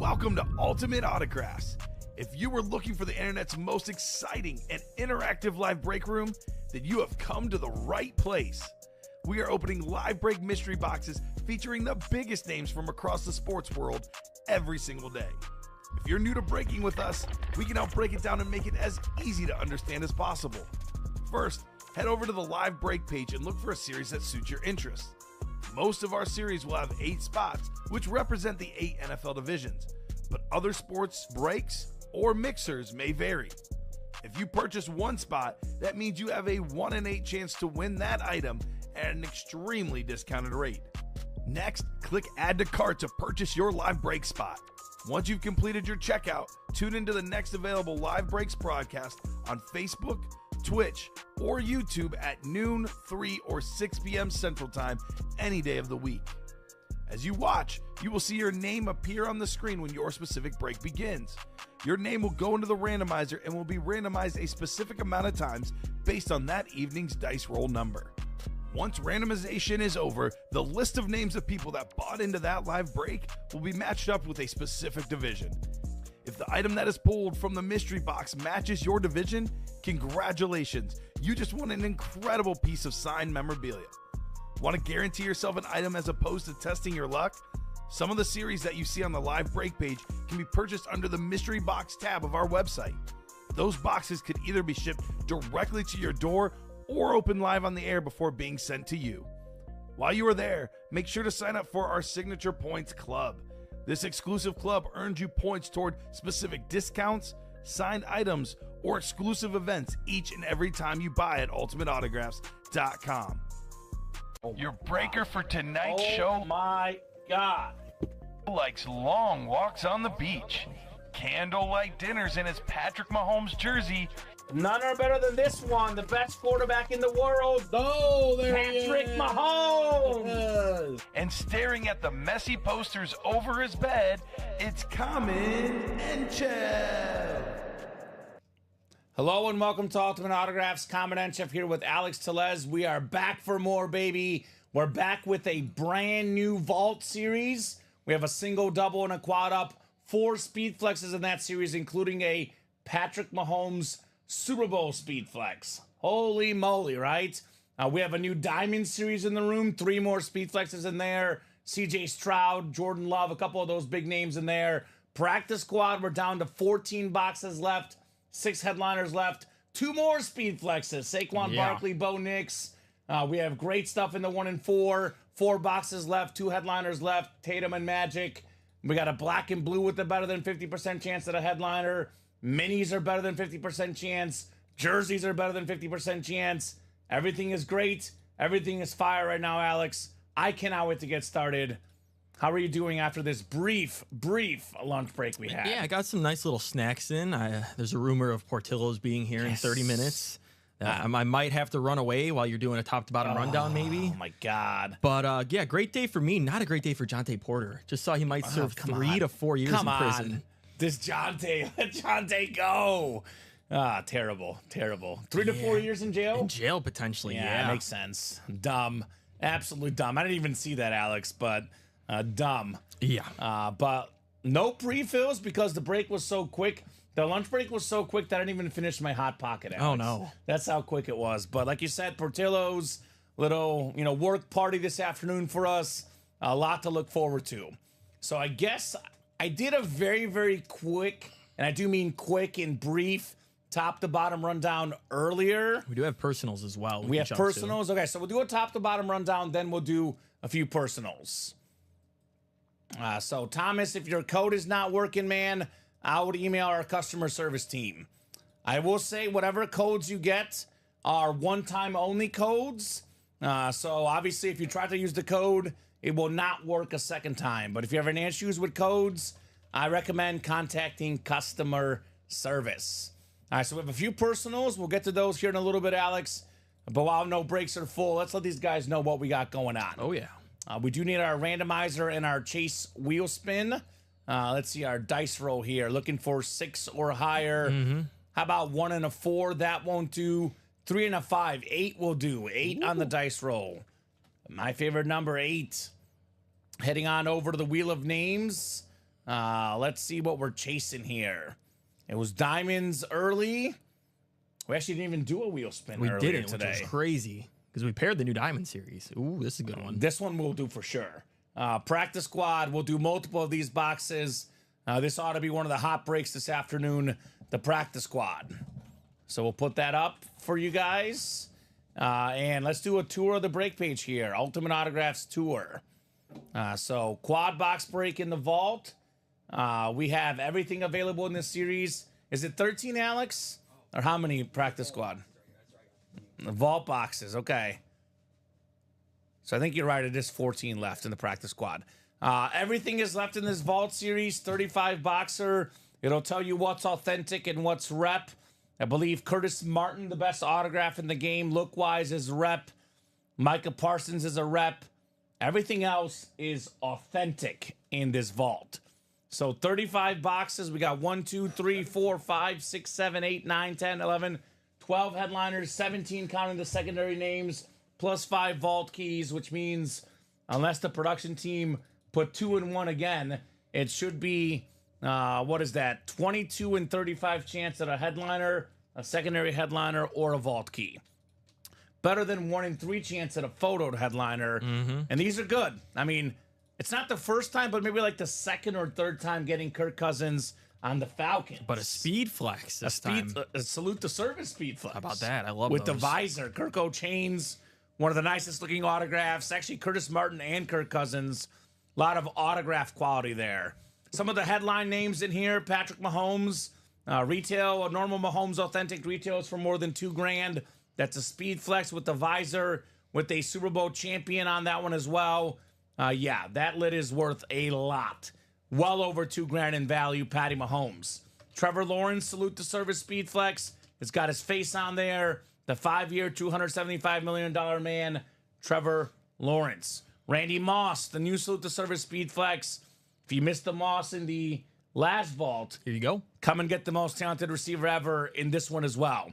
Welcome to Ultimate Autographs. If you were looking for the internet's most exciting and interactive live break room, then you have come to the right place. We are opening live break mystery boxes featuring the biggest names from across the sports world every single day. If you're new to breaking with us, we can help break it down and make it as easy to understand as possible. First, head over to the live break page and look for a series that suits your interests. Most of our series will have 8 spots, which represent the 8 NFL divisions, but other sports breaks or mixers may vary. If you purchase one spot, that means you have a 1 in 8 chance to win that item at an extremely discounted rate. Next, click Add to Cart to purchase your live break spot. Once you've completed your checkout, tune into the next available live breaks broadcast on Facebook, Twitch, or YouTube at noon, 3, or 6 p.m. Central Time any day of the week. As you watch, you will see your name appear on the screen when your specific break begins. Your name will go into the randomizer and will be randomized a specific amount of times based on that evening's dice roll number. Once randomization is over, the list of names of people that bought into that live break will be matched up with a specific division. If the item that is pulled from the mystery box matches your division, congratulations, you just won an incredible piece of signed memorabilia. Want to guarantee yourself an item as opposed to testing your luck? Some of the series that you see on the live break page can be purchased under the mystery box tab of our website. Those boxes could either be shipped directly to your door or open live on the air before being sent to you. While you are there, make sure to sign up for our Signature Points Club. This exclusive club earns you points toward specific discounts, signed items, or exclusive events each and every time you buy at ultimateautographs.com. Your breaker for tonight's show. Oh my God. Likes long walks on the beach, candlelight dinners in his Patrick Mahomes jersey, None are better than this one. The best quarterback in the world. Oh, there Patrick Mahomes. and staring at the messy posters over his bed, it's Kamen Entchev. Hello and welcome to Ultimate Autographs. Kamen Entchev here with Alex Tellez. We are back for more, baby. We're back with a brand new Vault series. We have a single, double, and a quad up. 4 speed flexes in that series, including a Patrick Mahomes Super Bowl speed flex. Holy moly, right? We have a new Diamond series in the room. 3 more speed flexes in there. CJ Stroud, Jordan Love, a couple of those big names in there. Practice squad, we're down to 14 boxes left. 6 headliners left. 2 more speed flexes. Saquon Barkley, Bo Nix. We have great stuff in the 1 and 4. 4 boxes left. 2 headliners left. Tatum and Magic. We got a black and blue with a better than 50% chance at a headliner. Minis are better than 50% chance. Jerseys are better than 50% chance. Everything is great. Everything is fire right now, Alex. I cannot wait to get started. How are you doing after this brief lunch break we had? Yeah, I got some nice little snacks in. There's a rumor of Portillo's being here in 30 minutes. I might have to run away while you're doing a top-to-bottom rundown, maybe. Oh, my God. But, yeah, great day for me. Not a great day for Jonte Porter. Just saw he might serve 3 to 4 years in prison. This Jonte, let Jonte go. Terrible. 3 to 4 years in jail? In jail, potentially, yeah. Makes sense. Dumb. Absolutely dumb. I didn't even see that, Alex, but dumb. Yeah. But no pre-fills because the break was so quick. The lunch break was so quick that I didn't even finish my Hot Pocket, Alex. Oh, no. That's how quick it was. But like you said, Portillo's little, work party this afternoon for us. A lot to look forward to. So I guess I did a very, very quick, and I do mean quick and brief, top-to-bottom rundown earlier. We do have personals as well. We have personals. Okay, so we'll do a top-to-bottom rundown, then we'll do a few personals. So, Thomas, if your code is not working, man, I would email our customer service team. I will say whatever codes you get are one-time only codes. So, obviously, if you try to use the code, it will not work a second time. But if you have any issues with codes, I recommend contacting customer service. All right, so we have a few personals. We'll get to those here in a little bit, Alex. But while no breaks are full, let's let these guys know what we got going on. Oh, yeah. We do need our randomizer and our chase wheel spin. Let's see our dice roll here. Looking for 6 or higher. How about 1 and a 4? That won't do. 3 and a 5. 8 will do. 8 on the dice roll. My favorite number, 8. Heading on over to the Wheel of Names. Let's see what we're chasing here. It was diamonds early. We actually didn't even do a wheel spin We earlier didn't, today. which was crazy because we paired the new diamond series. Ooh, this is a good one. This one we'll do for sure. Practice squad, we'll do multiple of these boxes. This ought to be one of the hot breaks this afternoon, the practice squad. So we'll put that up for you guys. And let's do a tour of the break page here. Ultimate Autographs tour. So quad box break in the vault. We have everything available in this series. Is it 13, Alex? Or how many practice squad? The vault boxes, okay. So I think you're right. It is 14 left in the practice squad. Everything is left in this vault series. 35 boxer. It'll tell you what's authentic and what's rep. I believe Curtis Martin, the best autograph in the game, look-wise, is rep. Micah Parsons is a rep. Everything else is authentic in this vault. So 35 boxes. We got 1, 2, 3, 4, 5, 6, 7, 8, 9, 10, 11, 12 headliners, 17 counting the secondary names, plus 5 vault keys, which means unless the production team put 2 and 1 again, it should be, what is that, 22 and 35 chance at a headliner, a secondary headliner, or a vault key. Better than 1 in 3 chance at a photoed headliner. And these are good. I mean, it's not the first time, but maybe like the second or third time getting Kirk Cousins on the Falcons. But a speed flex this time. Salute the service speed flex. How about that? I love with those. the visor. Kirk O'Chains, one of the nicest looking autographs. Actually, Curtis Martin and Kirk Cousins. A lot of autograph quality there. Some of the headline names in here: Patrick Mahomes, retail, a normal Mahomes authentic retail is for more than $2,000. That's a speed flex with the visor, with a Super Bowl champion on that one as well. Yeah, that lid is worth a lot. Well over $2,000 in value, Patty Mahomes. Trevor Lawrence, salute the service speed flex. It's got his face on there. The 5-year, $275 million man, Trevor Lawrence. Randy Moss, the new salute the service speed flex. If you missed the Moss in the last vault, Here you go. come and get the most talented receiver ever in this one as well.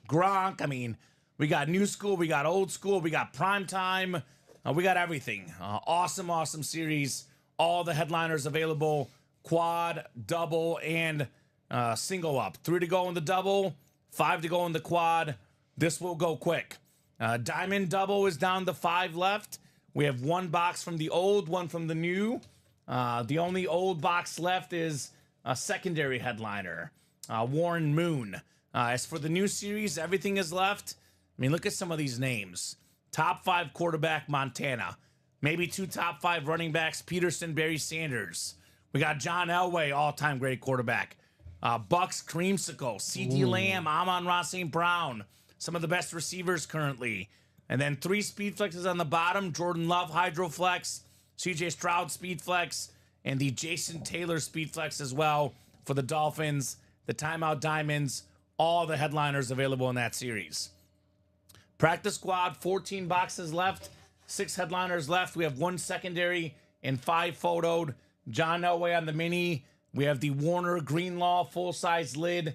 Gronk, I mean, we got new school, we got old school, we got prime time. We got everything. Awesome series. All the headliners available. Quad, double, and single up. 3 to go in the double, 5 to go in the quad. This will go quick. Diamond double is down to 5 left. We have 1 box from the old, 1 from the new. The only old box left is a secondary headliner, Warren Moon. As for the new series, everything is left. I mean, look at some of these names. Top 5 quarterback, Montana. Maybe 2 top 5 running backs, Peterson, Barry Sanders. We got John Elway, all-time great quarterback. Bucks, Creamsicle, C.D. Lamb, Amon-Ra St. Brown. Some of the best receivers currently. And then 3 speed flexes on the bottom. Jordan Love, Hydroflex. C.J. Stroud, speed flex. And the Jason Taylor speed flex as well for the Dolphins. The Timeout Diamonds. All the headliners available in that series. Practice squad, 14 boxes left, 6 headliners left. We have 1 secondary and 5 photoed. John Elway on the mini. We have the Warner Greenlaw full-size lid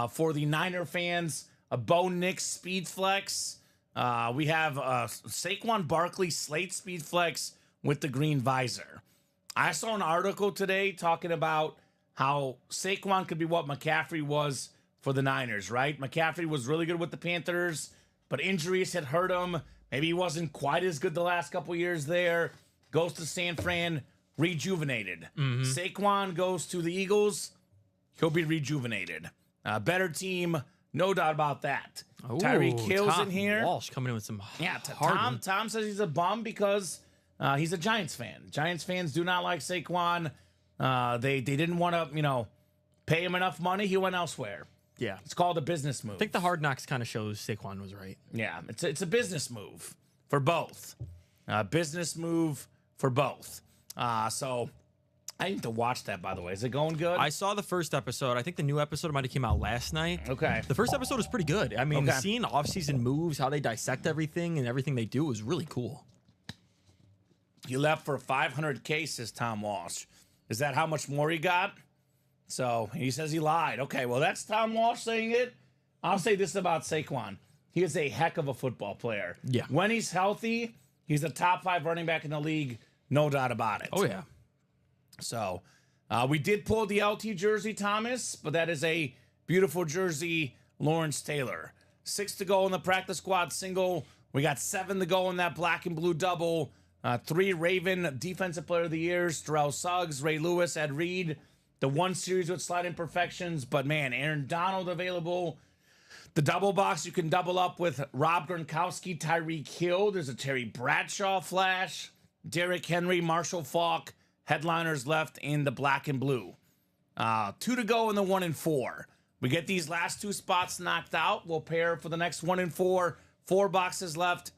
for the Niner fans. A Bo Nix speed flex. We have Saquon Barkley slate speed flex with the green visor. I saw an article today talking about how Saquon could be what McCaffrey was for the Niners, right? McCaffrey was really good with the Panthers, but injuries had hurt him. Maybe he wasn't quite as good the last couple years there. Goes to San Fran, rejuvenated. Saquon goes to the Eagles, he'll be rejuvenated. Better team, no doubt about that. Ooh, Tyreek Hill's Tom in here. Walsh coming in with some Yeah, hard Tom says he's a bum because he's a Giants fan. Giants fans do not like Saquon. They didn't want to, pay him enough money. He went elsewhere. Yeah. It's called a business move. I think the Hard Knocks kind of shows Saquon was right. Yeah, it's a business move for both. Business move for both. So I need to watch that, by the way. Is it going good? I saw the first episode. I think the new episode might have came out last night. Okay. The first episode was pretty good. I mean, Okay. seeing off-season moves, how they dissect everything and everything they do is really cool. He left for 500K, says Tom Walsh. Is that how much more he got? So he says he lied. Okay, well, that's Tom Walsh saying it. I'll say this about Saquon. He is a heck of a football player. Yeah. When he's healthy, he's a top 5 running back in the league. No doubt about it. Oh, yeah. So We did pull the LT jersey, Thomas, but that is a beautiful jersey, Lawrence Taylor. 6 to go in the practice squad single. We got 7 to go in that black and blue double. 3 Raven Defensive Player of the Year, Terrell Suggs, Ray Lewis, Ed Reed. The 1 series with slight imperfections, but man, Aaron Donald available. The double box, you can double up with Rob Gronkowski, Tyreek Hill. There's a Terry Bradshaw flash. Derrick Henry, Marshall Faulk. Headliners left in the black and blue. 2 to go in the 1 and 4. We get these last 2 spots knocked out. We'll pair for the next 1 and 4. 4 boxes left.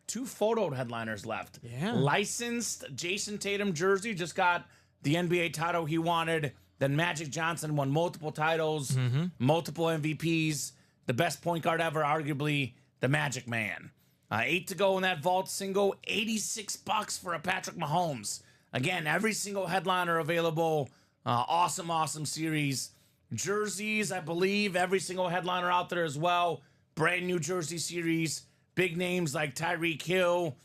2 photoed headliners left. Yeah. Licensed Jason Tatum jersey. Just got the NBA title he wanted. Then Magic Johnson won multiple titles, multiple MVPs. The best point guard ever, arguably the Magic Man. 8 to go in that vault single. $86 for a Patrick Mahomes. Again, every single headliner available. Awesome series. Jerseys, I believe, every single headliner out there as well. Brand new jersey series. Big names like Tyreek Hill,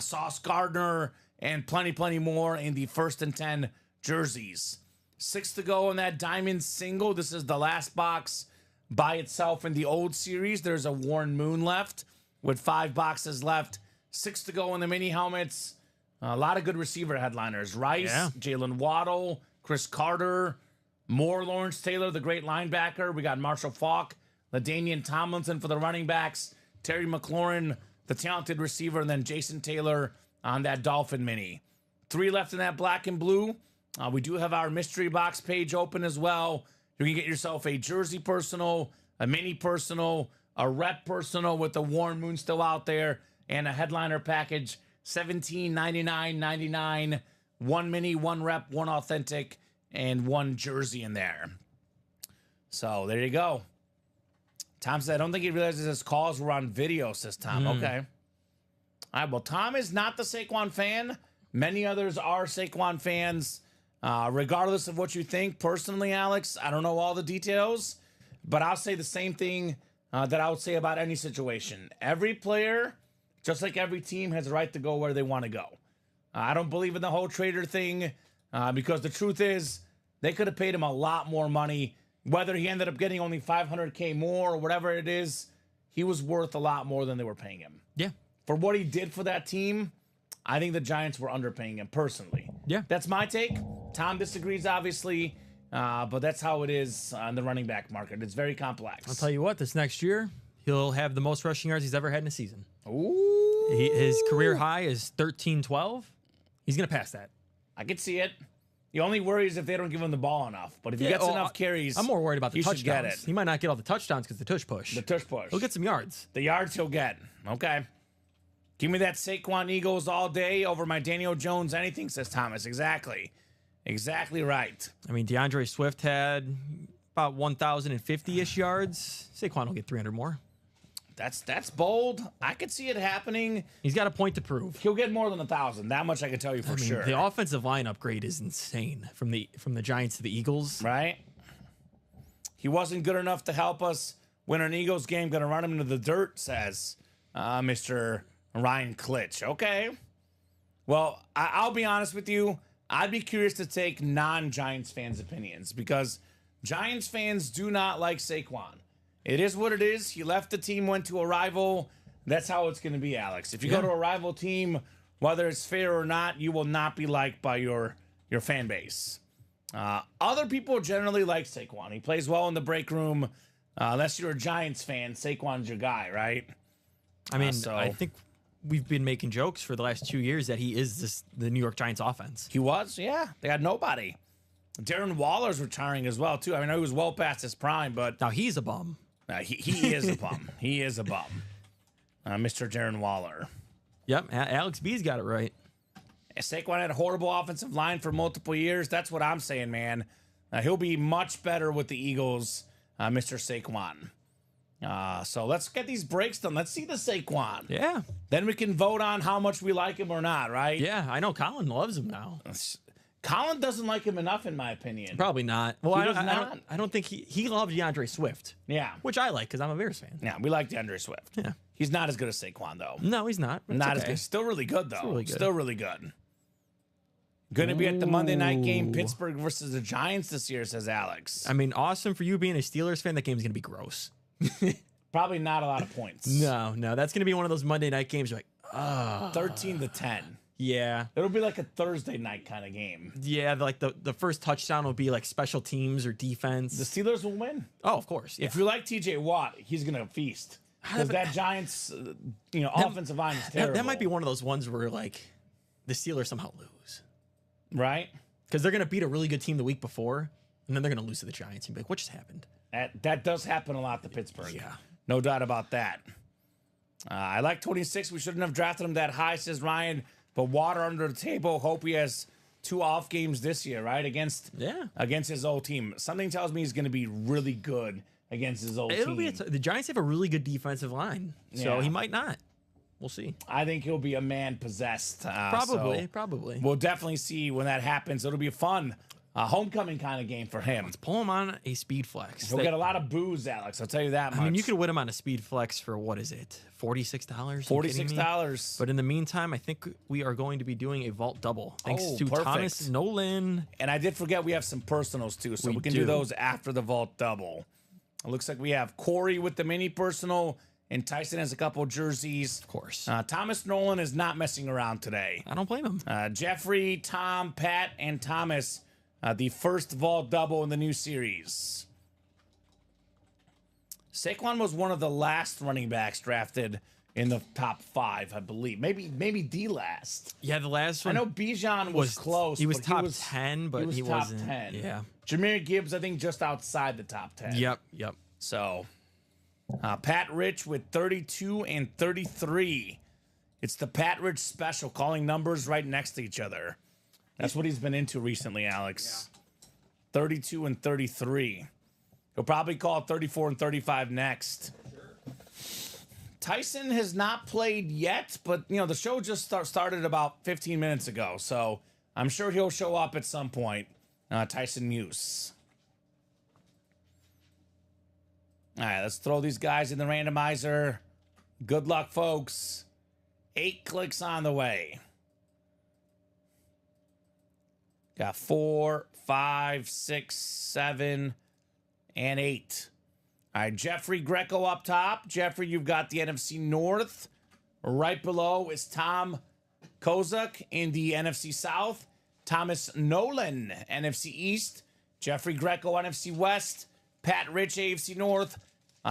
Sauce Gardner, and plenty more in the 1st and 10 jerseys. 6 to go in that diamond single. This is the last box by itself in the old series. There's a Warren Moon left with 5 boxes left. 6 to go in the mini helmets. A lot of good receiver headliners. Rice, Jalen Waddle, Chris Carter, more Lawrence Taylor, the great linebacker. We got Marshall Faulk, LaDainian Tomlinson for the running backs, Terry McLaurin, the talented receiver, and then Jason Taylor on that Dolphin mini. 3 left in that black and blue. We do have our mystery box page open as well. You can get yourself a jersey personal, a mini personal, a rep personal with the Warren Moon still out there, and a headliner package, $17.99.99. 1 mini, 1 rep, 1 authentic, and 1 jersey in there. So there you go. Tom said, I don't think he realizes his calls were on video, says Tom. Okay. All right, well, Tom is not the Saquon fan. Many others are Saquon fans. Regardless of what you think, personally, Alex, I don't know all the details, but I'll say the same thing that I would say about any situation. Every player, just like every team, has a right to go where they want to go. I don't believe in the whole trader thing because the truth is they could have paid him a lot more money. Whether he ended up getting only $500K more or whatever it is, he was worth a lot more than they were paying him. Yeah. For what he did for that team, I think the Giants were underpaying him personally. Yeah. That's my take. Tom disagrees, obviously, but that's how it is on the running back market. It's very complex. I'll tell you what, this next year, he'll have the most rushing yards he's ever had in a season. Ooh. His career high is 13-12. He's going to pass that. I could see it. The only worry is if they don't give him the ball enough. But if he gets enough carries, I'm more worried about the he touchdowns. should get it. He might not get all the touchdowns because the tush push. The tush push. He'll get some yards. The yards he'll get. Okay. Give me that Saquon Eagles all day over my Daniel Jones anything, says Thomas. Exactly. Exactly right. I mean, DeAndre Swift had about 1,050-ish yards. Saquon will get 300 more. That's bold. I could see it happening. He's got a point to prove. He'll get more than 1,000. That much I can tell you for sure. The offensive line upgrade is insane from the Giants to the Eagles. Right? He wasn't good enough to help us win an Eagles game. Going to run him into the dirt, says Mr. Ryan Klitsch. Okay. Well, I'll be honest with you. I'd be curious to take non-Giants fans' opinions because Giants fans do not like Saquon. It is what it is. He left the team, went to a rival. That's how it's going to be, Alex. If you go to a rival team, whether it's fair or not, you will not be liked by your fan base. Other people generally like Saquon. He plays well in the break room. Unless you're a Giants fan, Saquon's your guy, right? I mean, I think we've been making jokes for the last 2 years that he is the New York Giants offense. He was, yeah. They had nobody. Darren Waller's retiring as well, too. I mean, I know he was well past his prime, but... Now he's a bum. He is a bum. He is a bum. Mr. Darren Waller. Yep, Alex B's got it right. Saquon had a horrible offensive line for multiple years. That's what I'm saying, man. He'll be much better with the Eagles, Mr. Saquon. So let's get these breaks done. Let's see the Saquon. Yeah. Then we can vote on how much we like him or not, right? Yeah, I know Colin loves him now. Colin doesn't like him enough, in my opinion. Probably not. Well, I don't think he loves DeAndre Swift. Yeah. Which I like because I'm a Bears fan. Yeah, we like DeAndre Swift. Yeah. He's not as good as Saquon, though. No, he's not. Not as good. Still really good, though. Still really good. Going to be at the Monday night game, Ooh. Pittsburgh versus the Giants this year, says Alex. I mean, awesome for you being a Steelers fan. That game's going to be gross. Probably not a lot of points. No, that's going to be one of those Monday night games. You're like, 13-10. yeah. It'll be like a Thursday night kind of game. Yeah, like the first touchdown will be like special teams or defense. The Steelers will win. Oh, of course. Yeah. If you like TJ Watt, he's going to feast. Because that Giants, offensive line is terrible. That might be one of those ones where like the Steelers somehow lose. Right? Because they're going to beat a really good team the week before, and then they're going to lose to the Giants. You'd be like, what just happened? That does happen a lot to Pittsburgh. Yeah. No doubt about that. I like 26. We shouldn't have drafted him that high, says Ryan. But water under the table. Hope he has 2 off games this year, right? Against his old team. Something tells me he's going to be really good against his old team. The Giants have a really good defensive line, so he might not. We'll see. I think he'll be a man possessed. Probably. We'll definitely see when that happens. It'll be a fun homecoming kind of game for him. Let's pull him on a speed flex. He'll get a lot of boos, Alex. I'll tell you that much. I mean, you could win him on a speed flex for what is it? $46? $46. But in the meantime, I think we are going to be doing a vault double. Thanks to Thomas Nolan. And I did forget we have some personals too, so we can do those after the vault double. It looks like we have Corey with the mini personal, and Tyson has a couple jerseys. Of course. Thomas Nolan is not messing around today. I don't blame him. Jeffrey, Tom, Pat, and Thomas, the first vault double in the new series. Saquon was one of the last running backs drafted in the top 5, I believe. Maybe the last. Yeah, the last one. I know Bijan was close. He was top 10, but he top wasn't. 10. Yeah. Jameer Gibbs, I think, just outside the top 10. Yep. So, Pat Rich with 32 and 33. It's the Pat Rich special, calling numbers right next to each other. That's what he's been into recently, Alex. Yeah. 32 and 33. He'll probably call 34 and 35 next. Sure. Tyson has not played yet, but the show just started about 15 minutes ago, so I'm sure he'll show up at some point. Tyson Muse. All right, let's throw these guys in the randomizer. Good luck, folks. 8 clicks on the way. Got 4, 5, 6, 7, and 8. All right, Jeffrey Greco up top. Jeffrey, you've got the NFC North. Right below is Tom Kozak in the NFC South. Thomas Nolan, NFC East. Jeffrey Greco, NFC West. Pat Rich, AFC North.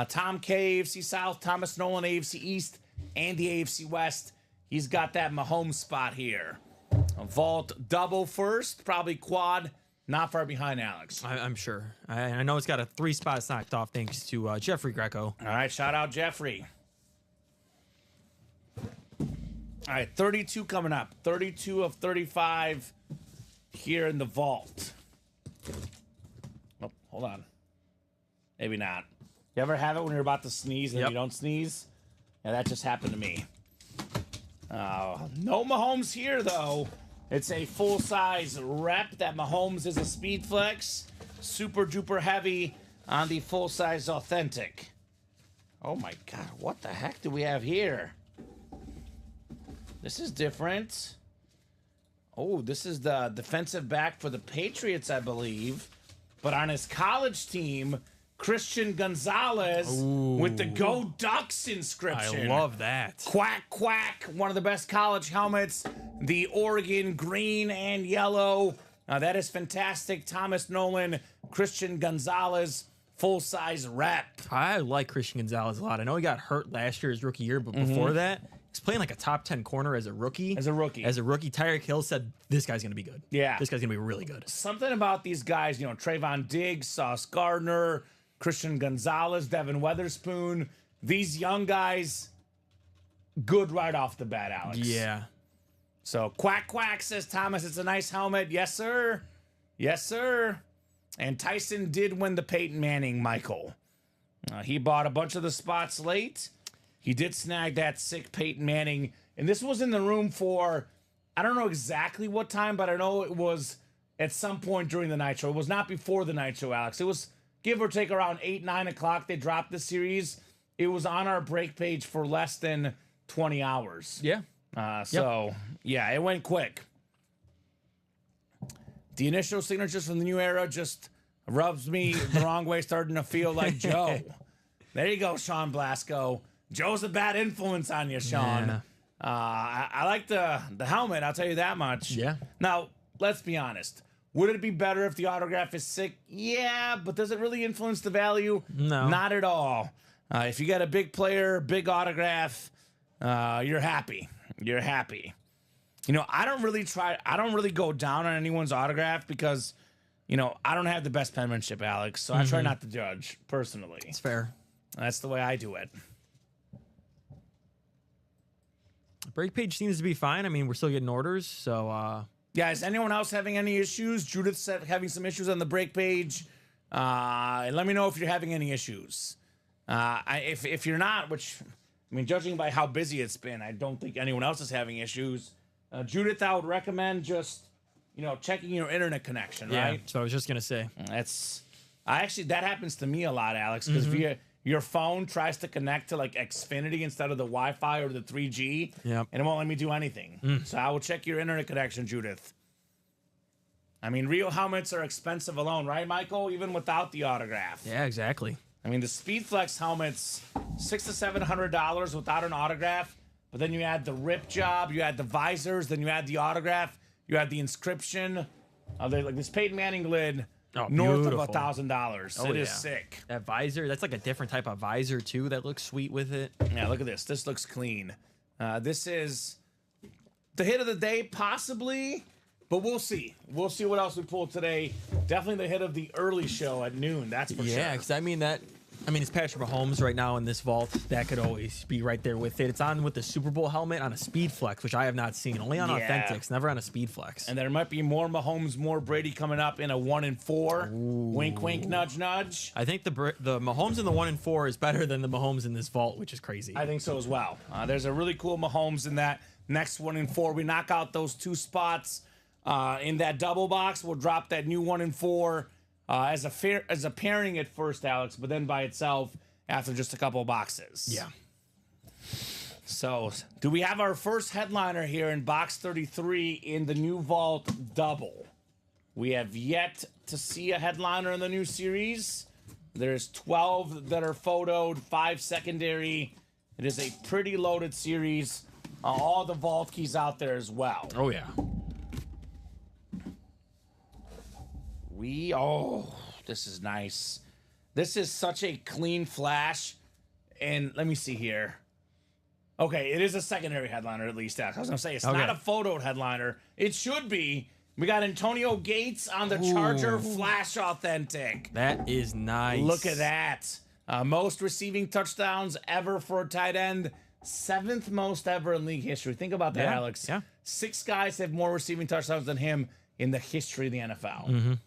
Tom K, AFC South. Thomas Nolan, AFC East. And the AFC West. He's got that Mahomes spot here. A vault double first, probably quad. Not far behind Alex. I'm sure. I know it's got a 3 spots knocked off thanks to Jeffrey Greco. All right, shout out Jeffrey. All right, 32 coming up. 32 of 35 here in the vault. Oh, hold on. Maybe not. You ever have it when you're about to sneeze and you don't sneeze? Yeah, that just happened to me. No Mahomes here, though. It's a full-size rep that Mahomes is a speed flex. Super duper heavy on the full-size authentic. Oh my God, what the heck do we have here? This is different. Oh, this is the defensive back for the Patriots, I believe. But on his college team, Christian Gonzalez with the Go Ducks inscription. I love that. Quack, quack. One of the best college helmets. The Oregon green and yellow. That is fantastic. Thomas Nolan, Christian Gonzalez, full-size rep. I like Christian Gonzalez a lot. I know he got hurt last year, his rookie year, but before that, he's playing like a top 10 corner as a rookie. As a rookie, Tyreek Hill said, this guy's going to be good. Yeah. This guy's going to be really good. Something about these guys, Trayvon Diggs, Sauce Gardner, Christian Gonzalez, Devin Weatherspoon. These young guys, good right off the bat, Alex. Yeah. So, quack, quack, says Thomas. It's a nice helmet. Yes, sir. Yes, sir. And Tyson did win the Peyton Manning, Michael. He bought a bunch of the spots late. He did snag that sick Peyton Manning. And this was in the room for, I don't know exactly what time, but I know it was at some point during the night show. It was not before the night show, Alex. It was give or take around 8, 9 o'clock. They dropped the series. It was on our break page for less than 20 hours. Yeah. Yeah, it went quick. The initial signatures from the new era just rubs me the wrong way, starting to feel like Joe. There you go, Sean Blasco. Joe's a bad influence on you, Sean. Yeah. I like the helmet, I'll tell you that much. Yeah. Now, let's be honest. Would it be better if the autograph is sick? Yeah, but does it really influence the value? No. Not at all. If you got a big player, big autograph, you're happy. You're happy. You know, I don't really go down on anyone's autograph because, you know, I don't have the best penmanship, Alex, so I try not to judge personally. It's fair. That's the way I do it. Break page seems to be fine. I mean, we're still getting orders, so Yeah, is anyone else having any issues? Judith's having some issues on the break page. Let me know if you're having any issues. If you're not, which, I mean, judging by how busy it's been, I don't think anyone else is having issues. Judith, I would recommend just, you know, checking your internet connection, right? So I was just going to say. That happens to me a lot, Alex, because if your phone tries to connect to like Xfinity instead of the Wi-Fi or the 3G, and it won't let me do anything. So I will check your internet connection, Judith. I mean, real helmets are expensive alone, right, Michael? Even without the autograph. Yeah, exactly. I mean, the Speedflex helmet's $600 to $700 without an autograph. But then you add the rip job, you add the visors, then you add the autograph, you add the inscription. Like this Peyton Manning lid, north of $1,000. It is sick. That visor, that's like a different type of visor too. That looks sweet with it. Yeah, look at this. This looks clean. This is the hit of the day, possibly, but we'll see. We'll see what else we pull today. Definitely the hit of the early show at noon. That's for sure. Yeah, because it's Patrick Mahomes right now in this vault. That could always be right there with it. It's on with the Super Bowl helmet on a Speedflex, which I have not seen. Only on Authentics, never on a Speedflex. And there might be more Mahomes, more Brady coming up in a 1 and 4. Wink, wink, nudge, nudge. I think the Mahomes in the 1 and 4 is better than the Mahomes in this vault, which is crazy. I think so as well. There's a really cool Mahomes in that next 1 and 4. We knock out those 2 spots in that double box. We'll drop that new 1 and 4. As a pairing at first, Alex, but then by itself after just a couple of boxes. Yeah. So, do we have our first headliner here in box 33 in the new vault double? We have yet to see a headliner in the new series. There's 12 that are photoed, 5 secondary. It is a pretty loaded series. All the vault keys out there as well. Oh, yeah. This is nice. This is such a clean flash. And let me see here. Okay, it is a secondary headliner at least. I was going to say, it's not a photoed headliner. It should be. We got Antonio Gates on the Charger Flash Authentic. That is nice. Look at that. Most receiving touchdowns ever for a tight end. 7th most ever in league history. Think about that, Alex. Yeah. 6 guys have more receiving touchdowns than him in the history of the NFL.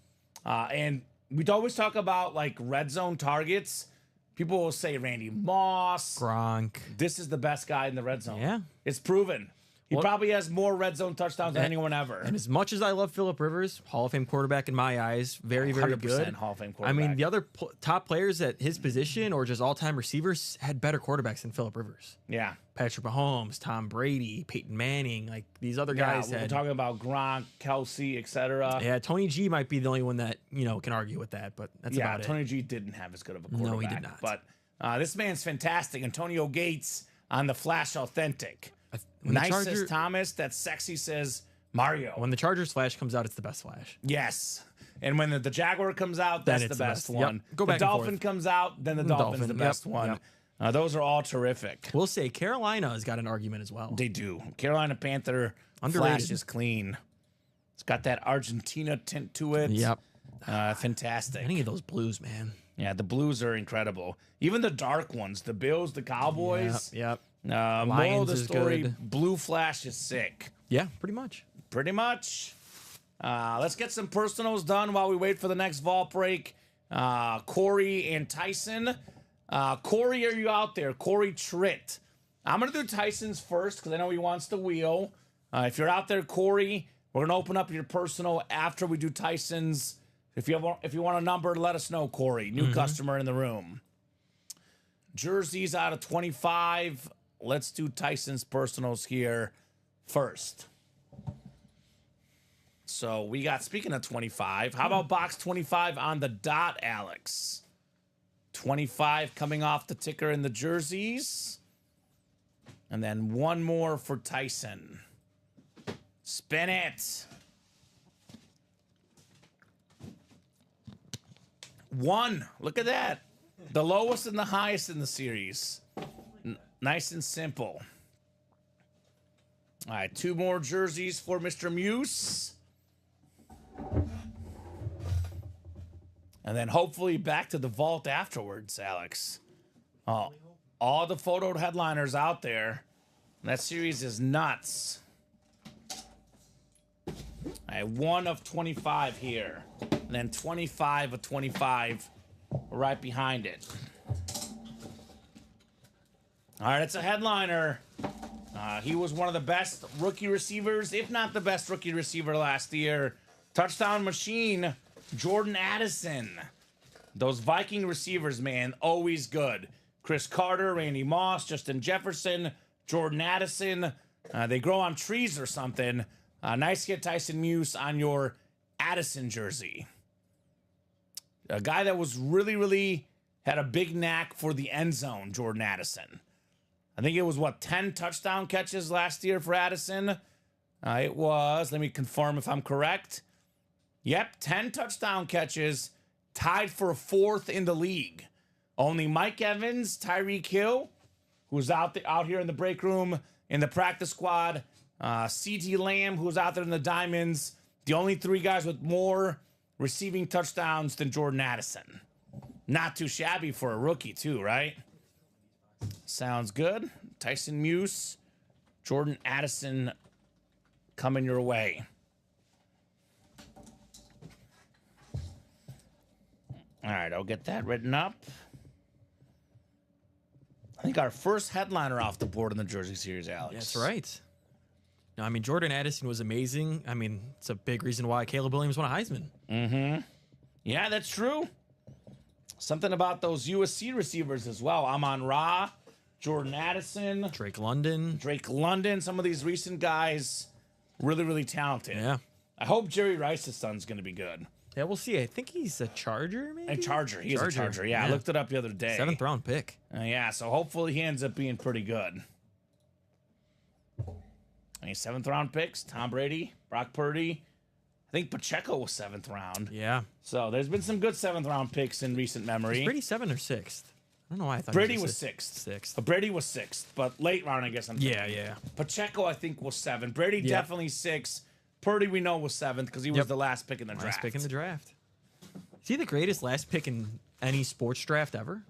And we'd always talk about like red zone targets. People will say Randy Moss, Gronk. This is the best guy in the red zone. Yeah. It's proven. He probably has more red zone touchdowns than anyone ever. And as much as I love Phillip Rivers, Hall of Fame quarterback in my eyes, very, very good. Hall of Fame quarterback. I mean, the other top players at his position or just all-time receivers had better quarterbacks than Phillip Rivers. Yeah. Patrick Mahomes, Tom Brady, Peyton Manning, like these other guys. We're talking about Gronk, Kelsey, etc. Yeah, Tony G might be the only one that, can argue with that, but that's about it. Tony G didn't have as good of a quarterback. No, he did not. But this man's fantastic. Antonio Gates on the Flash Authentic. Nice says Thomas. That's sexy says Mario. When the Chargers Flash comes out, it's the best Flash. Yes. And when the Jaguar comes out, that's the best one. Yep. Go back the Dolphin comes out, then the Dolphin's the best one. Yep. Those are all terrific. We'll say Carolina has got an argument as well. They do. Carolina Panther Underrated. Flash is clean. It's got that Argentina tint to it. Yep. Fantastic. Any of those blues, man. Yeah, the blues are incredible. Even the dark ones, the Bills, the Cowboys. Yep. Moral of the story, good. Blue Flash is sick. Yeah, pretty much. Pretty much. Let's get some personals done while we wait for the next vault break. Corey and Tyson. Corey, are you out there? Corey Tritt. I'm going to do Tyson's first because I know he wants the wheel. If you're out there, Corey, we're going to open up your personal after we do Tyson's. If you want a number, let us know, Corey. New customer in the room. Jerseys out of 25. Let's do Tyson's personals here first. So we got, speaking of 25, how about box 25 on the dot, Alex? 25 coming off the ticker in the jerseys. And then one more for Tyson. Spin it. One. Look at that. The lowest and the highest in the series. Nice and simple. All right, two more jerseys for Mr. Muse. And then hopefully back to the vault afterwards, Alex. Oh, all the photo headliners out there. That series is nuts. All right, 1 of 25 here. And then 25 of 25 right behind it. All right, it's a headliner. He was one of the best rookie receivers, if not the best rookie receiver last year. Touchdown machine, Jordan Addison. Those Viking receivers, man, always good. Chris Carter, Randy Moss, Justin Jefferson, Jordan Addison. They grow on trees or something. Nice hit, Tyson Muse, on your Addison jersey. A guy that was really had a big knack for the end zone, Jordan Addison. I think it was, 10 touchdown catches last year for Addison? It was, let me confirm if I'm correct. Yep, 10 touchdown catches, tied for 4th in the league. Only Mike Evans, Tyreek Hill, who's out here in the break room, in the practice squad, CeeDee Lamb, who's out there in the diamonds. The only 3 guys with more receiving touchdowns than Jordan Addison. Not too shabby for a rookie, too, right? Sounds good. Tyson Muse, Jordan Addison coming your way. All right, I'll get that written up. I think our first headliner off the board in the Jersey Series, Alex. That's right. No, I mean, Jordan Addison was amazing. I mean, it's a big reason why Caleb Williams won a Heisman. Mm-hmm. Yeah, that's true. Something about those USC receivers as well. Amon-Ra, Jordan Addison. Drake London. Some of these recent guys, really talented. Yeah. I hope Jerry Rice's son's going to be good. Yeah, we'll see. I think he's a Charger, maybe? A Charger. He's a Charger. Yeah, I looked it up the other day. 7th round pick. Yeah, so hopefully he ends up being pretty good. Any 7th round picks? Tom Brady, Brock Purdy. I think Pacheco was 7th round. Yeah. So there's been some good 7th round picks in recent memory. Was Brady 7th or 6th? I don't know why I thought Brady was 6th. 6th. Brady was 6th, but late round, I guess I'm thinking. Yeah. Pacheco, I think, was 7. Brady definitely 6. Purdy, we know, was 7th because he was the last pick in the draft. Last pick in the draft. Is he the greatest last pick in any sports draft ever?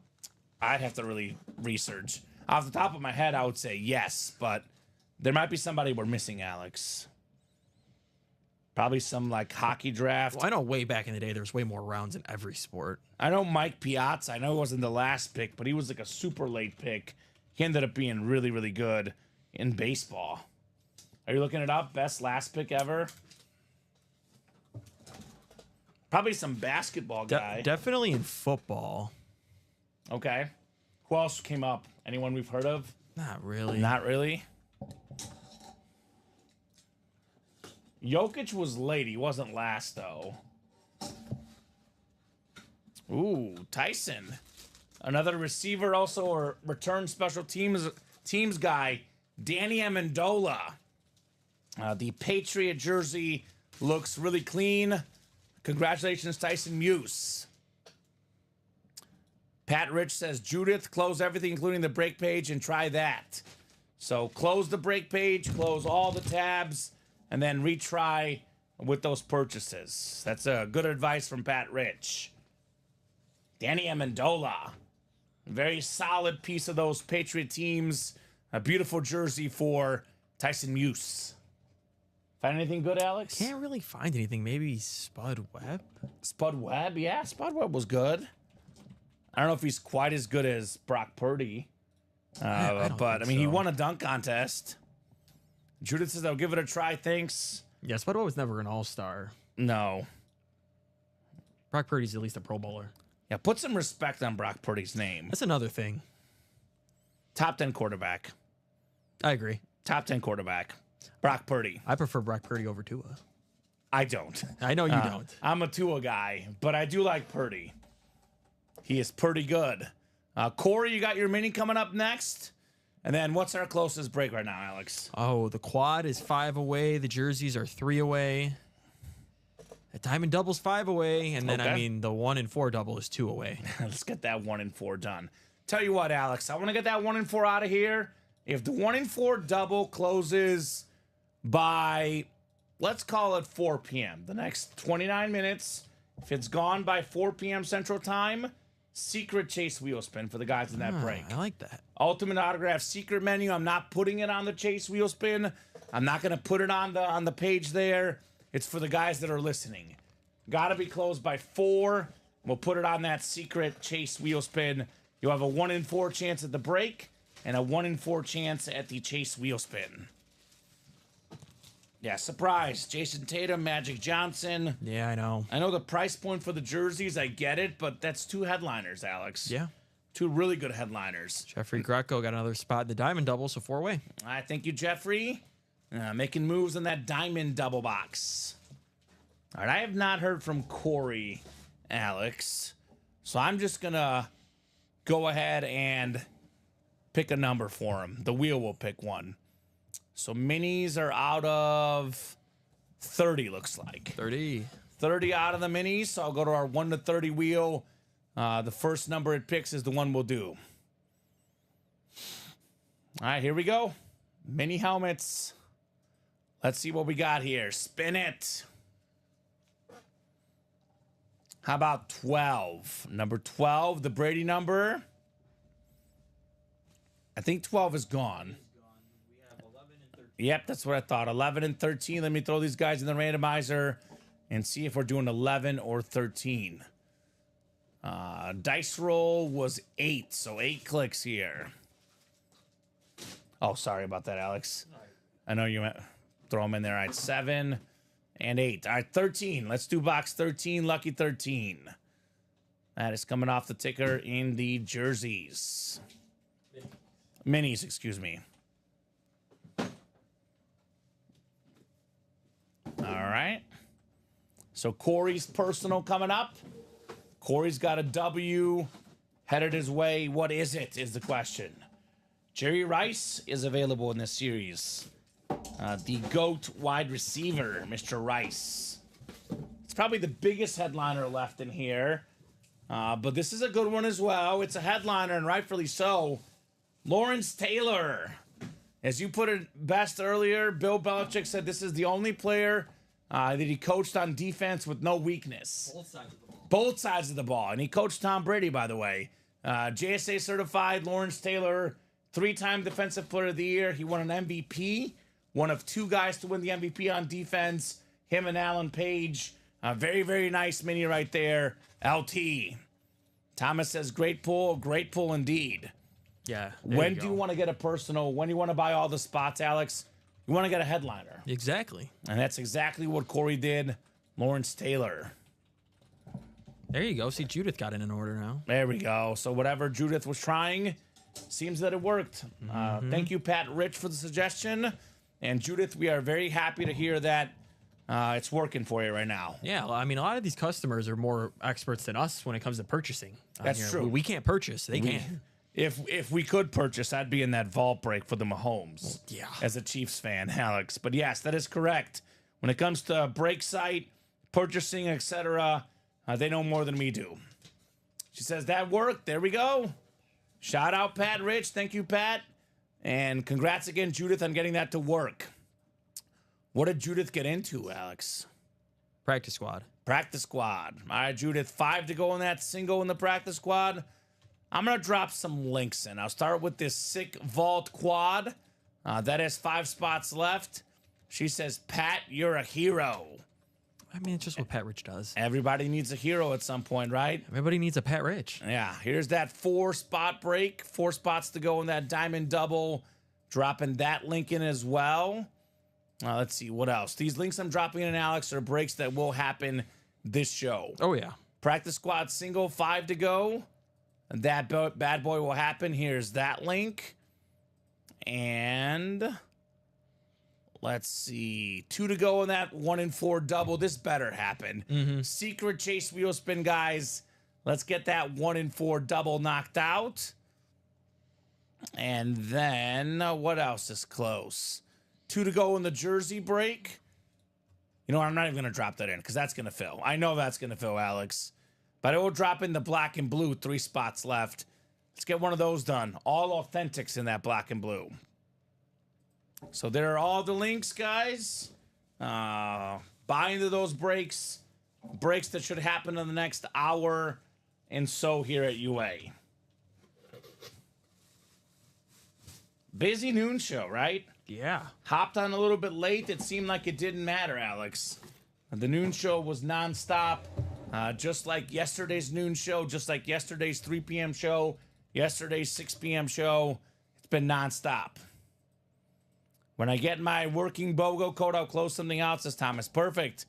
I'd have to really research. Off the top of my head, I would say yes, but there might be somebody we're missing, Alex. Probably some, like, hockey draft. Well, I know way back in the day there was way more rounds in every sport. I know Mike Piazza. I know he wasn't the last pick, but he was, like, a super late pick. He ended up being really good in baseball. Are you looking it up? Best last pick ever? Probably some basketball guy. Definitely in football. Okay. Who else came up? Anyone we've heard of? Not really. Not really? Jokic was late. He wasn't last, though. Ooh, Tyson. Another receiver, also a return special teams guy, Danny Amendola. The Patriot jersey looks really clean. Congratulations, Tyson Muse. Pat Rich says, Judith, close everything, including the break page, and try that. So close the break page, close all the tabs, and then retry with those purchases. That's good advice from Pat Rich. Danny Amendola. Very solid piece of those Patriot teams. A beautiful jersey for Tyson Muse. Find anything good, Alex? Can't really find anything. Maybe Spud Webb? Spud Webb? Yeah, Spud Webb was good. I don't know if he's quite as good as Brock Purdy. But, I mean, he won a dunk contest. Judith says, I'll give it a try, thanks. Yeah, Spud Webb was never an all-star. No. Brock Purdy's at least a Pro Bowler. Yeah, put some respect on Brock Purdy's name. That's another thing. Top 10 quarterback. I agree. Top 10 quarterback. Brock Purdy. I prefer Brock Purdy over Tua. I don't. I know you don't. I'm a Tua guy, but I do like Purdy. He is pretty good. Corey, you got your mini coming up next. And then what's our closest break right now, Alex? Oh, the quad is 5 away. The jerseys are 3 away. The diamond double's 5 away. And then, I mean, the 1 and 4 double is 2 away. Let's get that 1 and 4 done. Tell you what, Alex, I want to get that 1 and 4 out of here. If the 1 and 4 double closes by, let's call it 4 p.m., the next 29 minutes, if it's gone by 4 p.m. Central Time, secret chase wheel spin for the guys in that break. I like that. Ultimate Autograph secret menu. I'm not putting it on the chase wheel spin. I'm not going to put it on the page there. It's for the guys that are listening. Got to be closed by 4. We'll put it on that secret chase wheel spin. You'll have a 1 in 4 chance at the break and a 1 in 4 chance at the chase wheel spin. Yeah, surprise. Jason Tatum, Magic Johnson. Yeah, I know. I know the price point for the jerseys. I get it, but that's 2 headliners, Alex. Yeah. 2 really good headliners. Jeffrey Greco got another spot in the diamond double, so 4 away. I thank you, Jeffrey. Making moves in that diamond double box. All right, I have not heard from Corey, Alex. So I'm just going to go ahead and pick a number for him. The wheel will pick one. So minis are out of 30, looks like. 30. 30 out of the minis. So I'll go to our 1 to 30 wheel. The first number it picks is the one we'll do. All right, here we go. Mini helmets. Let's see what we got here. Spin it. How about 12? Number 12, the Brady number. I think 12 is gone. Yep, that's what I thought. 11 and 13. Let me throw these guys in the randomizer and see if we're doing 11 or 13. Dice roll was 8, so 8 clicks here. Oh, sorry about that, Alex. I know you meant throw them in there. All right, 7 and 8. All right, 13. Let's do box 13, lucky 13. That is coming off the ticker in the jerseys. Minis, excuse me. All right. So Corey's personal coming up. Corey's got a W headed his way. What is it, is the question. Jerry Rice is available in this series. The GOAT wide receiver, Mr. Rice. It's probably the biggest headliner left in here. But this is a good one as well. It's a headliner, and rightfully so. Lawrence Taylor. As you put it best earlier, Bill Belichick said this is the only player that he coached on defense with no weakness. Both sides of the ball. Both sides of the ball. And he coached Tom Brady, by the way. JSA certified Lawrence Taylor, 3-time Defensive Player of the Year. He won an MVP. One of 2 guys to win the MVP on defense. Him and Alan Page. Very, very nice mini right there. LT. Thomas says, great pull indeed. Yeah. When do you want to get a personal? When do you want to buy all the spots, Alex? You want to get a headliner. Exactly. And that's exactly what Corey did. Lawrence Taylor. There you go. See, Judith got in an order now. There we go. So whatever Judith was trying, seems that it worked. Thank you, Pat Rich, for the suggestion. And Judith, we are very happy to hear that it's working for you right now. Yeah, well, I mean, a lot of these customers are more experts than us when it comes to purchasing. That's true. We can't purchase. They can. If we could purchase, I'd be in that vault break for the Mahomes. Yeah. As a Chiefs fan, Alex. But yes, that is correct. When it comes to break site, purchasing, etc., they know more than we do. She says that worked. There we go. Shout out Pat Rich. Thank you, Pat. And congrats again, Judith, on getting that to work. What did Judith get into, Alex? Practice squad. Practice squad. All right, Judith, 5 to go in that single in the practice squad. I'm going to drop some links in. I'll start with this sick vault quad. That has 5 spots left. She says, Pat, you're a hero. I mean, it's just what Pat Rich does. Everybody needs a hero at some point, right? Everybody needs a Pat Rich. Yeah, here's that 4-spot break. 4 spots to go in that diamond double. Dropping that link in as well. Let's see, what else? These links I'm dropping in, Alex, are breaks that will happen this show. Oh, yeah. Practice squad single, 5 to go. That bad boy will happen. Here's that link. And Let's see. 2 to go in that 1 in 4 double. This better happen. Secret chase wheel spin, guys. Let's get that 1 in 4 double knocked out. And then what else is close? 2 to go in the jersey break. You know what? I'm not even going to drop that in because that's going to fill. I know that's going to fill, Alex. But I will drop in the black and blue. 3 spots left. Let's get one of those done. All authentics in that black and blue. So there are all the links, guys. Buy into those breaks. Breaks that should happen in the next hour. And so here at UA. Busy noon show, right? Yeah. Hopped on a little bit late. It seemed like it didn't matter, Alex. The noon show was nonstop. Just like yesterday's noon show, just like yesterday's 3 p.m. show, yesterday's 6 p.m. show. It's been nonstop. When I get my working BOGO code, I'll close something out, says Thomas. Perfect.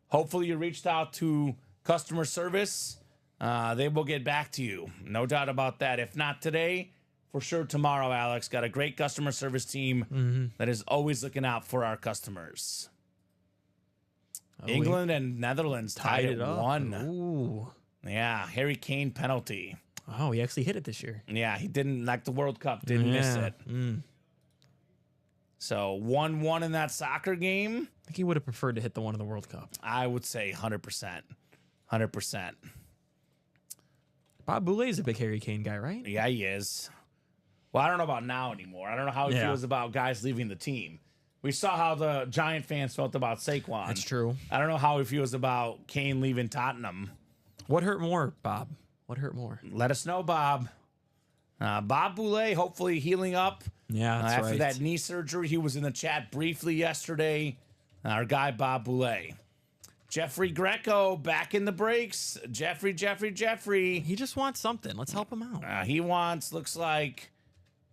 Hopefully you reached out to customer service. They will get back to you. No doubt about that. If not today, for sure tomorrow, Alex. Got a great customer service team that is always looking out for our customers. England and Netherlands tied it up. 1. Ooh. Yeah, Harry Kane penalty. Oh, he actually hit it this year. Yeah, he didn't, like the World Cup, didn't miss it. So 1-1 in that soccer game. I think he would have preferred to hit the one in the World Cup. I would say 100%. 100%. Bob Boulay is a big Harry Kane guy, right? Yeah, he is. Well, I don't know about now anymore. I don't know how he feels about guys leaving the team. We saw how the Giant fans felt about Saquon. That's true. I don't know how he feels about Kane leaving Tottenham. What hurt more, Bob? What hurt more? Let us know, Bob. Bob Boulay, hopefully healing up. Yeah, that's after that knee surgery. He was in the chat briefly yesterday. Our guy, Bob Boulay. Jeffrey Greco back in the breaks. Jeffrey. He just wants something. Let's help him out. He wants, looks like,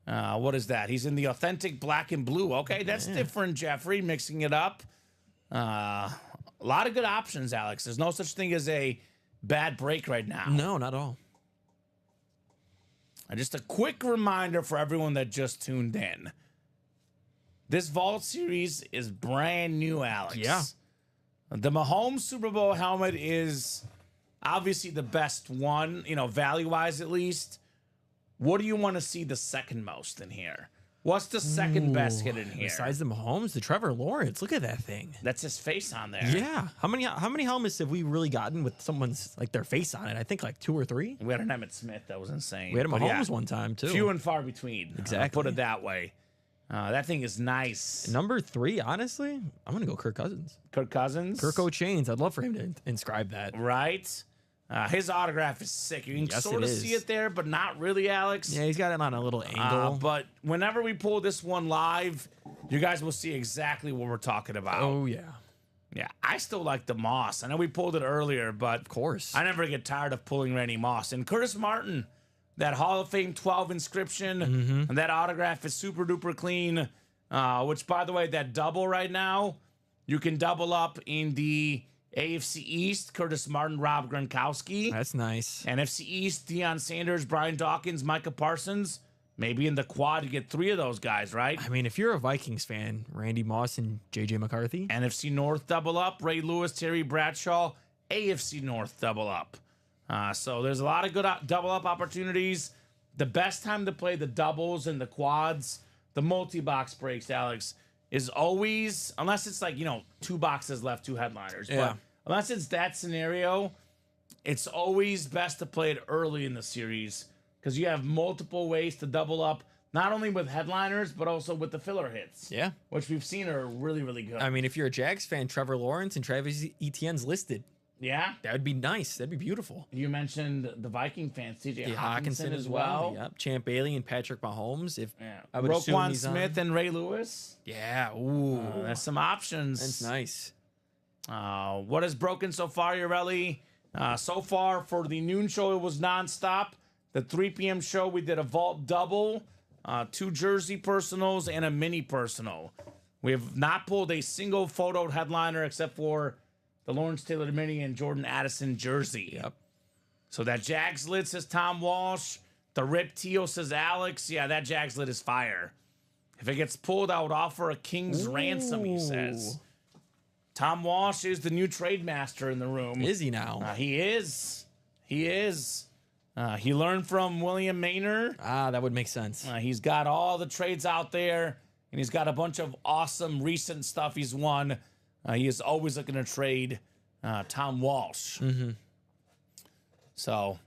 what is that? He's in the authentic black and blue. Okay, that's different, Jeffrey, mixing it up. A lot of good options, Alex. There's no such thing as a bad break right now. No, not at all. Just a quick reminder for everyone that just tuned in. This Vault series is brand new, Alex. Yeah. The Mahomes Super Bowl helmet is obviously the best one, you know, value-wise at least. What do you want to see the second most in here? What's the second best hit in here? Besides the Mahomes, the Trevor Lawrence. Look at that thing. That's his face on there. Yeah. How many helmets have we really gotten with someone's, like, their face on it? I think like 2 or 3. We had an Emmitt Smith. That was insane. We had a Mahomes one time, too. Few and far between. Exactly. Put it that way. That thing is nice. Number 3, honestly, I'm going to go Kirk Cousins. Kirk Cousins? Kirk O'Chains. I'd love for him to inscribe that. Right. His autograph is sick. You can sort of see it there, but not really, Alex. Yeah, he's got it on a little angle. But whenever we pull this one live, you guys will see exactly what we're talking about. Oh, yeah. Yeah, I still like the Moss. I know we pulled it earlier, but of course, I never get tired of pulling Randy Moss. And Curtis Martin, that Hall of Fame 12 inscription, and that autograph is super duper clean. Which, by the way, that double right now, you can double up in the AFC East, Curtis Martin, Rob Gronkowski. That's nice. NFC East, Deion Sanders, Brian Dawkins, Micah Parsons. Maybe in the quad you get 3 of those guys, right? I mean, if you're a Vikings fan, Randy Moss and J.J. McCarthy. NFC North double up, Ray Lewis, Terry Bradshaw. AFC North double up. So there's a lot of good double up opportunities. The best time to play the doubles and the quads, the multi-box breaks, Alex, is always, unless it's like, 2 boxes left, 2 headliners. Yeah. But unless it's that scenario, it's always best to play it early in the series because you have multiple ways to double up, not only with headliners, but also with the filler hits. Yeah. Which we've seen are really, really good. I mean, if you're a Jags fan, Trevor Lawrence and Travis Etienne's listed. Yeah? That would be nice. That'd be beautiful. You mentioned the Viking fans, TJ Hawkinson as well. Yep. Champ Bailey and Patrick Mahomes. I would Roquan Smith and Ray Lewis. Yeah. Ooh. There's some options. That's nice. What has broken so far, Urelli? So far for the noon show, it was nonstop. The 3 p.m. show, we did a vault double, 2 jersey personals, and a mini personal. We have not pulled a single photoed headliner except for the Lawrence Taylor mini and Jordan Addison jersey. Yep. So that Jags lid says Tom Walsh. The Rip Teal says Alex. Yeah, that Jags lid is fire. If it gets pulled, I would offer a king's ransom, he says. Tom Walsh is the new trade master in the room. Is he now? He is. He is. He learned from William Maynard. That would make sense. He's got all the trades out there, and he's got a bunch of awesome recent stuff he's won. He is always looking to trade Tom Walsh. So,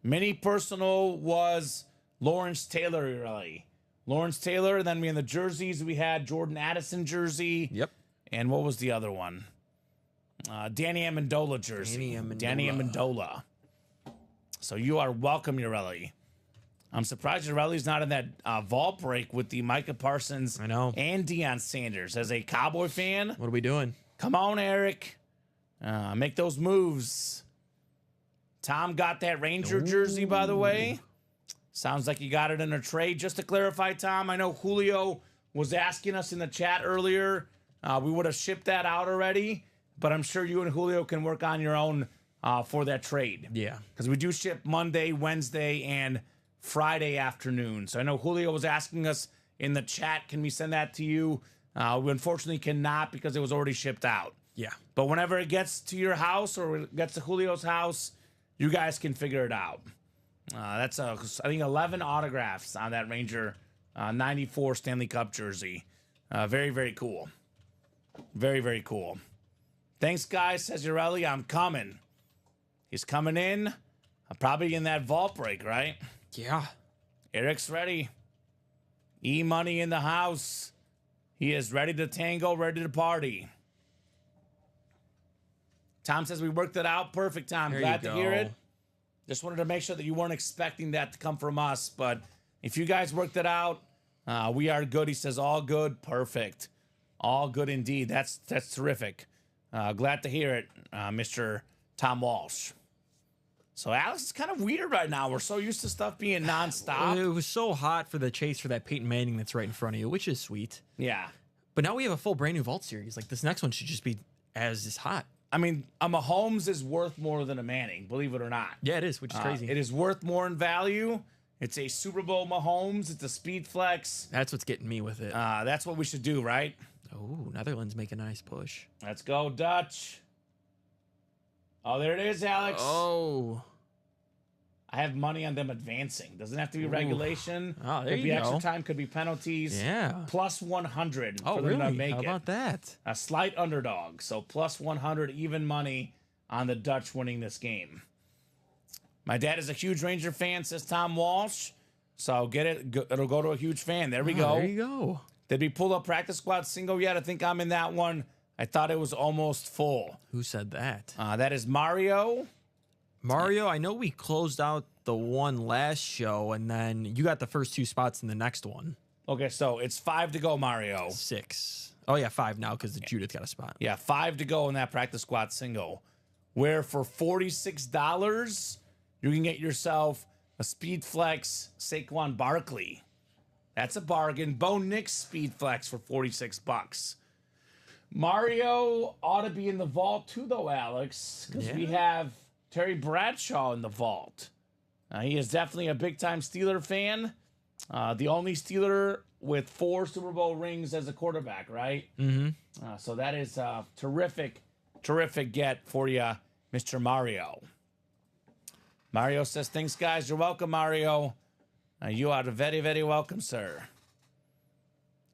mini personal was Lawrence Taylor, really. Lawrence Taylor, then we in the jerseys, we had Jordan Addison jersey. Yep. And what was the other one? Danny Amendola jersey. Danny Amendola. So you are welcome, Urelli. I'm surprised Urelli's not in that vault break with the Micah Parsons and Deion Sanders. As a Cowboy fan, what are we doing? Come on, Eric. Make those moves. Tom got that Ranger jersey, by the way. Sounds like you got it in a trade. Just to clarify, Tom, I know Julio was asking us in the chat earlier. We would have shipped that out already, but I'm sure you and Julio can work on your own for that trade. Yeah. Because we do ship Monday, Wednesday, and Friday afternoon. So I know Julio was asking us in the chat, can we send that to you? We unfortunately cannot because it was already shipped out. Yeah. But whenever it gets to your house or it gets to Julio's house, you guys can figure it out. That's, I think, 11 autographs on that Ranger 94 Stanley Cup jersey. Very, very cool. Very, very cool. Thanks, guys, says Urelli. I'm coming. He's coming in. I'm probably in that vault break, right? Yeah. Eric's ready. E-Money in the house. He is ready to tango, ready to party. Tom says we worked it out. Perfect, Tom. Glad to hear it. Just wanted to make sure that you weren't expecting that to come from us. But if you guys worked it out, we are good. He says all good. Perfect. All good indeed. That's terrific. Glad to hear it, Mr. Tom Walsh. So Alex is kind of weird right now. We're so used to stuff being nonstop. It was so hot for the chase for that Peyton Manning that's right in front of you, which is sweet. Yeah. But now we have a full brand new vault series. Like this next one should just be as hot. I mean, a Mahomes is worth more than a Manning, believe it or not. Yeah, it is, which is crazy. It is worth more in value. It's a Super Bowl Mahomes. It's a speed flex. That's what's getting me with it. That's what we should do, right? Oh, Netherlands make a nice push. Let's go, Dutch. Oh, there it is, Alex. Oh. I have money on them advancing. Doesn't have to be regulation. Oh, there could you be go. extra time, could be penalties. Yeah. Plus 100 oh, for them really? to make How about that? A slight underdog. So plus 100 even money on the Dutch winning this game. My dad is a huge Ranger fan, says Tom Walsh. So get it. It'll go to a huge fan. There we go. There you go. Did we pull up practice squad single yet? I think I'm in that one. I thought it was almost full. Who said that? That is Mario. Mario, I know we closed out the one last show, and then you got the first two spots in the next one. Okay, so it's 5 to go, Mario. 6. Oh, yeah, 5 now because Judith got a spot. Yeah, 5 to go in that practice squad single. Where for $46, you can get yourself a Speed Flex Saquon Barkley. That's a bargain. Bo Nix Speed Flex for $46. Mario ought to be in the vault too, though, Alex, because we have Terry Bradshaw in the vault. He is definitely a big-time Steeler fan. The only Steeler with 4 Super Bowl rings as a quarterback, right? Mm-hmm. So that is a terrific get for you, Mr. Mario. Mario says, thanks, guys. You're welcome, Mario. You are very, very welcome, sir.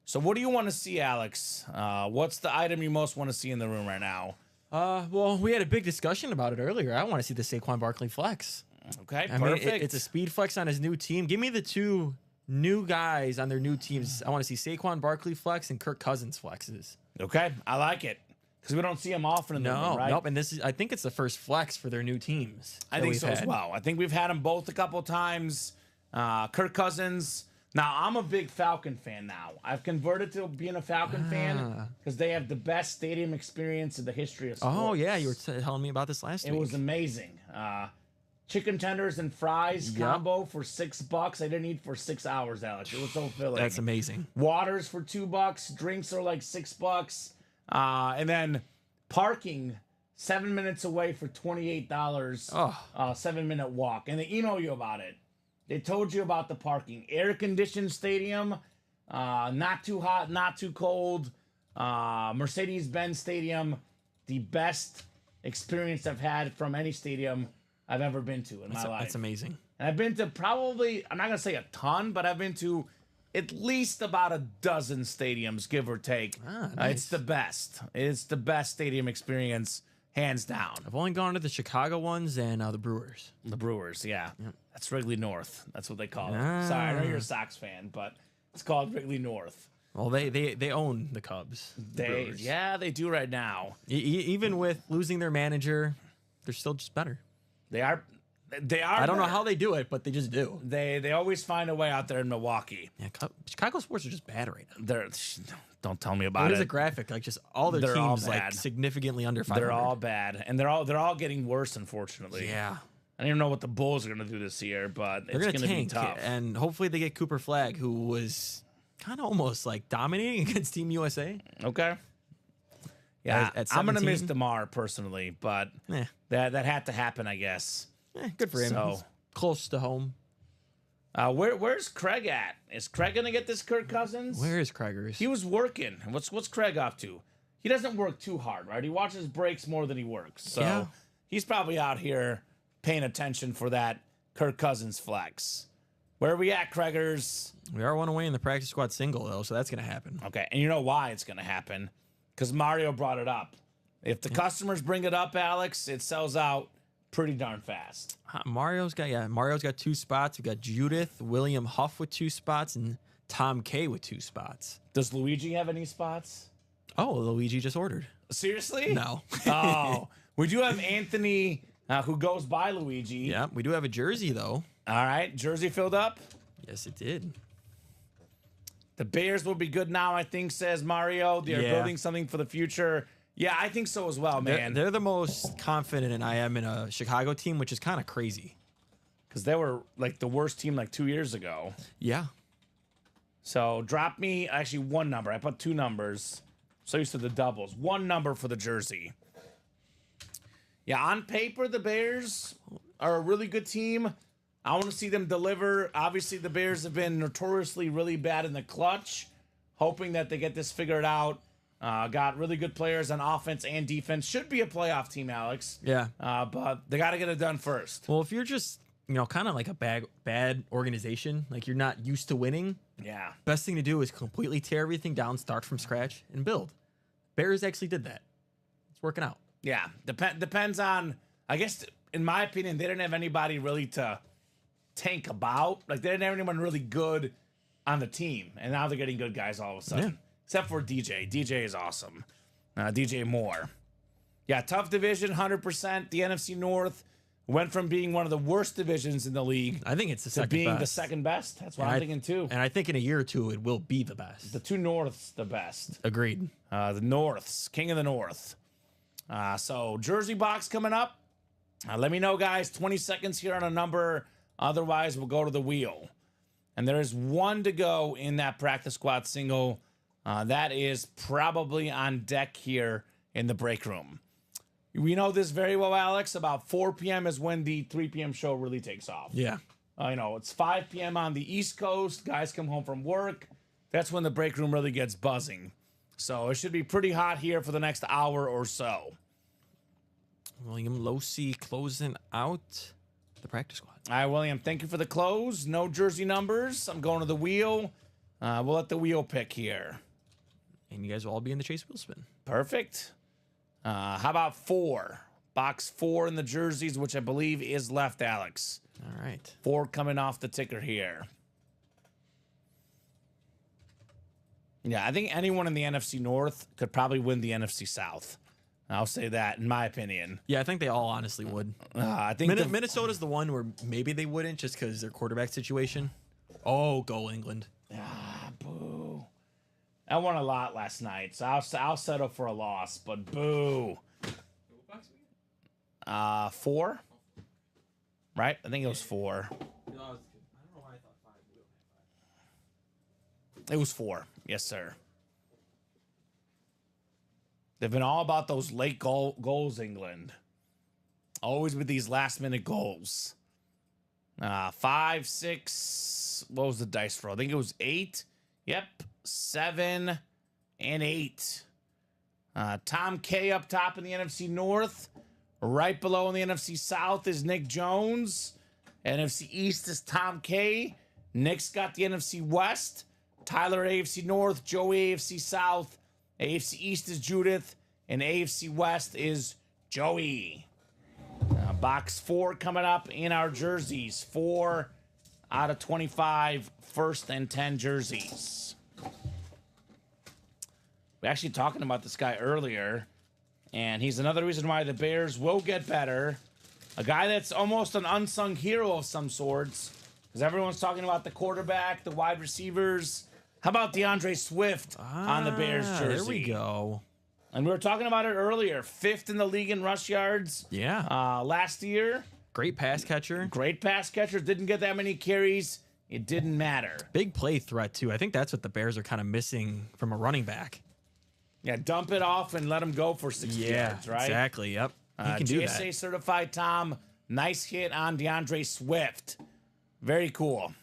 So what do you want to see, Alex? What's the item you most want to see in the room right now? Well, we had a big discussion about it earlier. I want to see the Saquon Barkley flex. Okay, I perfect. mean, it's a speed flex on his new team. Give me the 2 new guys on their new teams. I want to see Saquon Barkley flex and Kirk Cousins flexes. Okay, I like it. Because we don't see them often in the room, right? Nope, and this is, I think it's the first flex for their new teams. I think so as well. I think we've had them both a couple times. Kirk Cousins. Now, I'm a big Falcon fan now. I've converted to being a Falcon fan because they have the best stadium experience in the history of sports. Oh, yeah, you were telling me about this last week. It was amazing. Chicken tenders and fries combo for $6. I didn't eat for 6 hours, Alex. It was so filling. That's amazing. Waters for $2. Drinks are like $6. And then parking 7 minutes away for $28. 7-minute walk. And they email you about it. They told you about the parking. Air-conditioned stadium. Not too hot, not too cold. Mercedes-Benz Stadium, the best experience I've had from any stadium I've ever been to in my life. That's amazing. And I've been to probably, I'm not going to say a ton, but I've been to at least about a dozen stadiums, give or take. Nice. It's the best. It's the best stadium experience, hands down. I've only gone to the Chicago ones and the Brewers. The Brewers, yeah. Yep. That's Wrigley North. That's what they call it. Sorry, I know you're a Sox fan, but it's called Wrigley North. Well, they own the Cubs. Yeah, they do right now. Even with losing their manager, they're still just better. They are. I don't know how they do it, but they just do. They always find a way out there in Milwaukee. Yeah, Chicago sports are just bad right now. Don't tell me about it. What is a graphic? Like just all their teams like significantly under 500. They're all bad, and they're all getting worse, unfortunately. Yeah. I don't even know what the Bulls are going to do this year, but it's going to be tough. And hopefully they get Cooper Flagg, who was kind of almost like dominating against Team USA. Okay. Yeah, I'm going to miss DeMar personally, but that had to happen, I guess. Good for him. He's close to home. Where's Craig at? Is Craig going to get this Kirk Cousins? Where is Craigers? He was working. What's Craig up to? He doesn't work too hard, right? He watches breaks more than he works. So he's probably out here paying attention for that Kirk Cousins flex. Where are we at, Craigers? We are one away in the practice squad single, though, so that's going to happen. Okay, and you know why it's going to happen? Because Mario brought it up. If the customers bring it up, Alex, it sells out pretty darn fast. Mario's got 2 spots. We've got Judith, William Huff with 2 spots, and Tom K with 2 spots. Does Luigi have any spots? Oh, Luigi just ordered. Seriously? No. Oh, we do have Anthony, who goes by Luigi. Yeah, we do have a jersey, though. All right, jersey filled up? Yes, it did. The Bears will be good now, I think, says Mario. They're building something for the future. Yeah, I think so as well, man. They're the most confident I am in a Chicago team, which is kind of crazy. Because they were like the worst team like 2 years ago. Yeah. So drop me actually one number. I put 2 numbers. So used to the doubles. 1 number for the jersey. Yeah, on paper, the Bears are a really good team. I want to see them deliver. Obviously, the Bears have been notoriously really bad in the clutch. Hoping that they get this figured out. Got really good players on offense and defense. Should be a playoff team, Alex. Yeah. But they got to get it done first. Well, if you're just, kind of like a bad organization, like you're not used to winning. Yeah. Best thing to do is completely tear everything down, start from scratch, and build. Bears actually did that. It's working out. Yeah. Depends on, I guess, in my opinion, they didn't have anybody really to tank about. Like, they didn't have anyone really good on the team. And now they're getting good guys all of a sudden. Yeah. Except for DJ. DJ is awesome. DJ Moore. Yeah, tough division, 100%. The NFC North went from being one of the worst divisions in the league. I think it's the second being best. The second best. That's what I'm thinking, too. And I think in a year or two, it will be the best. The 2 Norths, the best. Agreed. The Norths, king of the North. So, jersey box coming up. Let me know, guys. 20 seconds here on a number. Otherwise, we'll go to the wheel. And there is 1 to go in that practice squad single. That is probably on deck here in the break room. We know this very well, Alex. About 4 p.m. is when the 3 p.m. show really takes off. Yeah. It's 5 p.m. on the East Coast. Guys come home from work. That's when the break room really gets buzzing. So it should be pretty hot here for the next hour or so. William Losi closing out the practice squad. All right, William, thank you for the close. No jersey numbers. I'm going to the wheel. We'll let the wheel pick here. And you guys will all be in the Chase Wheel Spin. Perfect. How about 4? Box 4 in the jerseys, which I believe is left, Alex. All right. 4 coming off the ticker here. Yeah, I think anyone in the NFC North could probably win the NFC South. I'll say that, in my opinion. Yeah, I think they all honestly would. I think Minnesota's the one where maybe they wouldn't just because their quarterback situation. Oh, go England. Boo. I won a lot last night, so I'll settle for a loss, but boo. 4? Right? I think it was 4. I don't know why I thought 5. It was 4. Yes, sir. They've been all about those late goals, England. Always with these last-minute goals. 5, 6. What was the dice roll? I think it was 8. Yep, 7 and 8. Tom K up top in the NFC North. Right below in the NFC South is Nick Jones. NFC East is Tom K. Nick's got the NFC West. Tyler AFC North. Joey AFC South. AFC East is Judith. And AFC West is Joey. Box 4 coming up in our jerseys. 4 out of 25 first and 10 jerseys. We're actually talking about this guy earlier, and he's another reason why the Bears will get better. A guy that's almost an unsung hero of some sorts, because everyone's talking about the quarterback, the wide receivers. How about DeAndre Swift on the Bears jersey? There we go. And we were talking about it earlier. 5th in the league in rush yards. Yeah. Last year. Great pass catcher. Great pass catcher. Didn't get that many carries. It didn't matter. Big play threat, too. I think that's what the Bears are kind of missing from a running back. Yeah, dump it off and let him go for 60 yards, right? Exactly, yep. He can do that. GSA certified Tom. Nice hit on DeAndre Swift. Very cool.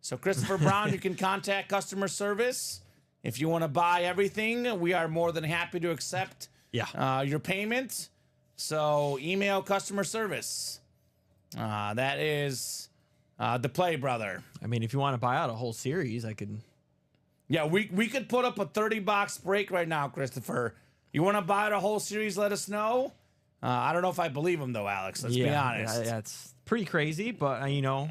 So, Christopher Brown, you can contact customer service. If you want to buy everything, we are more than happy to accept your payment. So, email customer service. That is the play, brother. I mean, if you want to buy out a whole series, I could... Yeah, we could put up a 30-box break right now, Christopher. You want to buy the whole series, let us know. I don't know if I believe him, though, Alex. Let's be honest. Yeah, it's pretty crazy, but, you know,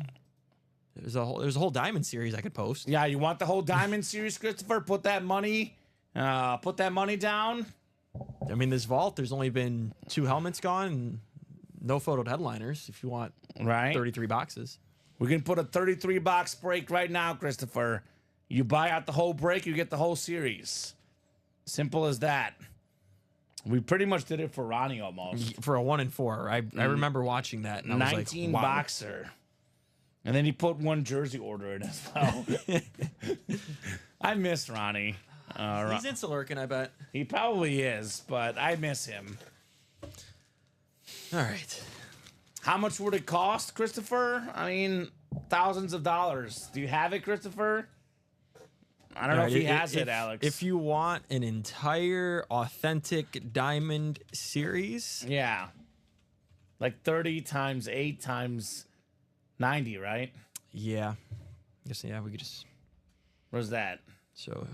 there's a whole Diamond series I could post. Yeah, you want the whole Diamond series, Christopher? Put that money down. I mean, this vault, there's only been 2 helmets gone and no photoed headliners if you want 33 boxes. We can put a 33-box break right now, Christopher. You buy out the whole break, you get the whole series. Simple as that. We pretty much did it for Ronnie almost. For a 1 and 4. I remember watching that. And I was 19 like, wow. boxer. And then he put 1 jersey order in as well. I miss Ronnie. He's into lurking, I bet. He probably is, but I miss him. All right. How much would it cost, Christopher? I mean, thousands of dollars. Do you have it, Christopher? I don't know if he has it, Alex. If you want an entire authentic Diamond series. Yeah. Like 30 times 8 times 90, right? Yeah. I guess, yeah, we could just... What's that? So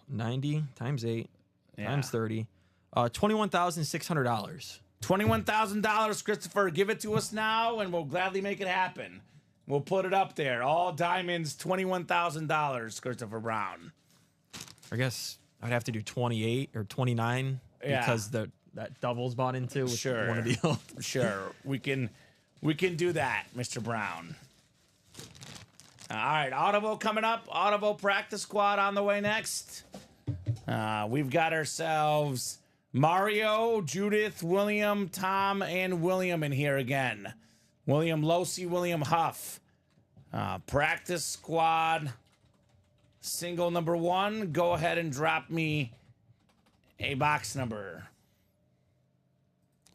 90 times 8 times 30. $21,600. $21,000, Christopher. Give it to us now, and we'll gladly make it happen. We'll put it up there. All diamonds, $21,000, Christopher Brown. I guess I'd have to do 28 or 29 because that double's bought into with one of the old. Sure. We can do that, Mr. Brown. All right, Audible coming up. Audible practice squad on the way next. We've got ourselves Mario, Judith, William, Tom, and William in here again. William Losi, William Huff. Practice squad. Single number 1. Go ahead and drop me a box number.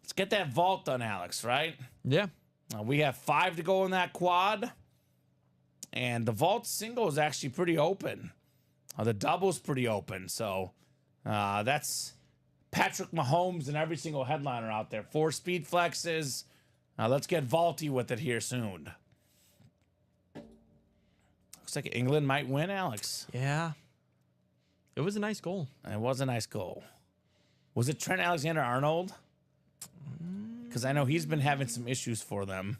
Let's get that vault done, Alex, right? Yeah. We have 5 to go in that quad. And the vault single is actually pretty open. The double's pretty open. So that's Patrick Mahomes and every single headliner out there. 4 speed flexes. Let's get vaulty with it here soon. Looks like England might win, Alex. Yeah. It was a nice goal. It was a nice goal. Was it Trent Alexander-Arnold? Because I know he's been having some issues for them.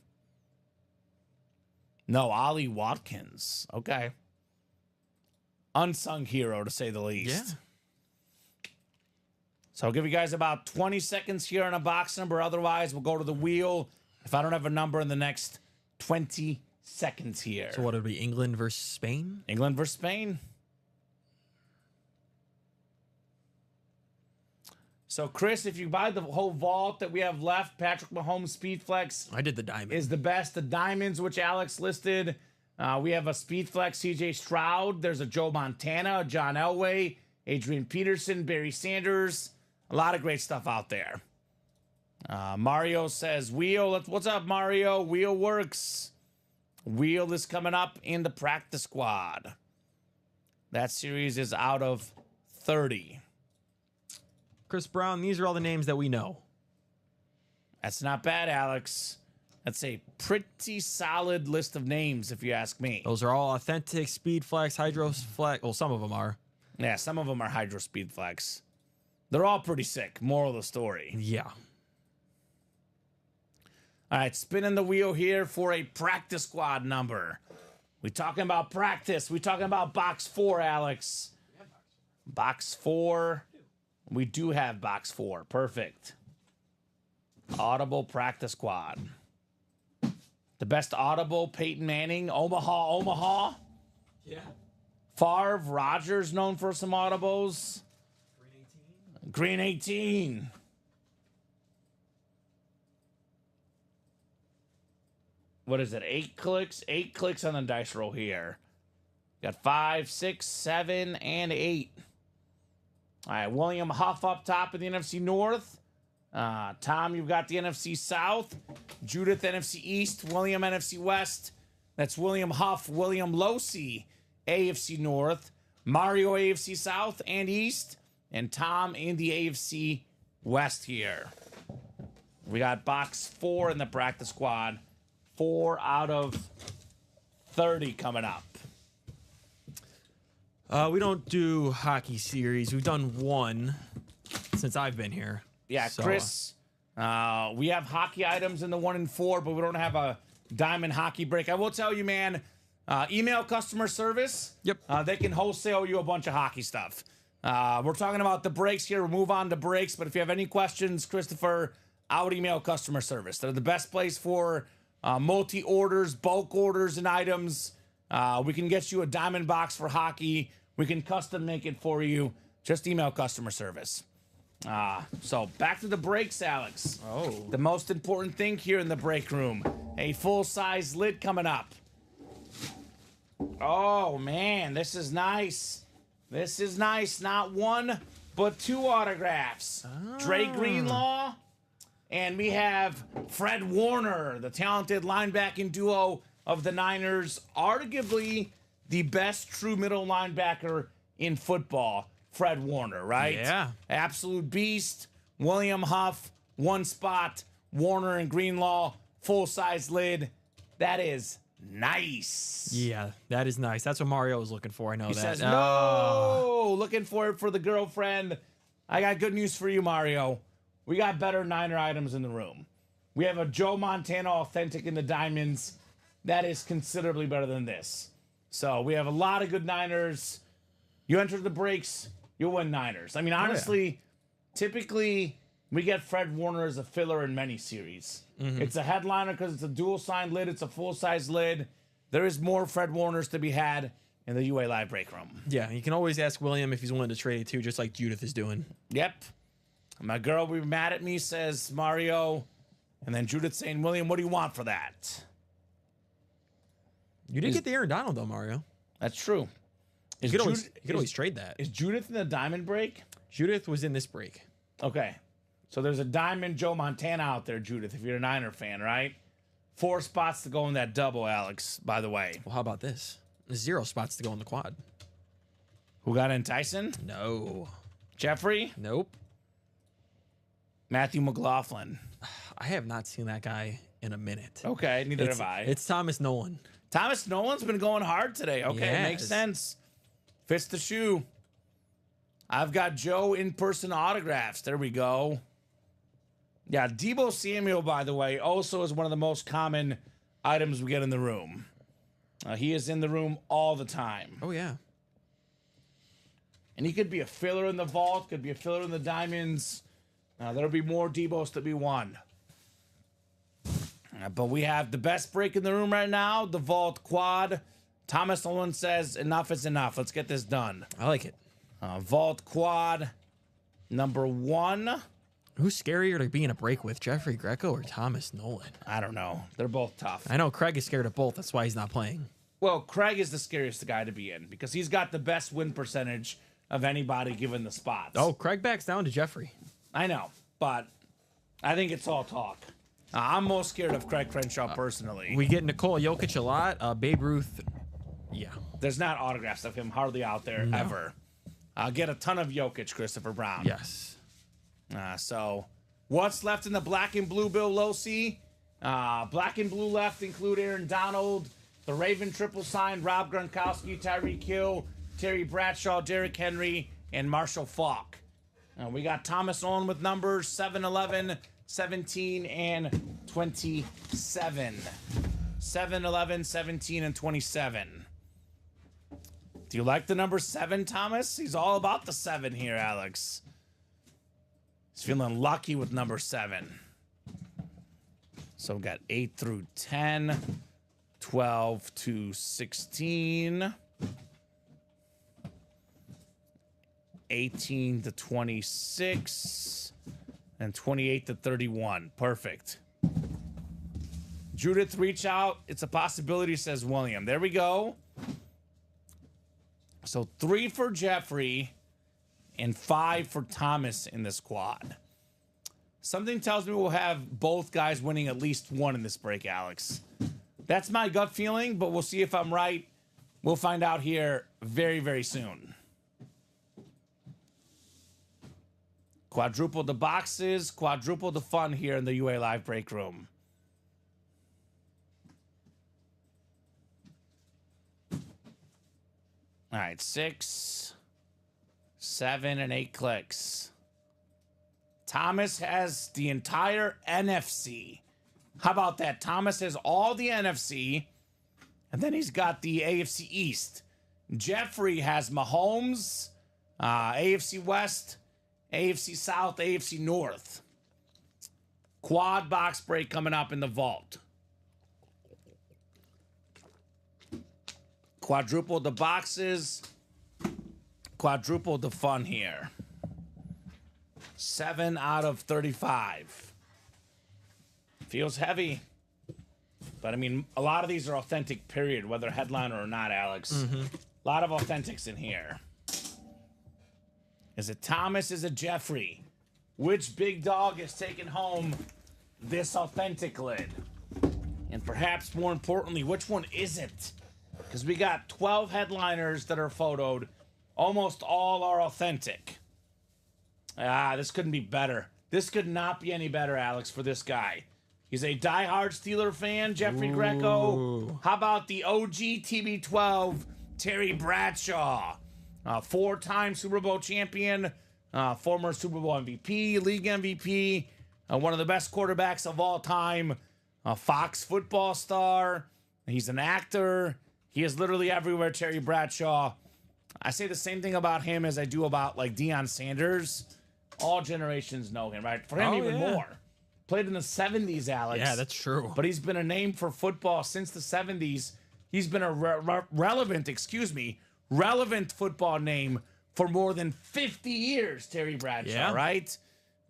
No, Ollie Watkins. Okay. Unsung hero, to say the least. Yeah. So I'll give you guys about 20 seconds here on a box number. Otherwise, we'll go to the wheel if I don't have a number in the next 20 seconds here. So what, it'll be England versus Spain? England versus Spain. So, Chris, if you buy the whole vault that we have left, Patrick Mahomes Speed Flex. I did the diamond. Is the best. The diamonds, which Alex listed. We have a Speed Flex CJ Stroud. There's a Joe Montana, a John Elway, Adrian Peterson, Barry Sanders. A lot of great stuff out there. Mario says, wheel. What's up, Mario? Wheel works. wheel is coming up in the practice squad. That series is out of 30. Chris Brown, these are all the names that we know. That's not bad, Alex. That's a pretty solid list of names, if you ask me. Those are all authentic Speed Flex, Hydro Flex. Well, some of them are. Yeah, some of them are Hydro Speed Flex. They're all pretty sick. Moral of the story. Yeah. All right, spinning the wheel here for a practice squad number. We talking about practice. We talking about box 4, Alex. Box 4. We do have box 4. Perfect. Audible practice squad. The best audible, Peyton Manning, Omaha. Yeah. Favre, Rodgers known for some audibles. Green 18. What is it? 8 clicks? 8 clicks on the dice roll here. Got 5, 6, 7, and 8. All right, William Huff up top of the NFC North. Tom, you've got the NFC South. Judith, NFC East. William, NFC West. That's William Huff, William Losi, AFC North. Mario, AFC South and East. And Tom in the AFC West here. We got box 4 in the practice squad. 4 out of 30 coming up. We don't do hockey series. We've done one since I've been here. Yeah, so. Chris, we have hockey items in the 1 and 4, but we don't have a diamond hockey break. I will tell you, man, email customer service. Yep. They can wholesale you a bunch of hockey stuff. We're talking about the breaks here. We'll move on to breaks, but if you have any questions, Christopher, I would email customer service. They're the best place for multi-orders, bulk orders, and items. We can get you a diamond box for hockey. We can custom make it for you. Just email customer service. So back to the breaks, Alex. Oh. The most important thing here in the break room. A full-size lid coming up. Oh, man, this is nice. This is nice. Not 1, but 2 autographs. Dre Greenlaw. And we have Fred Warner, the talented linebacking duo of the Niners, arguably the best true middle linebacker in football, Fred Warner, right? Yeah. Absolute beast. William Huff, 1 spot. Warner and Greenlaw, full-size lid. That is nice. Yeah, that is nice. That's what Mario was looking for. I know he that. Says, no, looking for it for the girlfriend. I got good news for you, Mario. We got better Niner items in the room. We have a Joe Montana authentic in the diamonds. That is considerably better than this. So we have a lot of good Niners. You enter the breaks, you'll win Niners. I mean, honestly, typically we get Fred Warner as a filler in many series. Mm-hmm. It's a headliner because it's a dual sign lid. It's a full-size lid. There is more Fred Warners to be had in the UA Live break room. Yeah, you can always ask William if he's willing to trade it too, just like Judith is doing. Yep. My girl will be mad at me, says Mario. And then Judith saying, William, what do you want for that? You didn't get the Aaron Donald, though, Mario. That's true. You could always trade that. Is Judith in the diamond break? Judith was in this break. Okay. So there's a diamond Joe Montana out there, Judith, if you're a Niner fan, right? 4 spots to go in that double, Alex, by the way. Well, how about this? 0 spots to go in the quad. Who got in, Tyson? No. Jeffrey? Nope. Matthew McLaughlin. I have not seen that guy in a minute. Okay, neither have I. It's Thomas Nolan. Thomas Nolan's been going hard today. Okay, yes. Makes sense. Fits the shoe. I've got Joe in-person autographs. There we go. Yeah, Deebo Samuel, by the way, also is one of the most common items we get in the room. He is in the room all the time. Oh, yeah. And he could be a filler in the vault, could be a filler in the diamonds. There'll be more Deebos to be won. But we have the best break in the room right now, the Vault Quad. Thomas Nolan says, enough is enough. Let's get this done. I like it. Vault Quad number 1. Who's scarier to be in a break with, Jeffrey Greco or Thomas Nolan? I don't know. They're both tough. I know Craig is scared of both. That's why he's not playing. Well, Craig is the scariest guy to be in because he's got the best win percentage of anybody given the spots. Oh, Craig backs down to Jeffrey. I know, but I think it's all talk. I'm most scared of Craig Crenshaw personally. We get Nikola Jokic a lot. Babe Ruth, yeah. There's not autographs of him hardly out there ever. I'll get a ton of Jokic, Christopher Brown. Yes. So what's left in the black and blue, Bill Losi? Black and blue left include Aaron Donald, the Raven triple signed, Rob Gronkowski, Tyreek Hill, Terry Bradshaw, Derrick Henry, and Marshall Faulk. We got Thomas Owen with numbers 7, 11, 17, and 27. 7, 11, 17, and 27. Do you like the number 7, Thomas? He's all about the 7 here, Alex. He's feeling lucky with number 7. So we got 8 through 10, 12 to 16, 18 to 26, and 28 to 31. Perfect. Judith, reach out. It's a possibility, says William. There we go. So 3 for Jeffrey and 5 for Thomas in this quad. Something tells me we'll have both guys winning at least one in this break, Alex. That's my gut feeling, but we'll see if I'm right. We'll find out here very, very soon. Quadruple the boxes, quadruple the fun here in the UA Live break room. All right, 6, 7, and 8 clicks. Thomas has the entire NFC. How about that? Thomas has all the NFC, and then he's got the AFC East. Jeffrey has Mahomes, AFC West, AFC South, AFC North. Quad box break coming up in the vault. Quadruple the boxes, quadruple the fun here. 7 out of 35. Feels heavy. But, I mean, a lot of these are authentic, period, whether headliner or not, Alex. A lot of authentics in here. Is it Thomas? Is it Jeffrey? Which big dog is taking home this authentic lid? And perhaps more importantly, which one is it? Because we got 12 headliners that are photoed. Almost all are authentic. This couldn't be better. This could not be any better, Alex, for this guy. He's a diehard Steeler fan, Jeffrey Greco. How about the OG TB12, Terry Bradshaw? 4-time Super Bowl champion, former Super Bowl MVP, league MVP, one of the best quarterbacks of all time, a Fox football star. He's an actor. He is literally everywhere, Terry Bradshaw. I say the same thing about him as I do about, like, Deion Sanders. All generations know him, right? For him, even more. Played in the 70s, Alex. Yeah, that's true. But he's been a name for football since the 70s. He's been a relevant football name for more than 50 years, Terry Bradshaw, right?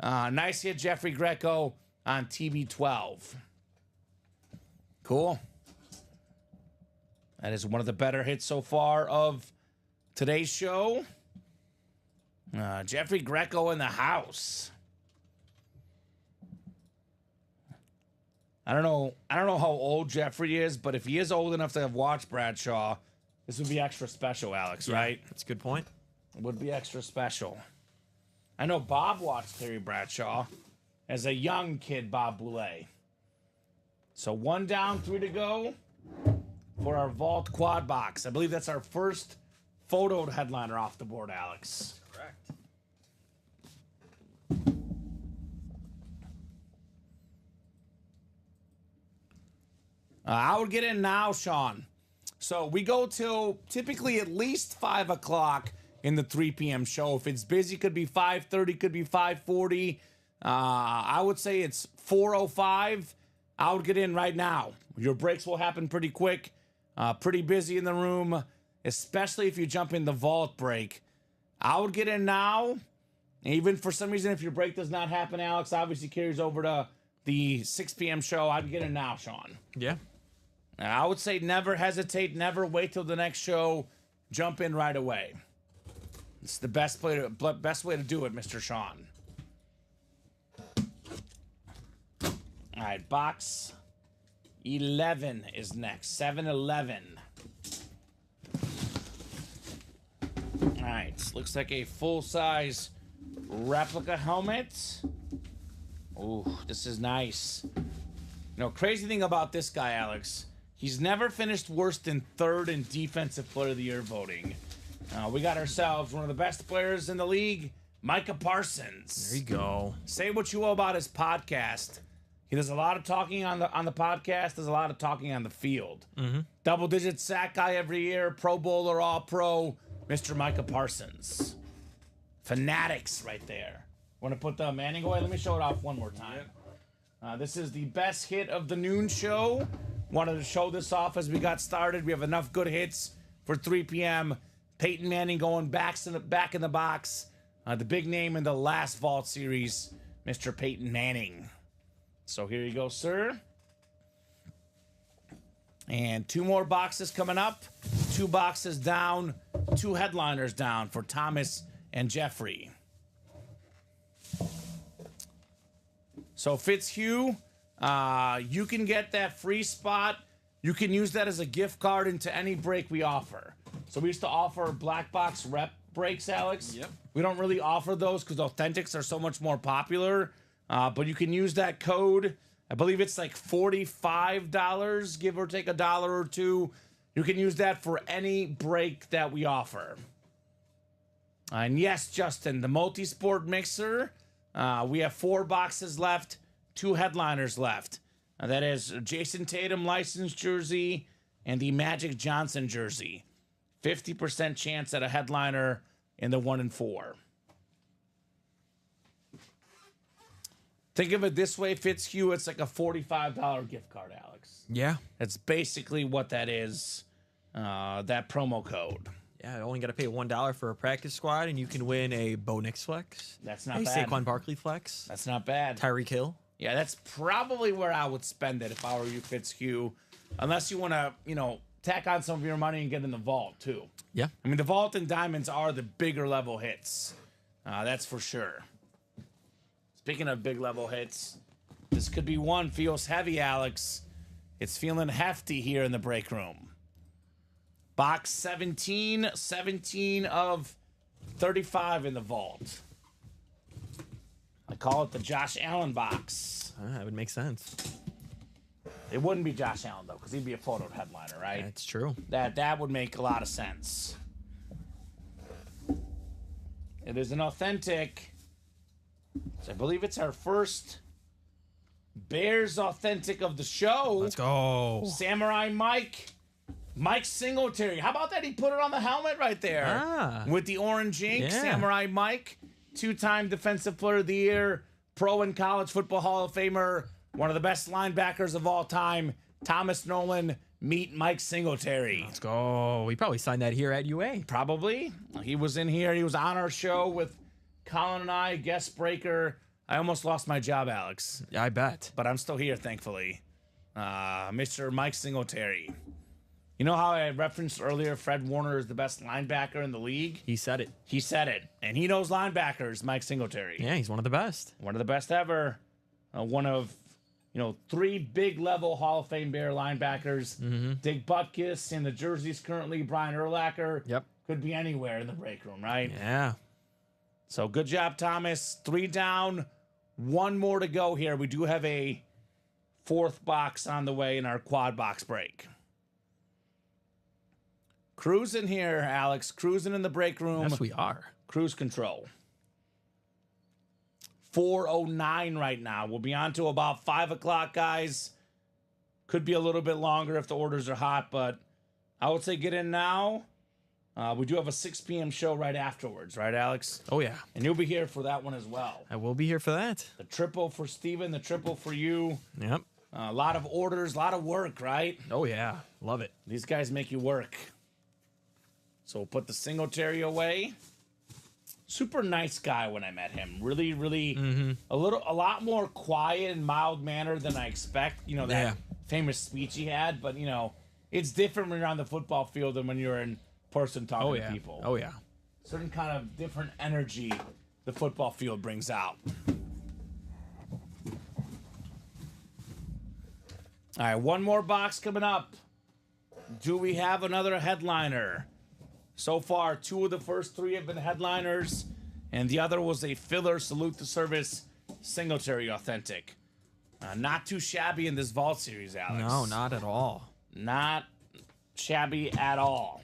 Nice hit, Jeffrey Greco on TB12. Cool. That is one of the better hits so far of today's show. Jeffrey Greco in the house. I don't know how old Jeffrey is, but if he is old enough to have watched Bradshaw, this would be extra special, Alex, right? That's a good point. It would be extra special. I know Bob watched Terry Bradshaw as a young kid, Bob Boulay. So 1 down, 3 to go for our Vault Quad Box. I believe that's our first photoed headliner off the board, Alex. Correct. I would get in now, Sean. So we go till typically at least 5 o'clock in the 3 p.m. show. If it's busy, could be 5:30, could be 5:40. I would say it's 4:05. I would get in right now. Your breaks will happen pretty quick. Pretty busy in the room, especially if you jump in the vault break. I would get in now. Even for some reason, if your break does not happen, Alex obviously carries over to the 6 p.m. show. I'd get in now, Sean. Yeah. I would say never hesitate, never wait till the next show. Jump in right away. It's the best way to do it, Mr. Sean. All right, box 11 is next. 7-11. All right, looks like a full-size replica helmet. Ooh, this is nice. You know, crazy thing about this guy, Alex, he's never finished worse than 3rd in Defensive Player of the Year voting. We got ourselves one of the best players in the league, Micah Parsons. There you go. Say what you will about his podcast. He does a lot of talking on the podcast. Does a lot of talking on the field. Double-digit sack guy every year. Pro Bowler, All-Pro. Mr. Micah Parsons. Fanatics right there. Want to put the Manning away? Let me show it off one more time. This is the best hit of the noon show. Wanted to show this off as we got started. We have enough good hits for 3 p.m. Peyton Manning going back in the box. The big name in the last Vault series, Mr. Peyton Manning. So here you go, sir. And 2 more boxes coming up. 2 boxes down. 2 headliners down for Thomas and Jeffrey. So Fitzhugh, you can get that free spot. You can use that as a gift card into any break we offer. So we used to offer black box rep breaks, Alex. Yep. We don't really offer those because authentics are so much more popular. But you can use that code. I believe it's like $45, give or take $1 or $2. You can use that for any break that we offer. And yes, Justin, the multi-sport mixer. We have 4 boxes left, 2 headliners left. That is Jason Tatum licensed jersey and the Magic Johnson jersey. 50% chance at a headliner in the 1 and 4. Think of it this way, Fitzhugh, it's like a $45 gift card, Alex. Yeah. That's basically what that is, that promo code. Yeah, I only got to pay $1 for a practice squad, and you can win a Bo Nix flex. That's not bad. Saquon Barkley flex. That's not bad. Tyreek Hill. Yeah, that's probably where I would spend it if I were you, Fitzhugh. Unless you want to, tack on some of your money and get in the vault, too. Yeah. I mean, the vault and diamonds are the bigger level hits. That's for sure. Speaking of big level hits, this could be one. Feels heavy, Alex. It's feeling hefty here in the break room. Box 17 of 35 in the vault. I call it the Josh Allen box. That would make sense. It wouldn't be Josh Allen, though, because he'd be a photo headliner, right? That's true. That would make a lot of sense. It is an authentic. So I believe it's our first Bears authentic of the show. Let's go. Samurai Mike Singletary. How about that? He put it on the helmet right there. With the orange ink. Yeah. Samurai Mike, 2-time Defensive Player of the Year, Pro and College Football Hall of Famer, one of the best linebackers of all time, Thomas Nolan. Meet Mike Singletary. Let's go. We probably signed that here at UA. Probably. He was in here. He was on our show with Colin and I, guest breaker. I almost lost my job, Alex. Yeah, I bet. But I'm still here, thankfully. Mr. Mike Singletary. You know how I referenced earlier Fred Warner is the best linebacker in the league? He said it. He said it. And he knows linebackers, Mike Singletary. Yeah, he's one of the best. One of the best ever. One of, 3 big-level Hall of Fame Bear linebackers. Dick Butkus in the jerseys currently. Brian Urlacher. Yep. Could be anywhere in the break room, right? Yeah. So good job, Thomas. 3 down, 1 more to go here. We do have a 4th box on the way in our quad box break. Cruising here, Alex. Cruising in the break room. Yes, we are. Cruise control. 4:09 right now. We'll be on to about 5 o'clock, guys. Could be a little bit longer if the orders are hot, but I would say get in now. We do have a 6 p.m. show right afterwards, right, Alex? Oh, yeah. And you'll be here for that one as well. I will be here for that. The triple for Steven, the triple for you. Yep. A lot of orders, a lot of work, right? Oh, yeah. Love it. These guys make you work. So we'll put the Singletary away. Super nice guy when I met him. Really, really a lot more quiet and mild manner than I expect. That famous speech he had, but it's different when you're on the football field than when you're in person talking to people. Oh, yeah. Certain kind of different energy the football field brings out. All right, one more box coming up. Do we have another headliner? So far, 2 of the first 3 have been headliners, and the other was a filler Salute to Service Singletary Authentic. Not too shabby in this Vault series, Alex. No, not at all. Not shabby at all.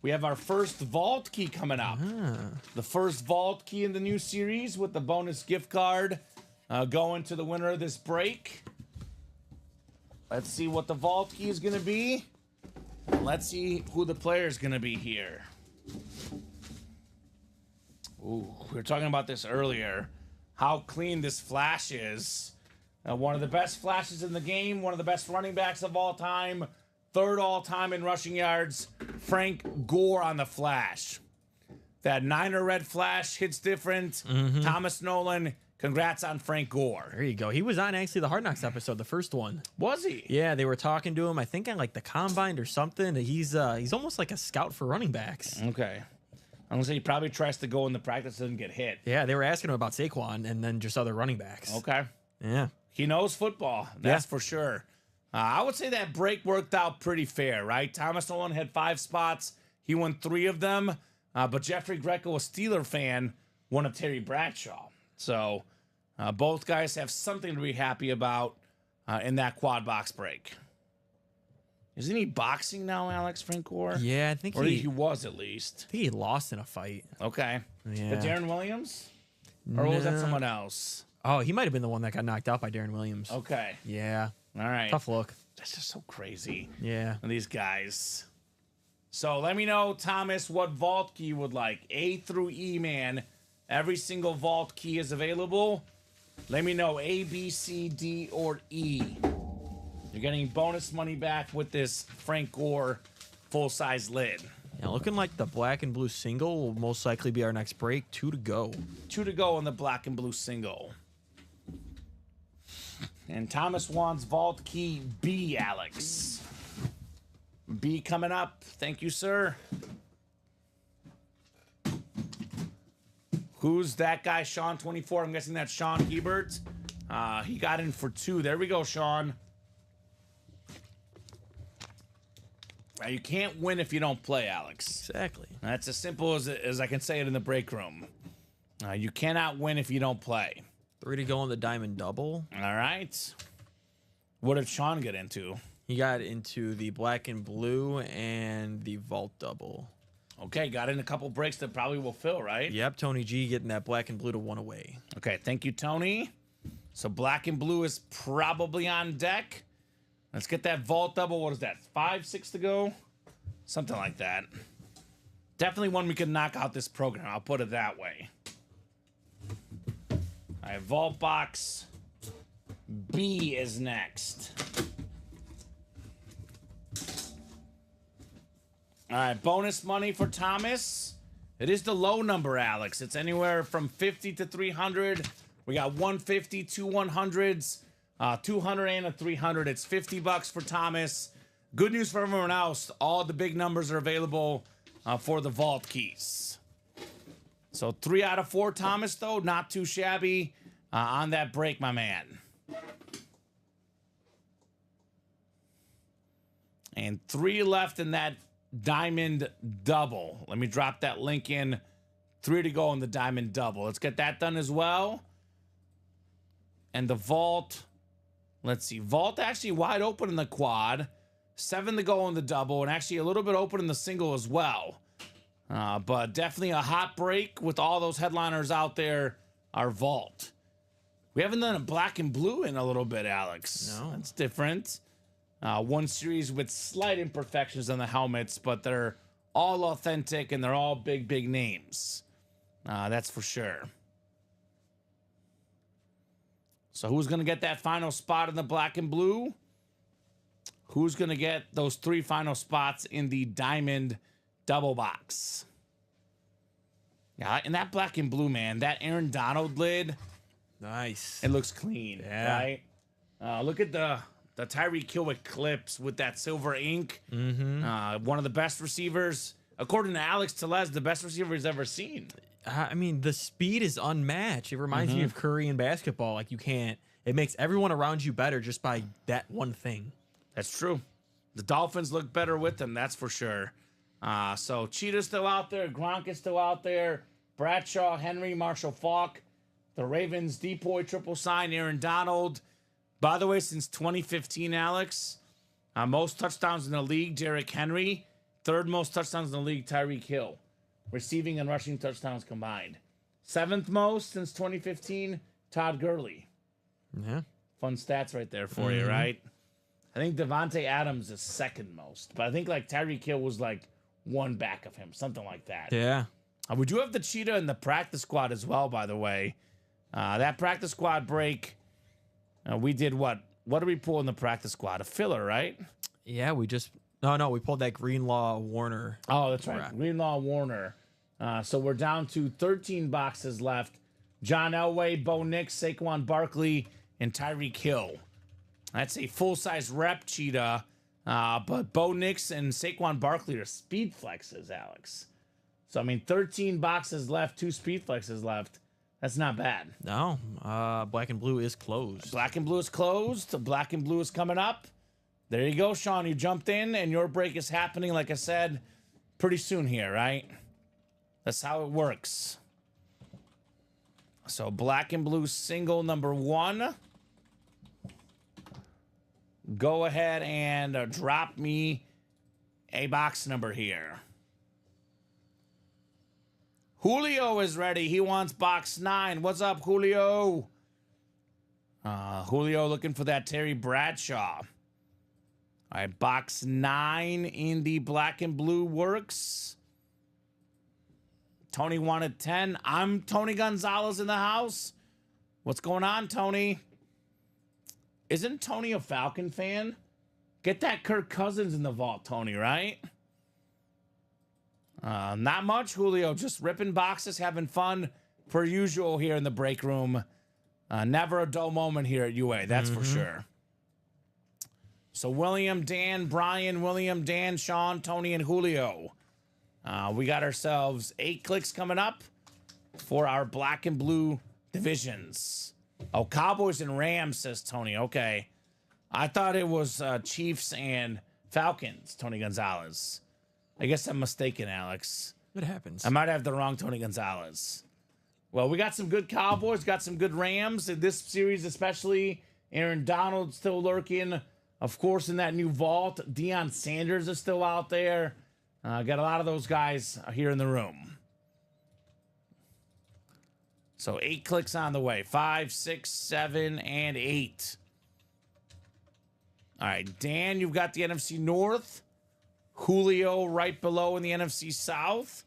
We have our first Vault key coming up. The first Vault key in the new series with the bonus gift card going to the winner of this break. Let's see what the Vault key is going to be. Let's see who the player is going to be here. Ooh, we were talking about this earlier. How clean this flash is. One of the best flashes in the game. One of the best running backs of all time. 3rd all-time in rushing yards, Frank Gore on the flash. That Niner red flash hits different. Thomas Nolan, congrats on Frank Gore. There you go. He was on actually the Hard Knocks episode, the first one. Was he? Yeah, they were talking to him, I think on like the Combine or something. He's almost like a scout for running backs. Okay. I'm going to say he probably tries to go in the practice and get hit. Yeah, they were asking him about Saquon and then just other running backs. Okay. Yeah. He knows football. That's for sure. I would say that break worked out pretty fair, right? Thomas Nolan had 5 spots. He won 3 of them. But Jeffrey Greco, a Steeler fan, won a Terry Bradshaw. So both guys have something to be happy about in that quad box break. Isn't he boxing now, Alex, Frank Gore? Yeah, I think he was at least. I think he lost in a fight. Okay. Yeah. But Darren Williams? Or was that someone else? Oh, he might have been the one that got knocked out by Darren Williams. Okay. Yeah. All right. Tough look. That's just so crazy. Yeah. These guys. So let me know, Thomas, what vault key you would like. A through E, man. Every single vault key is available. Let me know A, B, C, D, or E. You're getting bonus money back with this Frank Gore full-size lid. Yeah, looking like the black and blue single will most likely be our next break. 2 to go. 2 to go on the black and blue single. And Thomas wants vault key B, Alex. B coming up. Thank you, sir. Who's that guy, Sean 24? I'm guessing that's Sean Hebert. He got in for 2. There we go, Sean. You can't win if you don't play, Alex. Exactly. That's as simple as I can say it in the break room. You cannot win if you don't play. 3 to go on the diamond double. All right. What did Sean get into? He got into the black and blue and the vault double. Okay, got in a couple breaks that probably will fill, right? Yep, Tony G getting that black and blue to 1 away. Okay, thank you, Tony. So black and blue is probably on deck. Let's get that vault double. What is that? 5, 6 to go? Something like that. Definitely one we can knock out this program. I'll put it that way. All right, vault box B is next. All right, bonus money for Thomas. It is the low number, Alex. It's anywhere from 50 to 300. We got 150, 2 100s, 200 and a 300. It's $50 for Thomas. Good news for everyone else. All the big numbers are available for the vault keys. So 3 out of 4, Thomas, though. Not too shabby on that break, my man. And 3 left in that diamond double. Let me drop that link in. 3 to go in the diamond double. Let's get that done as well. And the vault, let's see. Vault actually wide open in the quad. 7 to go in the double, and actually a little bit open in the single as well. But definitely a hot break with all those headliners out there. Our vault. We haven't done a black and blue in a little bit, Alex. No. That's different. One series with slight imperfections on the helmets, but they're all authentic and they're all big, big names. That's for sure. So who's going to get that final spot in the black and blue? Who's going to get those 3 final spots in the diamond double box? Yeah, and that black and blue, man, that Aaron Donald lid. Nice. It looks clean, right? Look at the Tyreek Hill clips with that silver ink. One of the best receivers, according to Alex Tellez, the best receiver he's ever seen. I mean, the speed is unmatched. It reminds me of Curry in basketball. Like, you can't it makes everyone around you better just by that one thing. That's true. The Dolphins look better with them, that's for sure. So Cheetah's still out there. Gronk is still out there. Bradshaw, Henry, Marshall Faulk. The Ravens, Depoy, triple sign, Aaron Donald. By the way, since 2015, Alex, most touchdowns in the league, Derrick Henry. Third most touchdowns in the league, Tyreek Hill. Receiving and rushing touchdowns combined. Seventh most since 2015, Todd Gurley. Yeah. Fun stats right there for you, right? I think Devontae Adams is second most. But I think like Tyreek Hill was like one back of him, something like that. Yeah. We do have the Cheetah in the practice squad as well, by the way. That practice squad break, we did what? What did we pull in the practice squad? A filler, right? Yeah, we just... No, we pulled that Greenlaw Warner. Oh, that's right. Greenlaw Warner. So we're down to 13 boxes left. John Elway, Bo Nix, Saquon Barkley, and Tyreek Hill. That's a full-size rep, Cheetah. But Bo Nix and Saquon Barkley are speed flexes, Alex. So, I mean, 13 boxes left, 2 speed flexes left. That's not bad. No, Black and Blue is closed. Black and Blue is closed. Black and Blue is coming up. There you go, Sean. You jumped in, and your break is happening, like I said, pretty soon here, right? That's how it works. So, Black and Blue single number 1. Go ahead and drop me a box number here. Julio is ready. He wants box 9. What's up, Julio? Julio looking for that Terry Bradshaw. All right, box 9 in the Black and Blue works. Tony wanted 10. I'm Tony Gonzalez in the house. What's going on, Tony? Isn't Tony a Falcon fan? Get that Kirk Cousins in the vault, Tony, right? Not much, Julio. Just ripping boxes, having fun per usual here in the break room. Never a dull moment here at UA, that's for sure. So William, Dan, Brian, William, Dan, Sean, Tony, and Julio. We got ourselves 8 clicks coming up for our Black and Blue divisions. Oh, Cowboys and Rams, says Tony. Okay. I thought it was Chiefs and Falcons, Tony Gonzalez. I guess I'm mistaken, Alex. It happens. I might have the wrong Tony Gonzalez. Well, we got some good Cowboys, got some good Rams in this series, especially. Aaron Donald still lurking. Of course, in that new vault, Deion Sanders is still out there. Got a lot of those guys here in the room. So 8 clicks on the way. 5, 6, 7, and 8. All right, Dan, you've got the NFC North. Julio right below in the NFC South.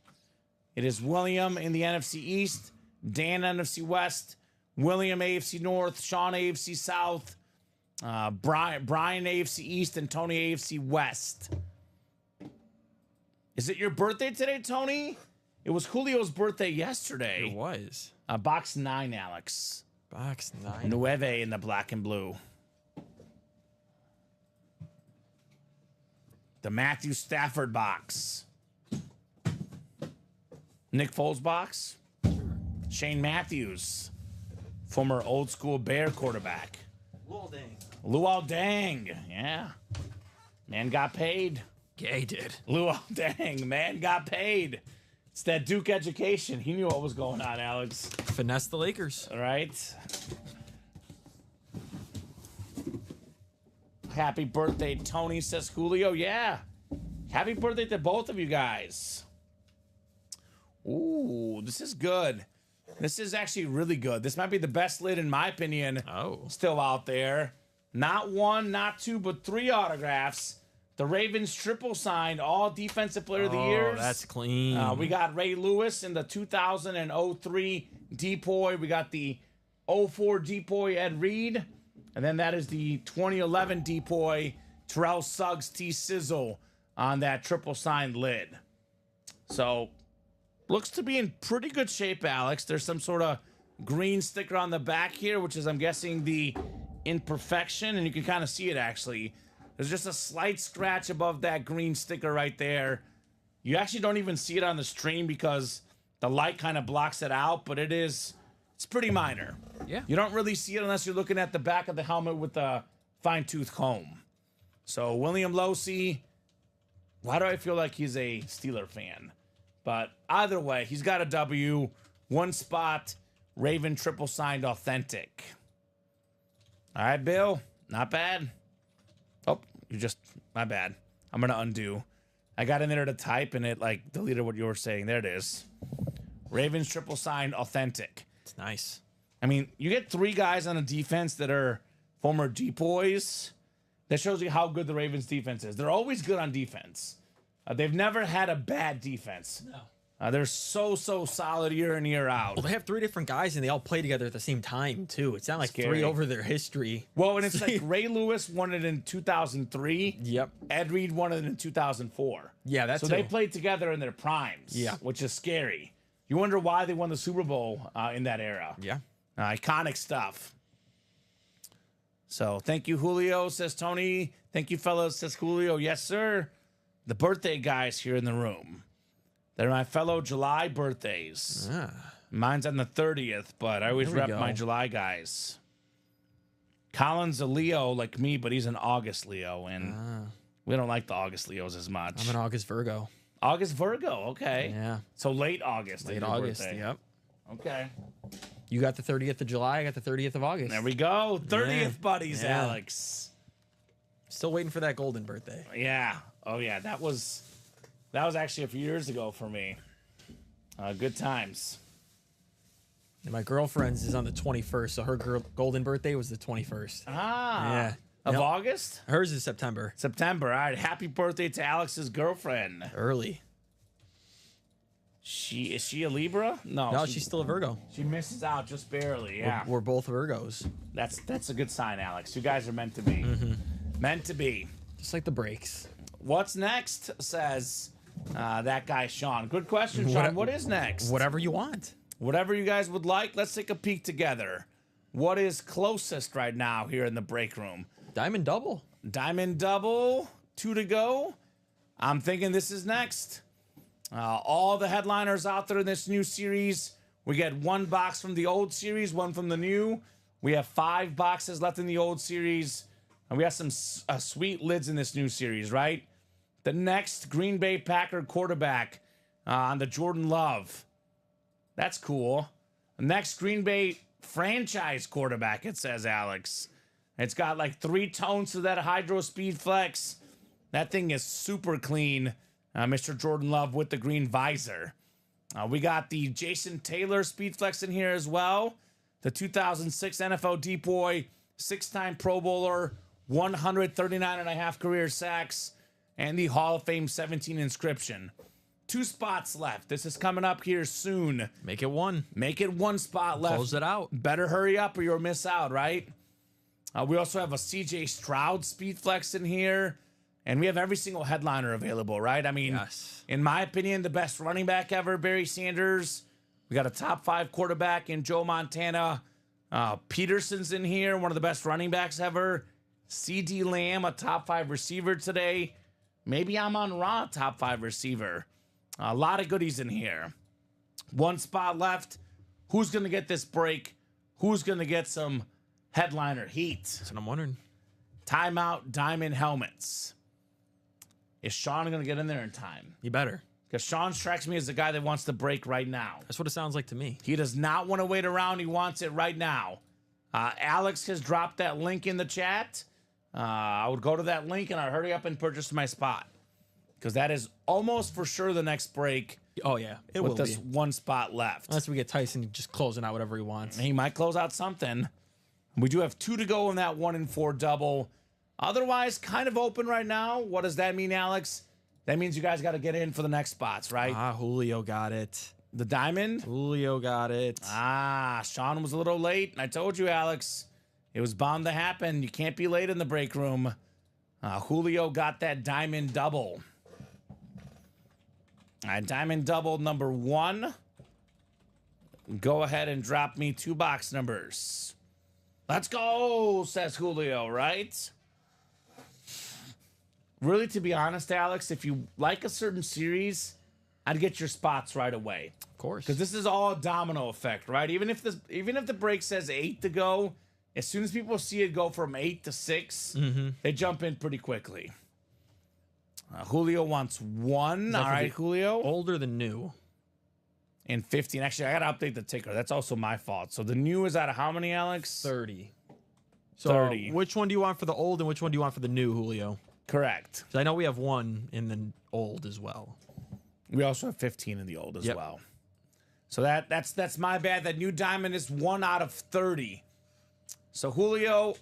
It is William in the NFC East. Dan, NFC West. William, AFC North. Sean, AFC South. Brian, AFC East. And Tony, AFC West. Is it your birthday today, Tony? It was Julio's birthday yesterday. It was. Box 9, Alex. Box 9. Nueve in the Black and Blue. The Matthew Stafford box. Nick Foles box. Shane Matthews. Former old school Bear quarterback. Luol Deng. Yeah. Man got paid. Yeah, he did. Luol Deng. Man got paid. It's that Duke education. He knew what was going on, Alex. Finesse the Lakers. All right. Happy birthday, Tony, says Julio. Yeah. Happy birthday to both of you guys. Ooh, this is good. This is actually really good. This might be the best lid, in my opinion, still out there. Not 1, not 2, but 3 autographs. The Ravens triple signed, all Defensive Player of the Years. That's clean. We got Ray Lewis in the 2003 Depoy. We got the 04 Depoy Ed Reed. And then that is the 2011 Depoy Terrell Suggs T Sizzle on that triple signed lid. So, looks to be in pretty good shape, Alex. There's some sort of green sticker on the back here, which is, I'm guessing, the imperfection. And you can kind of see it, actually. There's just a slight scratch above that green sticker right there. You actually don't even see it on the stream because the light kind of blocks it out, but it's pretty minor. Yeah. You don't really see it unless you're looking at the back of the helmet with the fine-tooth comb. So William Losey, why do I feel like he's a Steeler fan? But either way, he's got a W. 1 spot, Raven triple signed authentic. All right, Bill. Not bad. Oh, my bad. I'm going to undo. I got in there to type and it like deleted what you were saying. There it is. Ravens triple signed authentic. It's nice. I mean, you get 3 guys on a defense that are former depoys. That shows you how good the Ravens defense is. They're always good on defense. They've never had a bad defense. No. They're so solid year in, year out. Well, they have 3 different guys, and they all play together at the same time, too. It's not like Scary. 3 over their history. Well, and it's like Ray Lewis won it in 2003. Yep. Ed Reed won it in 2004. Yeah, that's so they played together in their primes. Yeah. Which is scary. You wonder why they won the Super Bowl in that era. Yeah. Iconic stuff. So thank you, Julio, says Tony. Thank you, fellas, says Julio. Yes, sir. The birthday guys here in the room. They're my fellow July birthdays. Mine's on the 30th, but I always rep my July guys. Colin's a Leo like me, but he's an August Leo, and we don't like the August Leos as much. I'm an August Virgo. August Virgo, okay. Yeah. So late August. Late August, birthday. Yep. Okay. You got the 30th of July, I got the 30th of August. There we go. 30th buddies, Alex. Still waiting for that golden birthday. Yeah. Oh, yeah. That was actually a few years ago for me. Good times. And my girlfriend's is on the 21st, so her golden birthday was the 21st. Yeah. Of August? Hers is September. September. All right. Happy birthday to Alex's girlfriend. Early. Is she a Libra? No, she's still a Virgo. She misses out just barely. Yeah. We're both Virgos. That's a good sign, Alex. You guys are meant to be. Meant to be. Just like the breaks. What's next, says that guy, Sean. Good question, Sean. What is next? Whatever you want. Whatever you guys would like. Let's take a peek together. What is closest right now here in the break room? Diamond double. Diamond double. 2 to go. I'm thinking this is next. All the headliners out there in this new series. We get 1 box from the old series, 1 from the new. We have 5 boxes left in the old series. And we have some sweet lids in this new series, right? The next Green Bay Packer quarterback on the Jordan Love. That's cool. The next Green Bay franchise quarterback, it says, Alex. It's got like 3 tones to that Hydro Speed Flex. That thing is super clean. Mr. Jordan Love with the green visor. We got the Jason Taylor Speed Flex in here as well. The 2006 NFL Depoy, 6-time Pro Bowler, 139.5 career sacks, and the Hall of Fame 17 inscription. 2 spots left. This is coming up here soon. Make it 1. Make it 1 spot left. Close it out. Better hurry up or you'll miss out, right? We also have a CJ Stroud Speed Flex in here. And we have every single headliner available, right? I mean, in my opinion, the best running back ever, Barry Sanders. We got a top 5 quarterback in Joe Montana. Peterson's in here, one of the best running backs ever. CD Lamb, a top 5 receiver today. Maybe Amon Ra, top 5 receiver. A lot of goodies in here. 1 spot left. Who's going to get this break? Who's going to get some headliner heat? That's what I'm wondering. Timeout Diamond Helmets. Is Sean going to get in there in time? You better. Because Sean strikes me as the guy that wants to break right now. That's what it sounds like to me. He does not want to wait around. He wants it right now. Alex has dropped that link in the chat. I would go to that link and I'd hurry up and purchase my spot. Because that is almost for sure the next break. Oh, yeah. It will be. With this 1 spot left. Unless we get Tyson just closing out whatever he wants. He might close out something. We do have 2 to go in that 1 and 4 double. Otherwise, kind of open right now. What does that mean, Alex? That means you guys got to get in for the next spots, right? Julio got it. The diamond? Julio got it. Sean was a little late. And I told you, Alex, it was bound to happen. You can't be late in the break room. Julio got that diamond double. All right, diamond double number 1. Go ahead and drop me 2 box numbers. Let's go, says Julio, right? Really, to be honest, Alex, if you like a certain series I'd get your spots right away. Of course. Because this is all a domino effect, right? Even if the break says 8 to go, as soon as people see it go from 8 to 6, they jump in pretty quickly. Julio wants 1. All right, Julio. Older than new. And 15. Actually, I got to update the ticker. That's also my fault. So the new is out of how many, Alex? 30. So 30. Which one do you want for the old and which one do you want for the new, Julio? Correct. So I know we have 1 in the old as well. We also have 15 in the old as well. So that's my bad. That new diamond is 1 out of 30. So Julio,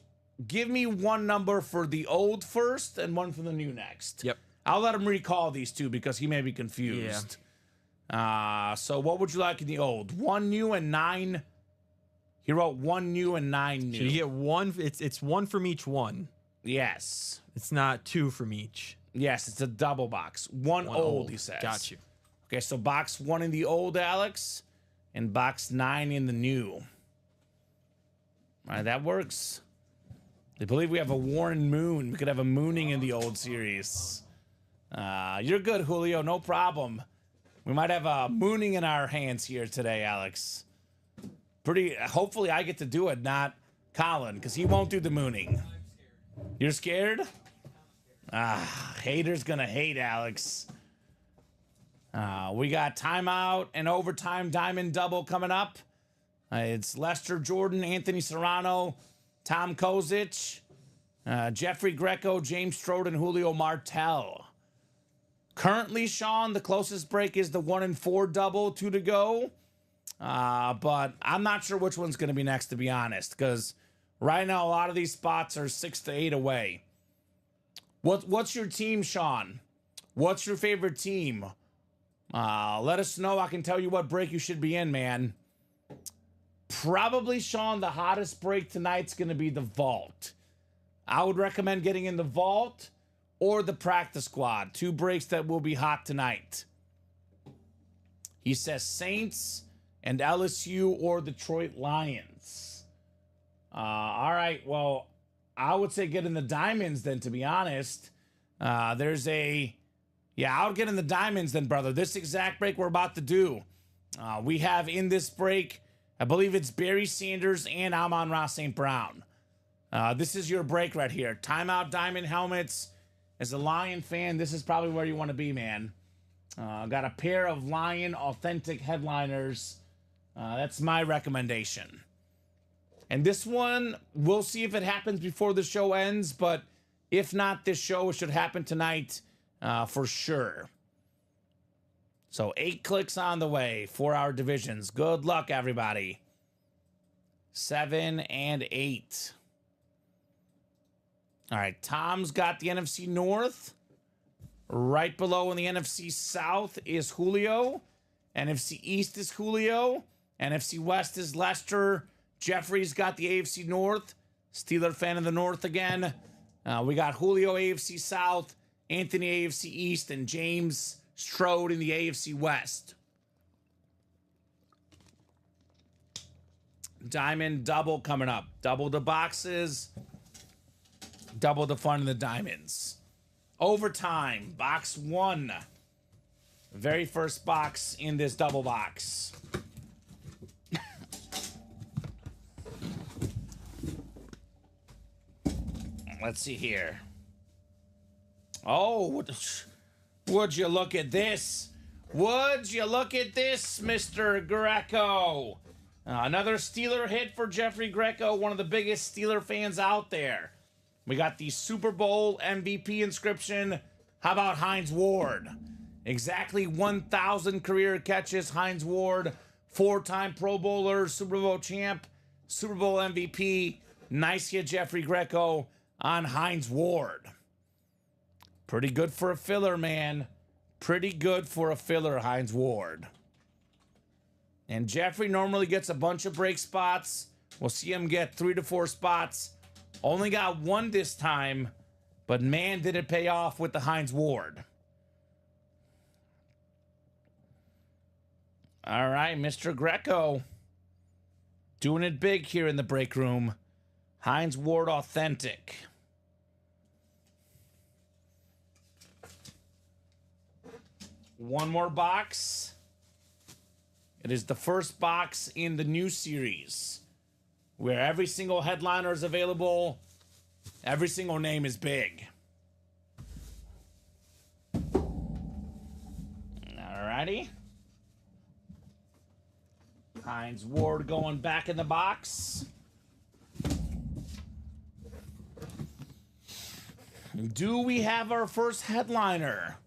give me one number for the old first and one for the new next. Yep. I'll let him recall these two because he may be confused. Yeah. So what would you like in the old? 1 new and 9. He wrote 1 new and 9 new. So you get 1. It's 1 from each one. Yes. It's not 2 from each. Yes, it's a double box. One old, he says. Got you. Okay, so box 1 in the old, Alex, and box 9 in the new. All right, that works. I believe we have a Warren Moon. We could have a mooning in the old series. You're good, Julio. No problem. We might have a mooning in our hands here today, Alex. Hopefully I get to do it, not Colin, because he won't do the mooning. You're scared? Haters gonna hate, Alex. We got timeout and overtime diamond double coming up. It's Lester Jordan, Anthony Serrano, Tom Kozic, Jeffrey Greco, James Strode, and Julio Martel. Currently, Sean, the closest break is the 1 and 4 double, 2 to go. But I'm not sure which one's going to be next, to be honest, because right now a lot of these spots are 6 to 8 away. What's your team, Sean? What's your favorite team? Let us know. I can tell you what break you should be in, man. Probably, Sean, the hottest break tonight's going to be the vault. I would recommend getting in the vault or the practice squad. 2 breaks that will be hot tonight. He says Saints and LSU or Detroit Lions. All right, well, I would say get in the diamonds then, to be honest. I'll get in the diamonds then, brother. This exact break we're about to do. We have in this break, I believe it's Barry Sanders and Amon-Ra St. Brown. This is your break right here. Timeout diamond helmets. As a Lion fan, this is probably where you want to be, man. Got a pair of Lion authentic headliners. That's my recommendation. And this one, we'll see if it happens before the show ends, but if not, this show should happen tonight for sure. So 8 clicks on the way for our divisions. Good luck, everybody. 7 and 8. All right, Tom's got the NFC North. Right below in the NFC South is Julio. NFC East is Julio. NFC West is Lester. Jeffrey's got the AFC North. Steeler fan of the North again. We got Julio AFC South, Anthony AFC East, and James Strode in the AFC West. Diamond double coming up. Double the boxes. Double the fun in the diamonds. Overtime, box 1. Very first box in this double box. Let's see here. Oh, would you look at this? Would you look at this, Mr. Greco? Another Steeler hit for Jeffrey Greco, one of the biggest Steeler fans out there. We got the Super Bowl MVP inscription. How about Hines Ward? Exactly 1,000 career catches. Hines Ward, 4-time Pro Bowler, Super Bowl champ, Super Bowl MVP. Nice hit, Jeffrey Greco, on Hines Ward. Pretty good for a filler, man. Pretty good for a filler, Hines Ward. And Jeffrey normally gets a bunch of break spots. We'll see him get 3 to 4 spots. Only got 1 this time, but man, did it pay off with the Hines Ward. All right, Mr. Greco. Doing it big here in the break room. Hines Ward authentic. One more box. It is the first box in the new series where every single headliner is available. Every single name is big. Alrighty. Hines Ward going back in the box. Do we have our first headliner?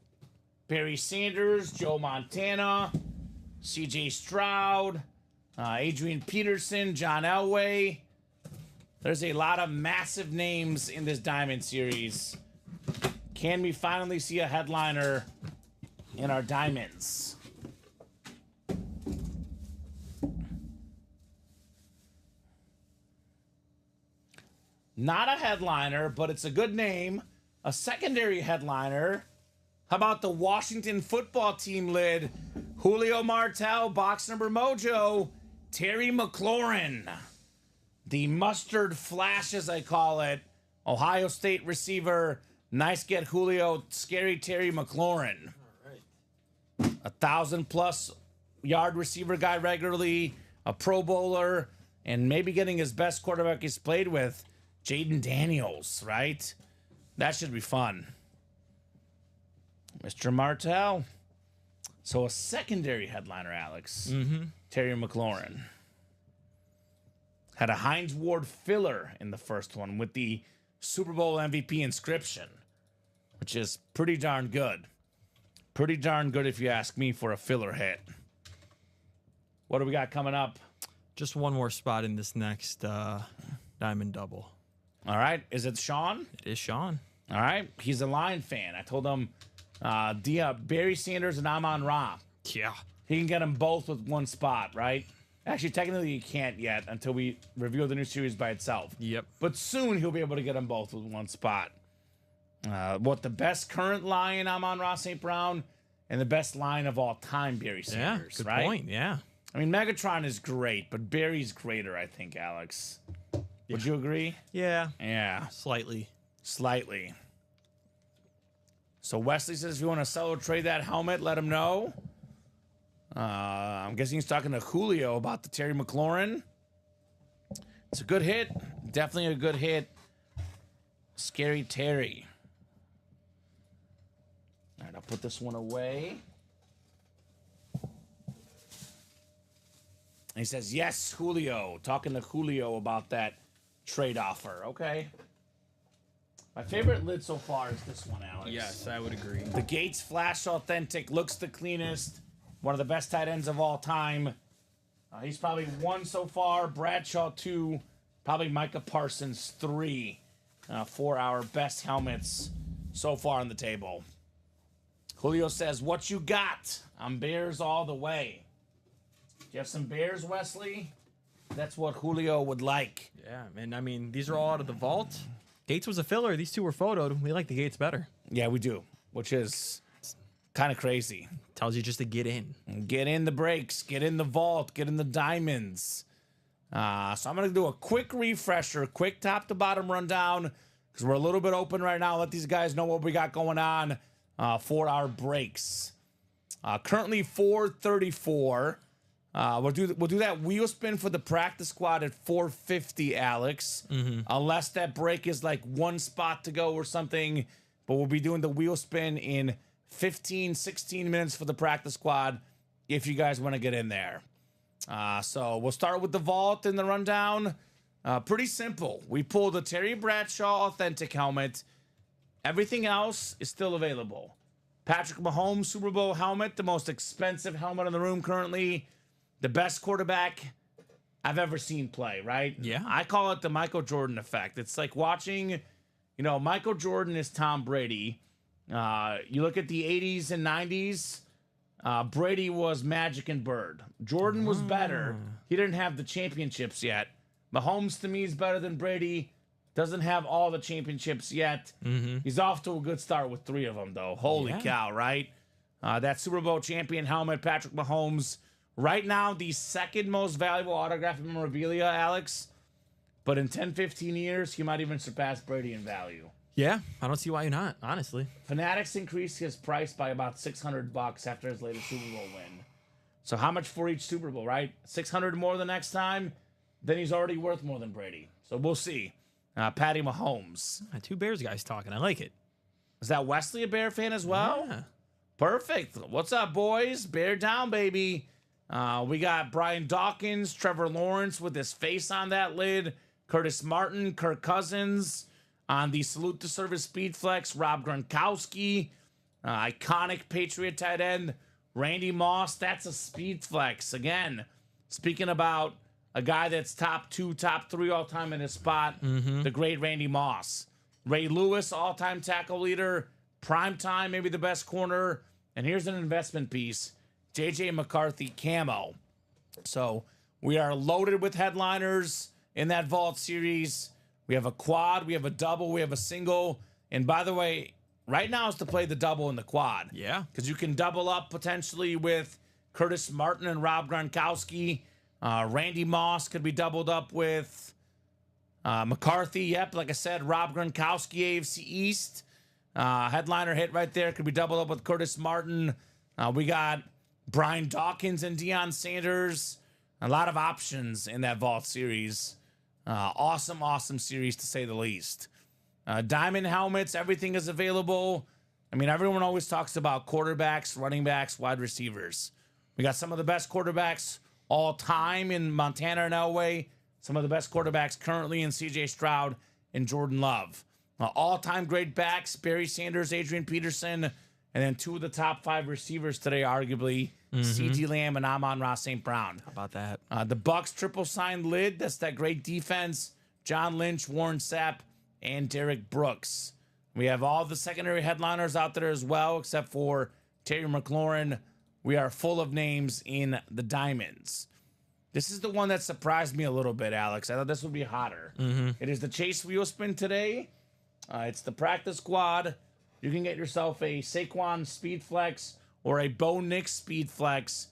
Barry Sanders, Joe Montana, CJ Stroud, Adrian Peterson, John Elway. There's a lot of massive names in this Diamond Series. Can we finally see a headliner in our Diamonds? Not a headliner, but it's a good name. A secondary headliner. How about the Washington football team lid? Julio Martel, box number mojo. Terry McLaurin. The mustard flash, as I call it. Ohio State receiver. Nice get, Julio. Scary Terry McLaurin. All right. 1,000+ yard receiver guy regularly. A Pro Bowler. And maybe getting his best quarterback he's played with. Jaden Daniels, right? That should be fun. Mr. Martell. So a secondary headliner, Alex. Terry McLaurin. Had a Hines Ward filler in the first one with the Super Bowl MVP inscription, which is pretty darn good. Pretty darn good if you ask me for a filler hit. What do we got coming up? Just one more spot in this next Diamond Double. All right. Is it Sean? It is Sean. All right. He's a Lion fan. I told him Barry Sanders and Amon Ra. Yeah. He can get them both with one spot, right? Actually, technically, you can't yet until we reveal the new series by itself. Yep. But soon he'll be able to get them both with one spot. What the best current Lion, Amon Ra St. Brown, and the best line of all time, Barry Sanders, good right? point, yeah. I mean, Megatron is great, but Barry's greater, I think, Alex. Would you agree? Yeah. Yeah. Slightly. Slightly. So Wesley says if you want to sell or trade that helmet, let him know. I'm guessing he's talking to Julio about the Terry McLaurin. It's a good hit. Definitely a good hit. Scary Terry. All right, I'll put this one away. And he says, yes, Julio. Talking to Julio about that trade offer. Okay. My favorite lid so far is this one, Alex. Yes, I would agree. The Gates Flash Authentic looks the cleanest. One of the best tight ends of all time. He's probably 1 so far. Bradshaw 2. Probably Micah Parsons 3. 4 our best helmets so far on the table. Julio says, what you got? I'm Bears all the way. Do you have some Bears, Wesley? That's what Julio would like. Yeah, and I mean, these are all out of the vault. Gates was a filler. These two were photoed. We like the Gates better. Yeah, we do, which is kind of crazy. Tells you just to get in. Get in the breaks. Get in the vault. Get in the diamonds. So I'm going to do a quick refresher, quick top to bottom rundown, because we're a little bit open right now. Let these guys know what we got going on for our breaks. Currently 434. We'll do that wheel spin for the practice squad at 450, Alex. Unless that break is like 1 spot to go or something. But we'll be doing the wheel spin in 15, 16 minutes for the practice squad if you guys want to get in there. So we'll start with the vault and the rundown. Pretty simple. We pulled the Terry Bradshaw Authentic helmet. Everything else is still available. Patrick Mahomes Super Bowl helmet, the most expensive helmet in the room currently. The best quarterback I've ever seen play, right? Yeah. I call it the Michael Jordan effect. It's like watching, Michael Jordan is Tom Brady. You look at the 80s and 90s, Brady was Magic and Bird. Jordan was better. He didn't have the championships yet. Mahomes, to me, is better than Brady. Doesn't have all the championships yet. He's off to a good start with 3 of them, though. Holy cow, right? That Super Bowl champion helmet, Patrick Mahomes. Right now, the second most valuable autograph memorabilia, Alex. But in 10, 15 years, he might even surpass Brady in value. Yeah, I don't see why you're not, honestly. Fanatics increased his price by about $600 after his latest Super Bowl win. So how much for each Super Bowl, right? 600 more the next time? Then he's already worth more than Brady. So we'll see. Patty Mahomes. Two Bears guys talking. I like it. Is that Wesley a Bear fan as well? Yeah. Perfect. What's up, boys? Bear down, baby. We got Brian Dawkins, Trevor Lawrence with his face on that lid, Curtis Martin, Kirk Cousins on the Salute to Service Speed Flex, Rob Gronkowski, iconic Patriot tight end, Randy Moss. That's a Speed Flex. Again, speaking about a guy that's top 2, top 3 all time in his spot, the great Randy Moss. Ray Lewis, all-time tackle leader, prime time, maybe the best corner. And here's an investment piece, J.J. McCarthy camo. So we are loaded with headliners in that Vault series. We have a quad, we have a double, we have a single. And by the way, right now is to play the double and the quad. Yeah. Because you can double up potentially with Curtis Martin and Rob Gronkowski. Randy Moss could be doubled up with McCarthy. Yep, like I said, Rob Gronkowski, AFC East. Headliner hit right there. Could be doubled up with Curtis Martin. We got Brian Dawkins and Deion Sanders. A lot of options in that Vault series. Awesome series to say the least. Diamond helmets, everything is available. I mean, everyone always talks about quarterbacks, running backs, wide receivers. We got some of the best quarterbacks all time in Montana and Elway. Some of the best quarterbacks currently in C.J. Stroud and Jordan Love. All-time great backs, Barry Sanders, Adrian Peterson, and then 2 of the top 5 receivers today, arguably, CeeDee Lamb and Amon-Ra St. Brown. How about that? The Bucks triple signed lid. That's that great defense. John Lynch, Warren Sapp, and Derek Brooks. We have all the secondary headliners out there as well, except for Terry McLaurin. We are full of names in the diamonds. This is the one that surprised me a little bit, Alex. I thought this would be hotter. It is the Chase Wheel Spin today. It's the practice quad. You can get yourself a Saquon Speed Flex or a Bo Nix Speed Flex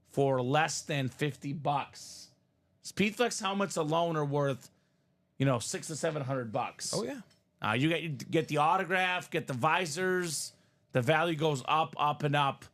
for less than $50. Speed Flex helmets alone are worth, $600 to $700. Oh yeah. You get the autograph, get the visors. The value goes up, up, and up.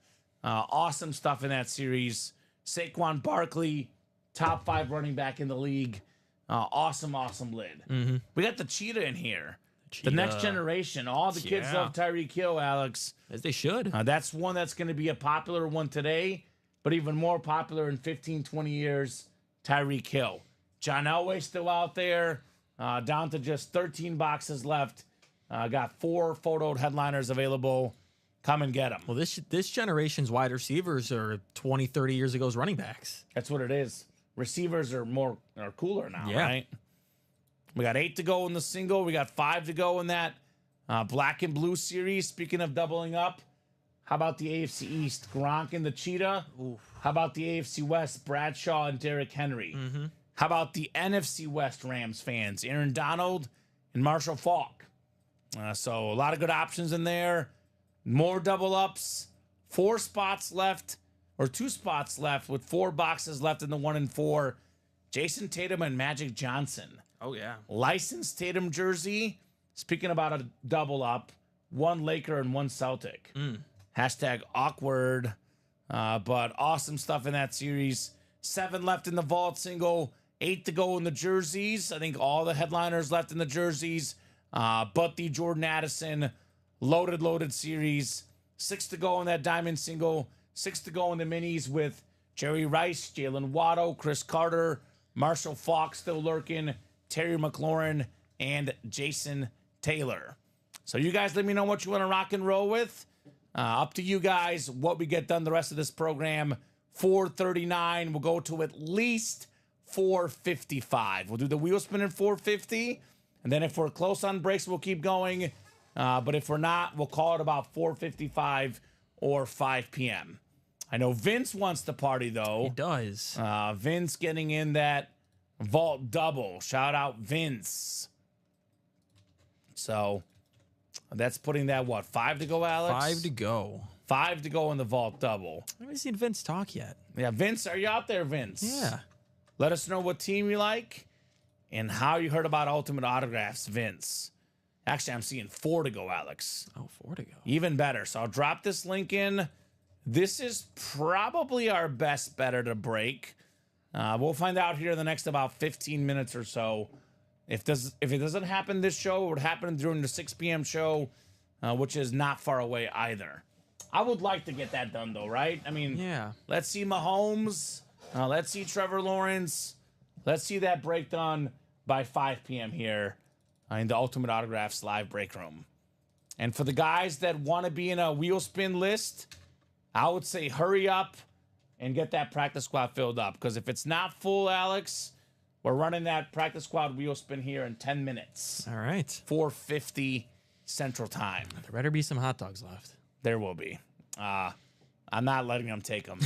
Awesome stuff in that series. Saquon Barkley, top 5 running back in the league. Awesome lid. We got the cheetah in here. The next generation. All the kids love Tyreek Hill, Alex. As they should. That's one that's going to be a popular one today, but even more popular in 15, 20 years, Tyreek Hill. John Elway still out there, down to just 13 boxes left. Got 4 photoed headliners available. Come and get them. Well, this generation's wide receivers are 20, 30 years ago's running backs. That's what it is. Receivers are cooler now, right? We got 8 to go in the single. We got 5 to go in that black and blue series. Speaking of doubling up, how about the AFC East? Gronk and the Cheetah. Oof. How about the AFC West? Bradshaw and Derrick Henry. How about the NFC West Rams fans? Aaron Donald and Marshall Faulk. So a lot of good options in there. More double ups. 4 spots left, or 2 spots left with 4 boxes left in the 1 and 4. Jason Tatum and Magic Johnson. Oh, yeah. Licensed Tatum jersey. Speaking about a double up, 1 Laker and 1 Celtic. Hashtag awkward, but awesome stuff in that series. 7 left in the Vault single, 8 to go in the jerseys. I think all the headliners left in the jerseys, but the Jordan Addison loaded series. 6 to go in that diamond single, 6 to go in the minis with Jerry Rice, Jalen Waddle, Chris Carter, Marshall Faulk still lurking, Terry McLaurin, and Jason Taylor. So you guys let me know what you want to rock and roll with. Up to you guys what we get done the rest of this program. 439. We'll go to at least 455. We'll do the wheel spin at 450. And then if we're close on breaks, we'll keep going. But if we're not, we'll call it about 4:55 or 5 p.m. I know Vince wants to party, though. He does. Vince getting in that Vault double. Shout out Vince. So that's putting that, 5 to go, Alex? 5 to go. 5 to go in the Vault double. I haven't seen Vince talk yet. Yeah, Vince, are you out there, Vince? Yeah. Let us know what team you like and how you heard about Ultimate Autographs, Vince. Actually, I'm seeing 4 to go, Alex. Oh, 4 to go. Even better. So I'll drop this link in. This is probably our best better to break. We'll find out here in the next about 15 minutes or so. If it doesn't happen this show, it would happen during the 6 p.m. show, which is not far away either. I would like to get that done, though, right? I mean, yeah. Let's see Mahomes. Let's see Trevor Lawrence. Let's see that break done by 5 p.m. here in the Ultimate Autographs live break room. And for the guys that want to be in a wheel spin list, I would say hurry up and get that practice squad filled up. Because if it's not full, Alex, we're running that practice squad wheel spin here in 10 minutes. All right. 4:50 Central Time. There better be some hot dogs left. There will be. I'm not letting them take them.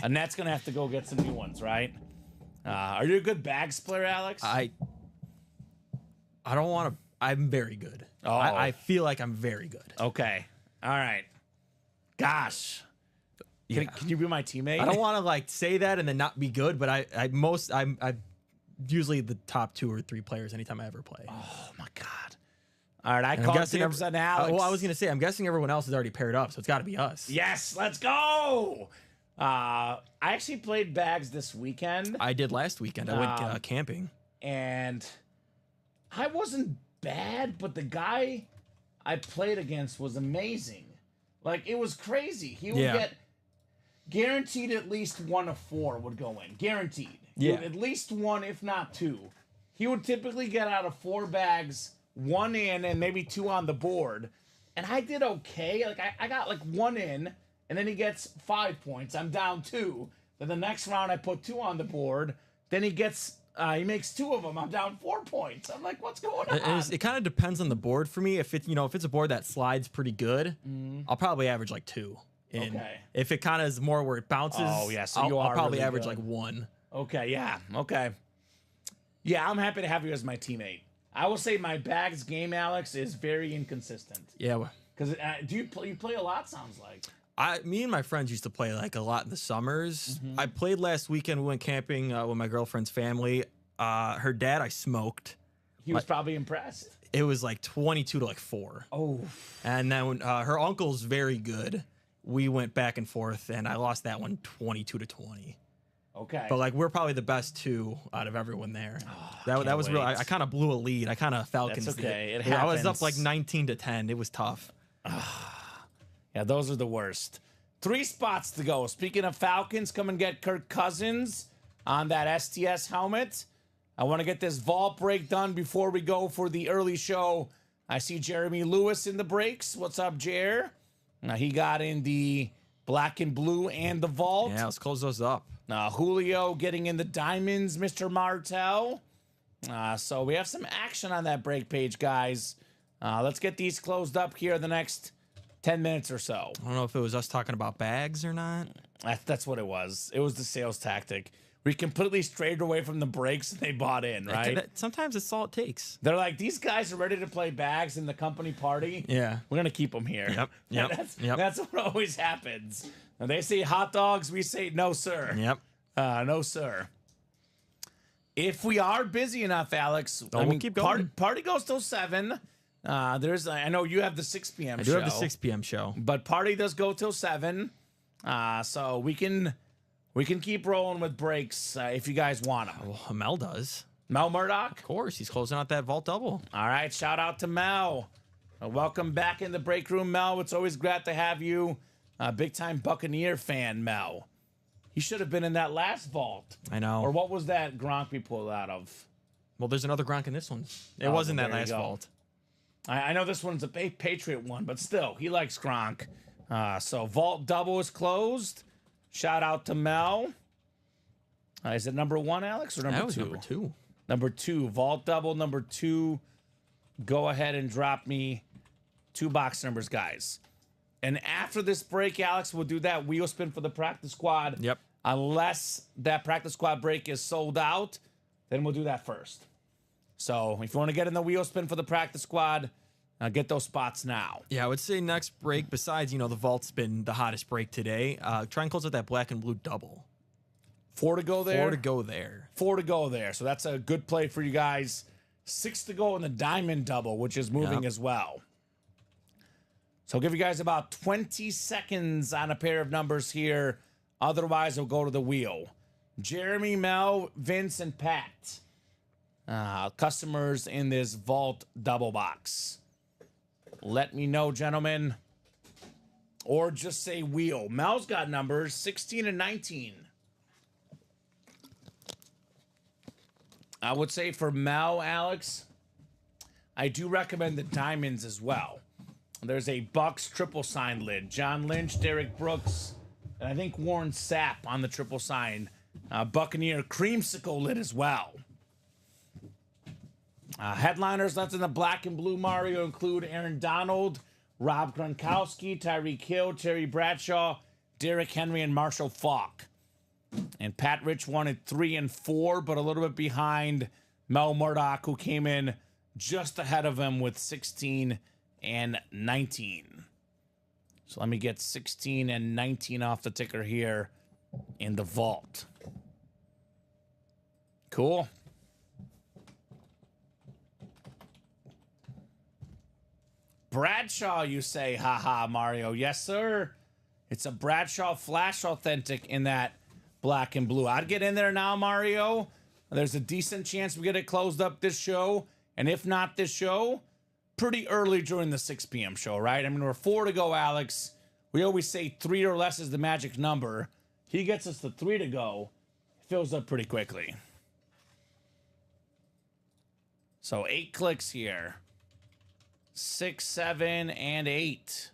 Annette's going to have to go get some new ones, right? Are you a good bags player, Alex? I don't want to. I'm very good. Oh. I feel like I'm very good. Okay. All right. Gosh. Can you be my teammate? I don't want to like say that and then not be good, but I'm usually the top 2 or 3 players anytime I ever play. Oh my God. All right, I call dibs on Alex. Well, I was gonna say I'm guessing everyone else is already paired up, so it's got to be us. Yes, let's go. I actually played bags this weekend. I did last weekend. I went camping, and I wasn't bad, but the guy I played against was amazing. Like, it was crazy. He would get guaranteed at least 1 of 4 would go in. Guaranteed. Yeah. At least 1, if not 2. He would typically get out of 4 bags, 1 in and maybe 2 on the board. And I did okay. Like, I got like 1 in, and then he gets 5 points. I'm down 2. Then the next round I put 2 on the board. Then he gets he makes 2 of them. I'm down 4 points. I'm like, what's going on? It kind of depends on the board for me. If it's a board that slides pretty good, I'll probably average like 2. Okay. If it kind of is more where it bounces, so I'll probably really average good. like 1. Okay, yeah. Okay. Yeah, I'm happy to have you as my teammate. I will say my bags game, Alex, is very inconsistent. Yeah. Because you play a lot, sounds like. Me and my friends used to play like a lot in the summers. I played last weekend. We went camping with my girlfriend's family. Her dad, I smoked. He was probably impressed. It was like 22 to like 4. Oh. And then her uncle's very good. We went back and forth, and I lost that one 22 to 20. Okay. But like we're probably the best 2 out of everyone there. Oh, that was real. I kind of blew a lead. I kind of Falcons. That's okay. It I was happens. up like 19 to 10. It was tough. Yeah, those are the worst. 3 spots to go. Speaking of Falcons, come and get Kirk Cousins on that STS helmet. I want to get this vault break done before we go for the early show. I see Jeremy Lewis in the breaks. What's up, Jer? Now he got in the black and blue and the vault. Yeah, let's close those up. Julio getting in the diamonds, Mr. Martel. So we have some action on that break page, guys. Let's get these closed up here the next 10 minutes or so. I don't know if it was us talking about bags or not. That's what it was. It was the sales tactic. We completely strayed away from the breaks and they bought in, right? Sometimes it's all it takes. They're like, these guys are ready to play bags in the company party. Yeah. We're going to keep them here. Yep. That's what always happens. When they say hot dogs, we say no, sir. Yep. No, sir. If we are busy enough, Alex, we'll keep going. Party goes till 7. I know you have the 6 p.m. show. I do have the 6 p.m. show. But party does go till 7. So we can keep rolling with breaks if you guys want them. Well, Mel does. Mel Murdoch? Of course. He's closing out that vault double. All right. Shout out to Mel. Welcome back in the break room, Mel. It's always glad to have you. Big time Buccaneer fan, Mel. He should have been in that last vault. I know. Or what was that Gronk we pulled out of? Well, there's another Gronk in this one. It wasn't that last vault. I know this one's a Patriot one, but still, he likes Gronk. So vault double is closed. Shout out to Mel. Is it number 1, Alex, or number 2? That was number 2. Number 2. Vault double number 2. Go ahead and drop me 2 box numbers, guys. And after this break, Alex, we'll do that wheel spin for the practice squad. Yep. Unless that practice squad break is sold out, then we'll do that first. So if you want to get in the wheel spin for the practice squad, get those spots now. Yeah, I would say next break, besides, the vault's been the hottest break today, try and close out that black and blue double. 4 to go there? 4 to go there. 4 to go there. So that's a good play for you guys 6 to go in the diamond double, which is moving as well. So I'll give you guys about 20 seconds on a pair of numbers here. Otherwise, we'll go to the wheel. Jeremy, Mel, Vince, and Pat. Customers in this vault double box. Let me know, gentlemen. Or just say wheel. Mel's got numbers 16 and 19. I would say for Mel, Alex, I do recommend the diamonds as well. There's a Bucks triple sign lid. John Lynch, Derek Brooks, and I think Warren Sapp on the triple sign. Buccaneer creamsicle lid as well. Headliners left in the black and blue Mario include Aaron Donald, Rob Gronkowski, Tyreek Hill, Terry Bradshaw, Derrick Henry, and Marshall Faulk. And Pat Rich wanted 3 and 4, but a little bit behind Mel Murdoch, who came in just ahead of him with 16 and 19. So let me get 16 and 19 off the ticker here in the vault. Cool. Bradshaw, you say, haha, Mario. Yes, sir. It's a Bradshaw Flash Authentic in that black and blue. I'd get in there now, Mario. There's a decent chance we get it closed up this show. And if not this show, pretty early during the 6 p.m. show, right? I mean, we're 4 to go, Alex. We always say 3 or less is the magic number. He gets us to 3 to go. It fills up pretty quickly. So 8 clicks here. 6, 7, and 8.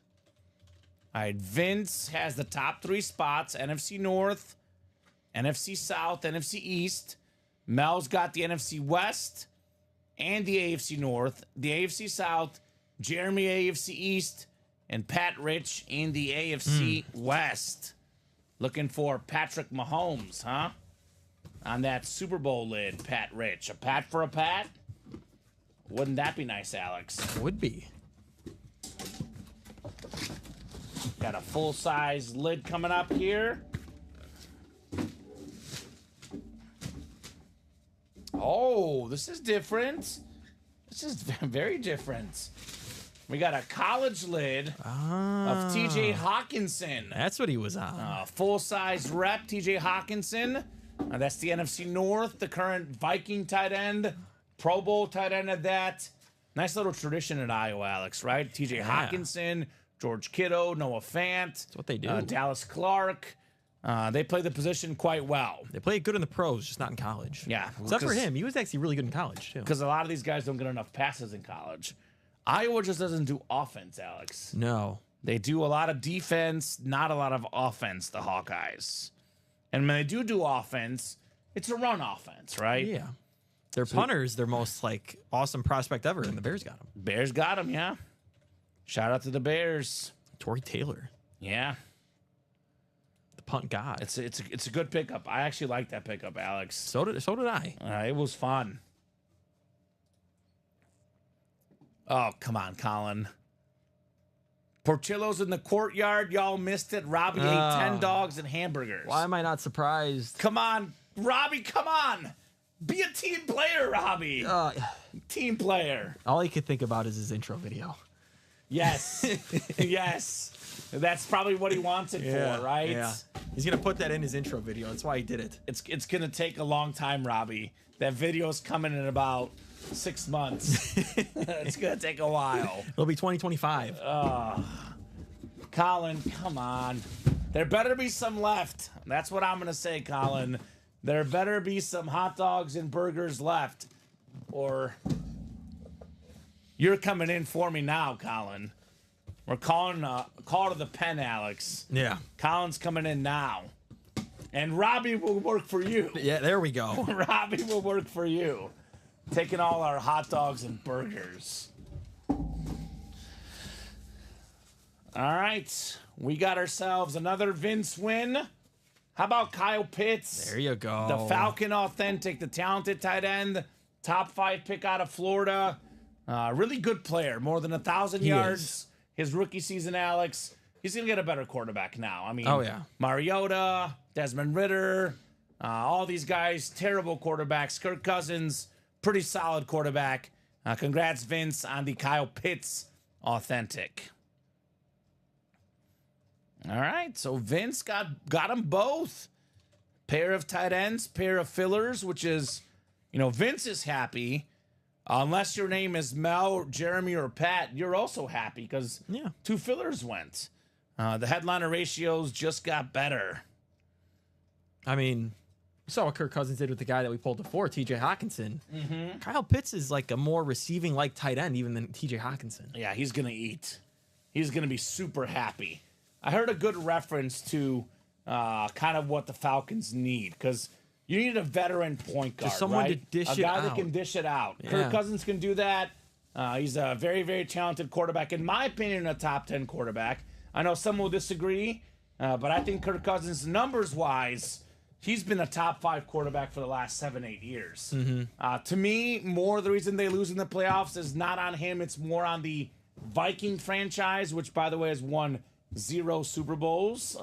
All right, Vince has the top 3 spots. NFC North, NFC South, NFC East. Mel's got the NFC West and the AFC North. The AFC South, Jeremy AFC East, and Pat Rich in the AFC West. Looking for Patrick Mahomes, huh? On that Super Bowl lid, Pat Rich. A pat for a pat? Wouldn't that be nice, Alex? Would be. Got a full-size lid coming up here. Oh, this is different. This is very different. We got a college lid of T.J. Hawkinson. That's what he was on. Full-size rep, T.J. Hawkinson. That's the NFC North, the current Viking tight end. Pro Bowl tight end of that. Nice little tradition at Iowa, Alex, right? T.J. Hawkinson, George Kittle, Noah Fant. That's what they do. Dallas Clark. They play the position quite well. They play it good in the pros, just not in college. Yeah. Except for him. He was actually really good in college, too. Because a lot of these guys don't get enough passes in college. Iowa just doesn't do offense, Alex. No. They do a lot of defense, not a lot of offense, the Hawkeyes. And when they do offense, it's a run offense, right? Yeah. Their punter's their most, awesome prospect ever, and the Bears got him. Bears got him, yeah. Shout out to the Bears. Torrey Taylor. Yeah. The punt god. It's a good pickup. I actually like that pickup, Alex. So did I. It was fun. Oh, come on, Colin. Portillo's in the courtyard. Y'all missed it. Robbie ate 10 dogs and hamburgers. Why am I not surprised? Come on, Robbie, come on. Be a team player, Robbie. Team player. All he could think about is his intro video. Yes. Yes. That's probably what he wants it for, right? Yeah. He's going to put that in his intro video. That's why he did it. It's going to take a long time, Robbie. That video's coming in about 6 months. It's going to take a while. It'll be 2025. Colin, come on. There better be some left. That's what I'm going to say, Colin. There better be some hot dogs and burgers left. Or you're coming in for me now, Colin. We're calling call to the pen, Alex. Yeah. Colin's coming in now. And Robbie will work for you. Yeah, there we go. Robbie will work for you. Taking all our hot dogs and burgers. All right. We got ourselves another Vince win. How about Kyle Pitts? There you go. The Falcon Authentic, the talented tight end, top 5 pick out of Florida. Really good player, more than 1,000 yards. His rookie season, Alex. He's going to get a better quarterback now. I mean, Mariota, Desmond Ridder, all these guys, terrible quarterbacks. Kirk Cousins, pretty solid quarterback. Congrats, Vince, on the Kyle Pitts authentic. All right, so Vince got them both. Pair of tight ends, pair of fillers, which is, Vince is happy. Unless your name is Mel, Jeremy, or Pat, you're also happy because 2 fillers went. The headliner ratios just got better. I mean, you saw what Kirk Cousins did with the guy that we pulled before, TJ Hawkinson. Kyle Pitts is like a more receiving-like tight end even than TJ Hawkinson. Yeah, he's going to eat. He's going to be super happy. I heard a good reference to kind of what the Falcons need because you need a veteran point guard, just someone right? to dish it out. A guy that can dish it out. Yeah. Kirk Cousins can do that. He's a very, very talented quarterback. In my opinion, a top 10 quarterback. I know some will disagree, but I think Kirk Cousins, numbers-wise, he's been a top 5 quarterback for the last 7-8 years. To me, more of the reason they lose in the playoffs is not on him. It's more on the Viking franchise, which, by the way, has won 0 Super Bowls.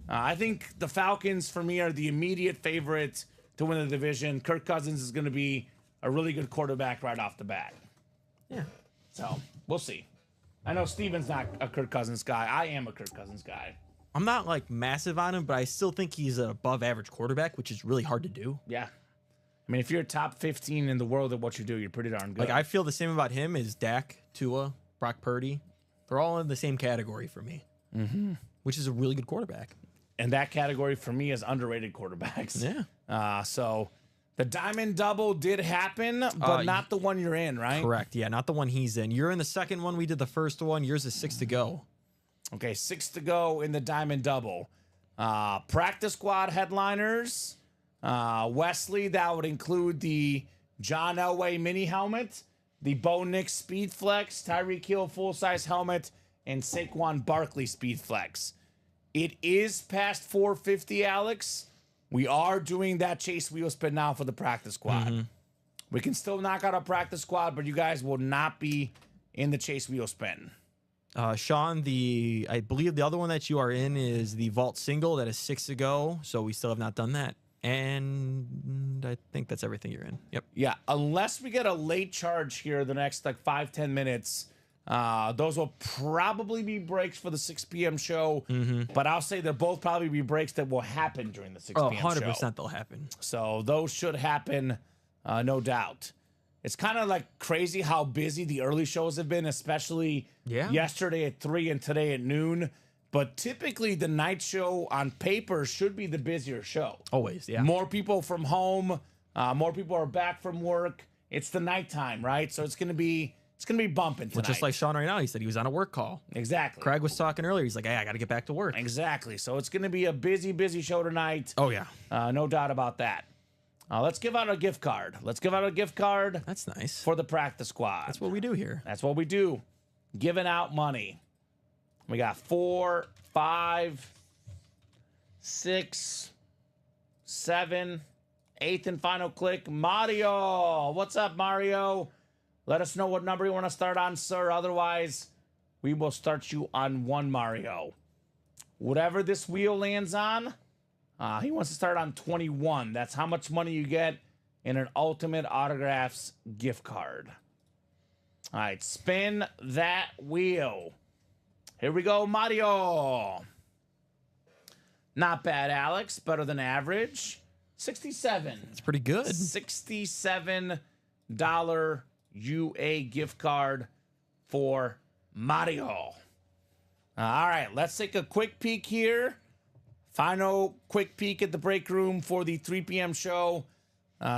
I think the Falcons, for me, are the immediate favorite to win the division. Kirk Cousins is going to be a really good quarterback right off the bat. Yeah. So, we'll see. I know Steven's not a Kirk Cousins guy. I am a Kirk Cousins guy. I'm not, like, massive on him, but I still think he's an above-average quarterback, which is really hard to do. Yeah. I mean, if you're top 15 in the world at what you do, you're pretty darn good. Like, I feel the same about him as Dak, Tua, Brock Purdy. They're all in the same category for me, which is a really good quarterback. And that category for me is underrated quarterbacks. Yeah. So the diamond double did happen, but not the one you're in, right? Correct. Yeah, not the one he's in. You're in the second one. We did the first one. Yours is 6 to go. Okay, 6 to go in the diamond double. Practice squad headliners. Wesley, that would include the John Elway mini helmet, the Bo Nix Speed Flex, Tyreek Hill full-size helmet, and Saquon Barkley Speed Flex. It is past 450, Alex. We are doing that chase wheel spin now for the practice squad. We can still knock out a practice squad, but you guys will not be in the chase wheel spin. Sean, I believe the other one that you are in is the vault single. That is 6 to go, so we still have not done that. And I think that's everything you're in. Yep. Yeah, unless we get a late charge here the next 5-10 minutes, those will probably be breaks for the 6 p.m. show. But I'll say they'll both probably be breaks that will happen during the 6 p.m. show. 100% they'll happen. So those should happen, no doubt. It's kind of like crazy how busy the early shows have been, especially yesterday at 3 and today at noon. But typically the night show on paper should be the busier show. Always, yeah. More people from home, more people are back from work. It's the nighttime, right? So it's gonna be bumping tonight. Well, just like Sean right now, he said he was on a work call. Exactly. Craig was talking earlier. He's like, hey, I got to get back to work. Exactly. So it's gonna be a busy show tonight. Oh yeah, no doubt about that. Let's give out a gift card. That's nice. For the practice squad. That's what we do here. That's what we do. Giving out money. We got 4, 5, 6, 7, 8th and final click. Mario. What's up, Mario? Let us know what number you want to start on, sir. Otherwise, we will start you on 1, Mario. Whatever this wheel lands on, he wants to start on 21. That's how much money you get in an Ultimate Autographs gift card. All right, spin that wheel. Here we go, Mario. Not bad, Alex. Better than average. 67. It's pretty good. $67 UA gift card for Mario. All right, let's take a quick peek here. Final quick peek at the break room for the 3 p.m. show.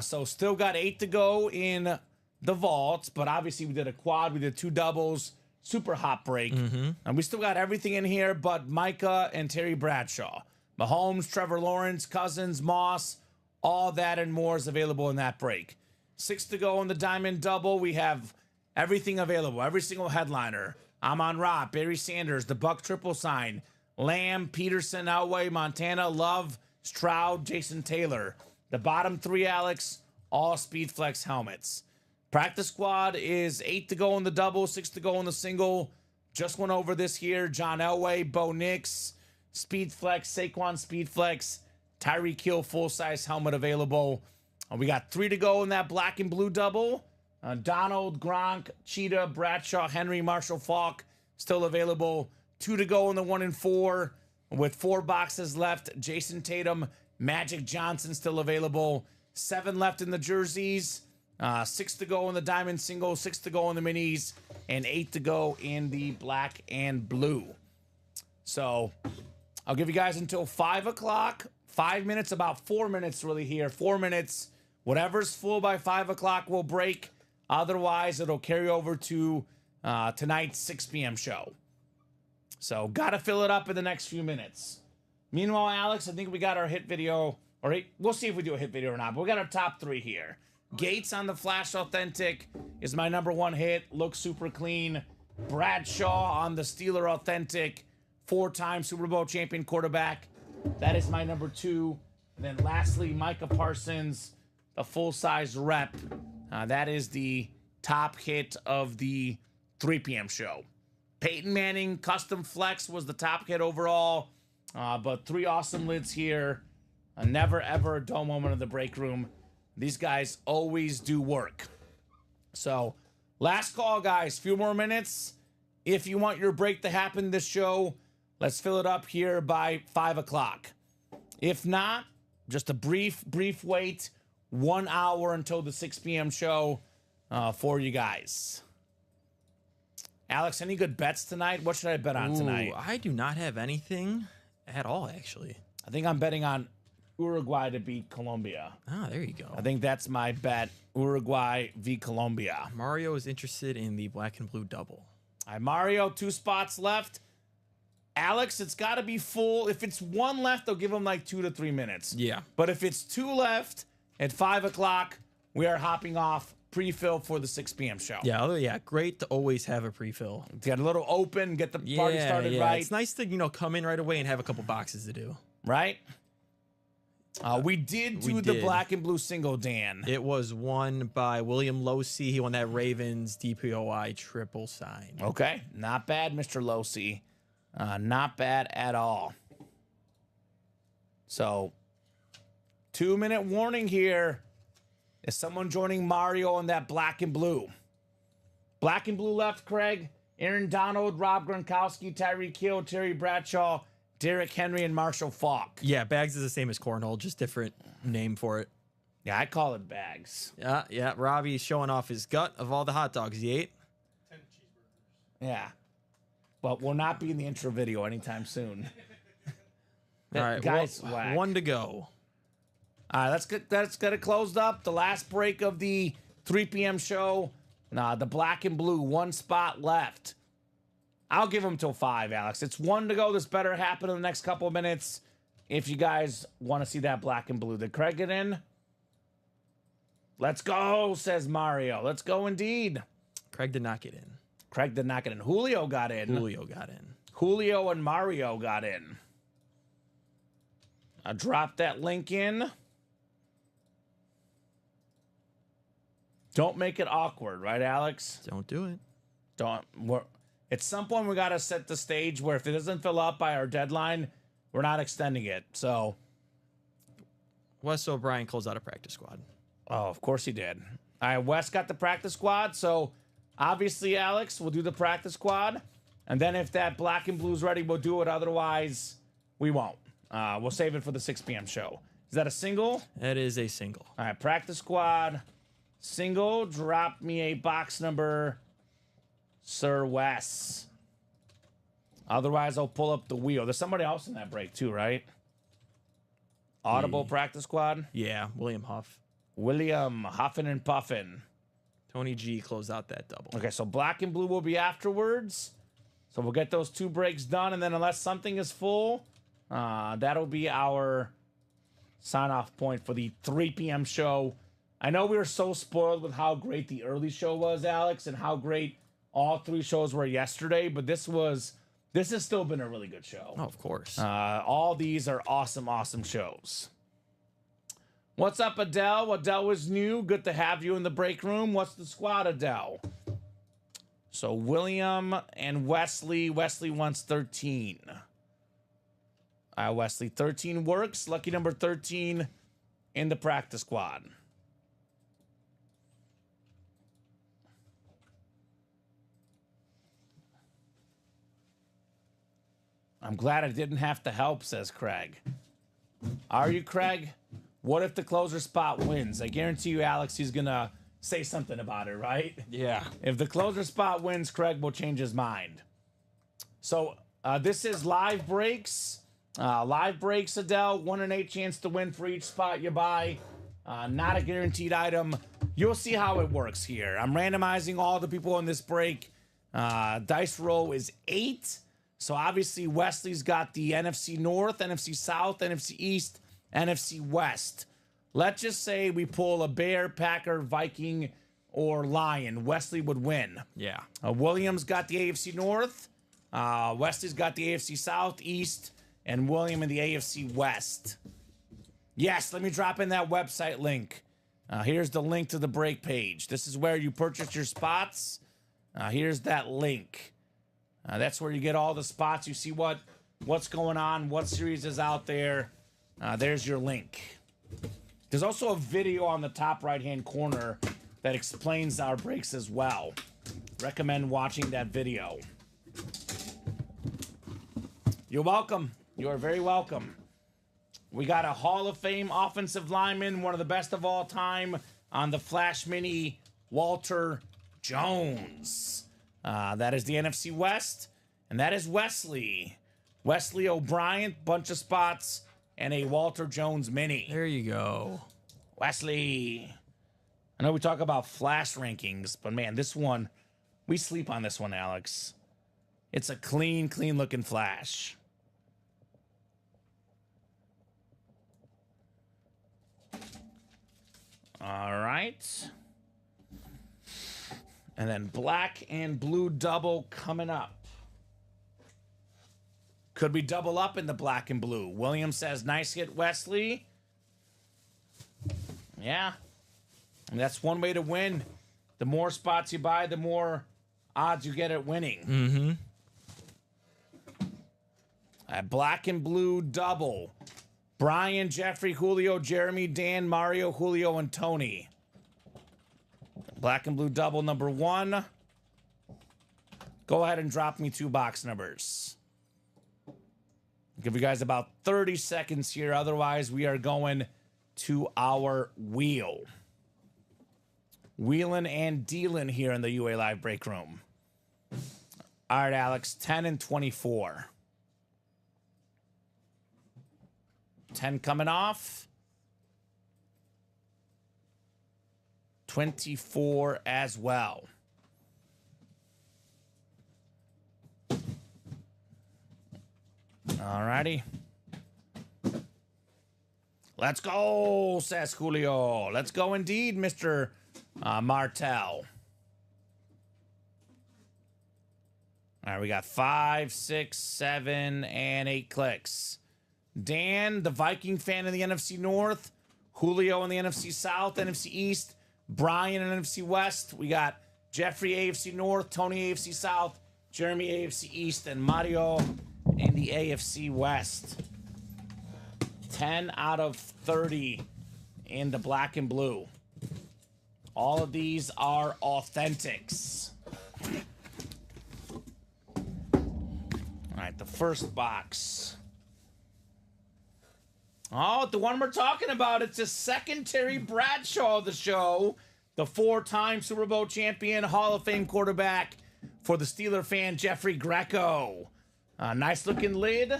So still got 8 to go in the vaults, but obviously we did a quad, we did 2 doubles, super hot break. And we still got everything in here but Micah and Terry Bradshaw. Mahomes, Trevor Lawrence, Cousins, Moss, all that and more is available in that break. 6 to go in the diamond double. We have everything available, every single headliner. Amon-Ra, Barry Sanders, the Buck triple sign, Lamb, Peterson, Elway, Montana, Love, Stroud, Jason Taylor. The bottom 3, Alex, all Speed Flex helmets. Practice squad is 8 to go in the double, 6 to go in the single. Just went over this here. John Elway, Bo Nix, Speed Flex, Saquon Speed Flex, Tyreek Hill full-size helmet available. We got 3 to go in that black and blue double. Donald, Gronk, Cheetah, Bradshaw, Henry, Marshall Faulk still available. 2 to go in the 1 and 4 with 4 boxes left. Jason Tatum, Magic Johnson still available. 7 left in the jerseys. 6 to go in the diamond single. 6 to go in the minis. And 8 to go in the black and blue. So I'll give you guys until 5 o'clock. 5 minutes, about 4 minutes really here. 4 minutes. Whatever's full by 5 o'clock will break. Otherwise, it'll carry over to tonight's 6 p.m. show. So, got to fill it up in the next few minutes. Meanwhile, Alex, I think we got our hit video. Or we'll see if we do a hit video or not. But we got our top 3 here. Gates on the Flash Authentic is my #1 hit. Looks super clean. Bradshaw on the Steeler Authentic. 4-time Super Bowl champion quarterback. That is my #2. And then lastly, Micah Parsons, the full-size rep. That is the top hit of the 3 p.m. show. Peyton Manning Custom Flex was the top hit overall. But 3 awesome lids here. Never, ever a dull moment in the break room. These guys always do work. So, last call, guys. Few more minutes. If you want your break to happen this show, let's fill it up here by 5 o'clock. If not, just a brief wait. 1 hour until the 6 p.m. show for you guys. Alex, any good bets tonight? What should I bet on tonight? I do not have anything at all, actually. I think I'm betting on Uruguay to beat Colombia. Ah, there you go. I think that's my bet. Uruguay v. Colombia. Mario is interested in the black and blue double. All right, Mario, 2 spots left. Alex, it's got to be full. If it's 1 left, they'll give him like 2 to 3 minutes. Yeah. But if it's 2 left at 5 o'clock, we are hopping off pre-fill for the 6 p.m. show. Yeah, great to always have a pre-fill. Get a little open, get the party started right. It's nice to, come in right away and have a couple boxes to do. Right? We did do the black and blue single, Dan. It was won by William Losey. He won that Ravens DPOI triple sign. Okay. Not bad, Mr. Losey. Not bad at all. So, 2-minute warning here. Is someone joining Mario on that black and blue? Black and blue left, Craig. Aaron Donald, Rob Gronkowski, Tyreek Hill, Terry Bradshaw, Derrick Henry, and Marshall Faulk. Yeah, Bags is the same as Cornhole, just different name for it. Yeah, I call it Bags. Yeah. Robbie's showing off his gut of all the hot dogs he ate. 10 cheeseburgers. Yeah. But we'll not be in the intro video anytime soon. All right, guys, 1 to go. All right, let's get it closed up. The last break of the 3 p.m. show. The black and blue, 1 spot left. I'll give them till 5, Alex. It's 1 to go. This better happen in the next couple of minutes if you guys want to see that black and blue. Did Craig get in? Let's go, says Mario. Let's go indeed. Craig did not get in. Craig did not get in. Julio got in. Julio and Mario got in. I dropped that link in. Don't make it awkward, right, Alex? Don't do it. At some point, we got to set the stage where if it doesn't fill up by our deadline, we're not extending it. So, Wes O'Brien closed out a practice squad. Oh, of course he did. All right, Wes got the practice squad. So, obviously, Alex, we'll do the practice squad. And then if that black and blue's ready, we'll do it. Otherwise, we won't. We'll save it for the 6 p.m. show. Is that a single? That is a single. All right, practice squad. Single, drop me a box number, Sir Wes. Otherwise, I'll pull up the wheel. There's somebody else in that break, too, right? Audible practice squad? Yeah, William Huff. William Huffin and Puffin. Tony G closed out that double. Okay, so black and blue will be afterwards. So we'll get those 2 breaks done, and then unless something is full, that'll be our sign-off point for the 3 p.m. show. I know we were so spoiled with how great the early show was, Alex, and how great all 3 shows were yesterday, but this has still been a really good show. Oh, of course. All these are awesome, awesome shows. What's up, Adele? Adele is new. Good to have you in the break room. What's the squad, Adele? So William and Wesley. Wesley wants 13. Wesley, 13 works. Lucky number 13 in the practice squad. I'm glad I didn't have to help, says Craig. Are you, Craig? What if the closer spot wins? I guarantee you, Alex, he's going to say something about it, right? Yeah. If the closer spot wins, Craig will change his mind. So this is live breaks. Live breaks, Adele. 1 in 8 chance to win for each spot you buy. Not a guaranteed item. You'll see how it works here. I'm randomizing all the people in this break. Dice roll is 8. So obviously Wesley's got the NFC North, NFC South, NFC East, NFC West. Let's just say we pull a Bear, Packer, Viking, or Lion. Wesley would win. Yeah. William's got the AFC North. Wesley's got the AFC South, East, and William in the AFC West. Yes, let me drop in that website link. Here's the link to the break page. This is where you purchase your spots. Here's that link. That's where you get all the spots. You see what's going on, what series is out there. There's your link. There's also a video on the top right-hand corner that explains our breaks as well. Recommend watching that video. You're welcome. You are very welcome. We got a Hall of Fame offensive lineman, one of the best of all time, on the Flash Mini, Walter Jones. That is the NFC West, and that is Wesley. Wesley O'Brien, bunch of spots, and a Walter Jones Mini. There you go. Wesley. I know we talk about Flash rankings, but man, this one, we sleep on this one, Alex. It's a clean looking Flash. All right. And then black and blue double coming up. Could we double up in the black and blue? William says, nice hit, Wesley. Yeah. And that's one way to win. The more spots you buy, the more odds you get at winning. Black and blue double. Brian, Jeffrey, Julio, Jeremy, Dan, Mario, Julio, and Tony. Black and blue double number 1. Go ahead and drop me 2 box numbers. Give you guys about 30 seconds here. Otherwise, we are going to our wheel. Wheeling and dealing here in the UA Live break room. All right, Alex, 10 and 24. 10 coming off. 24 as well. All righty. Let's go, says Julio. Let's go indeed, Mr. Martel. All right, we got 5, 6, 7, and 8 clicks. Dan, the Viking fan in the NFC North. Julio in the NFC South, NFC East. Brian in NFC West. We got Jeffrey AFC North, Tony AFC South, Jeremy AFC East, and Mario in the AFC West. 10 out of 30 in the black and blue. All of these are authentics. All right, the first box. Oh, the one we're talking about, it's a second Terry Bradshaw of the show. The 4-time Super Bowl champion, Hall of Fame quarterback for the Steeler fan, Jeffrey Greco. Nice looking lid.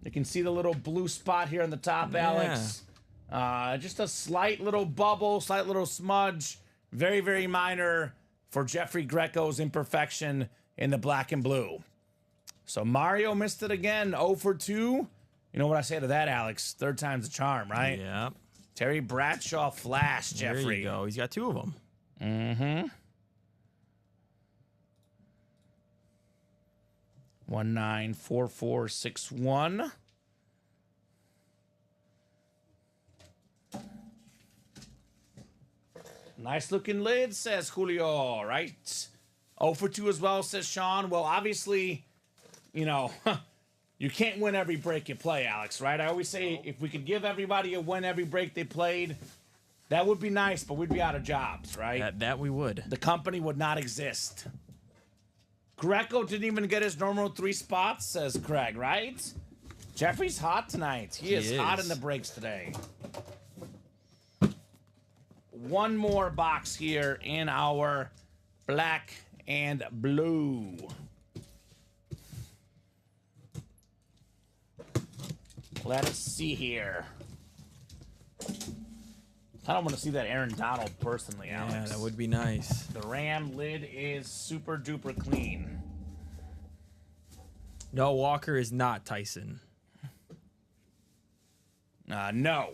You can see the little blue spot here on the top, Alex. Just a slight little bubble, slight little smudge. Very, very minor for Jeffrey Greco's imperfection in the black and blue. So Mario missed it again, 0 for 2. You know what I say to that, Alex? 3rd time's the charm, right? Yeah. Terry Bradshaw flash, Jeffrey. There you go. He's got 2 of them. Mm-hmm. 194461. Nice looking lid, says Julio, right? 0 for 2 as well, says Sean. Well, obviously, you know, you can't win every break you play, Alex, right? I always say if we could give everybody a win every break they played, that would be nice, but we'd be out of jobs, right? That we would. The company would not exist. Greco didn't even get his normal 3 spots, says Craig, right? Jeffrey's hot tonight. He is hot in the breaks today. One more box here in our black and blue. Let us see here. I don't want to see that Aaron Donald personally, Alex. Yeah, that would be nice. The Ram lid is super duper clean. No, Walker is not Tyson. No.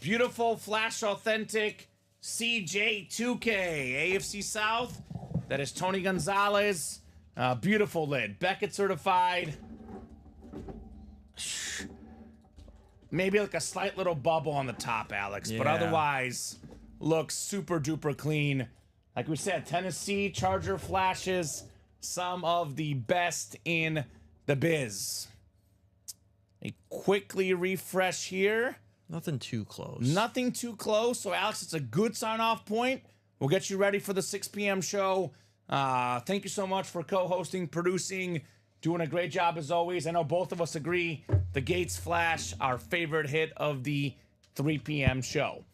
Beautiful Flash Authentic CJ2K AFC South. That is Tony Gonzalez. Beautiful lid. Beckett certified. Maybe like a slight little bubble on the top, Alex. But otherwise, looks super duper clean. Like we said, Tennessee Charger flashes. Some of the best in the biz. A quickly refresh here. Nothing too close. Nothing too close. So, Alex, it's a good sign-off point. We'll get you ready for the 6 p.m. show. Thank you so much for co-hosting, producing, doing a great job as always. I know both of us agree the Gates Flash, our favorite hit of the 3 p.m. show.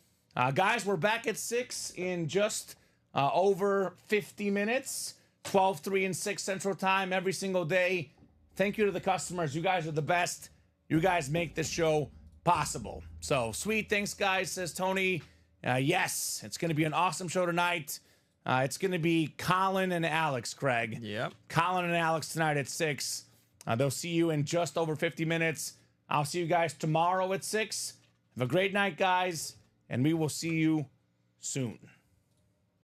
Guys, we're back at 6 in just over 50 minutes. 12, 3, and 6 Central Time every single day. Thank you to the customers. You guys are the best. You guys make this show possible. So, sweet. Thanks, guys, says Tony. Yes, it's going to be an awesome show tonight. It's going to be Colin and Alex, Craig. Yep. Colin and Alex tonight at 6. They'll see you in just over 50 minutes. I'll see you guys tomorrow at 6. Have a great night, guys, and we will see you soon.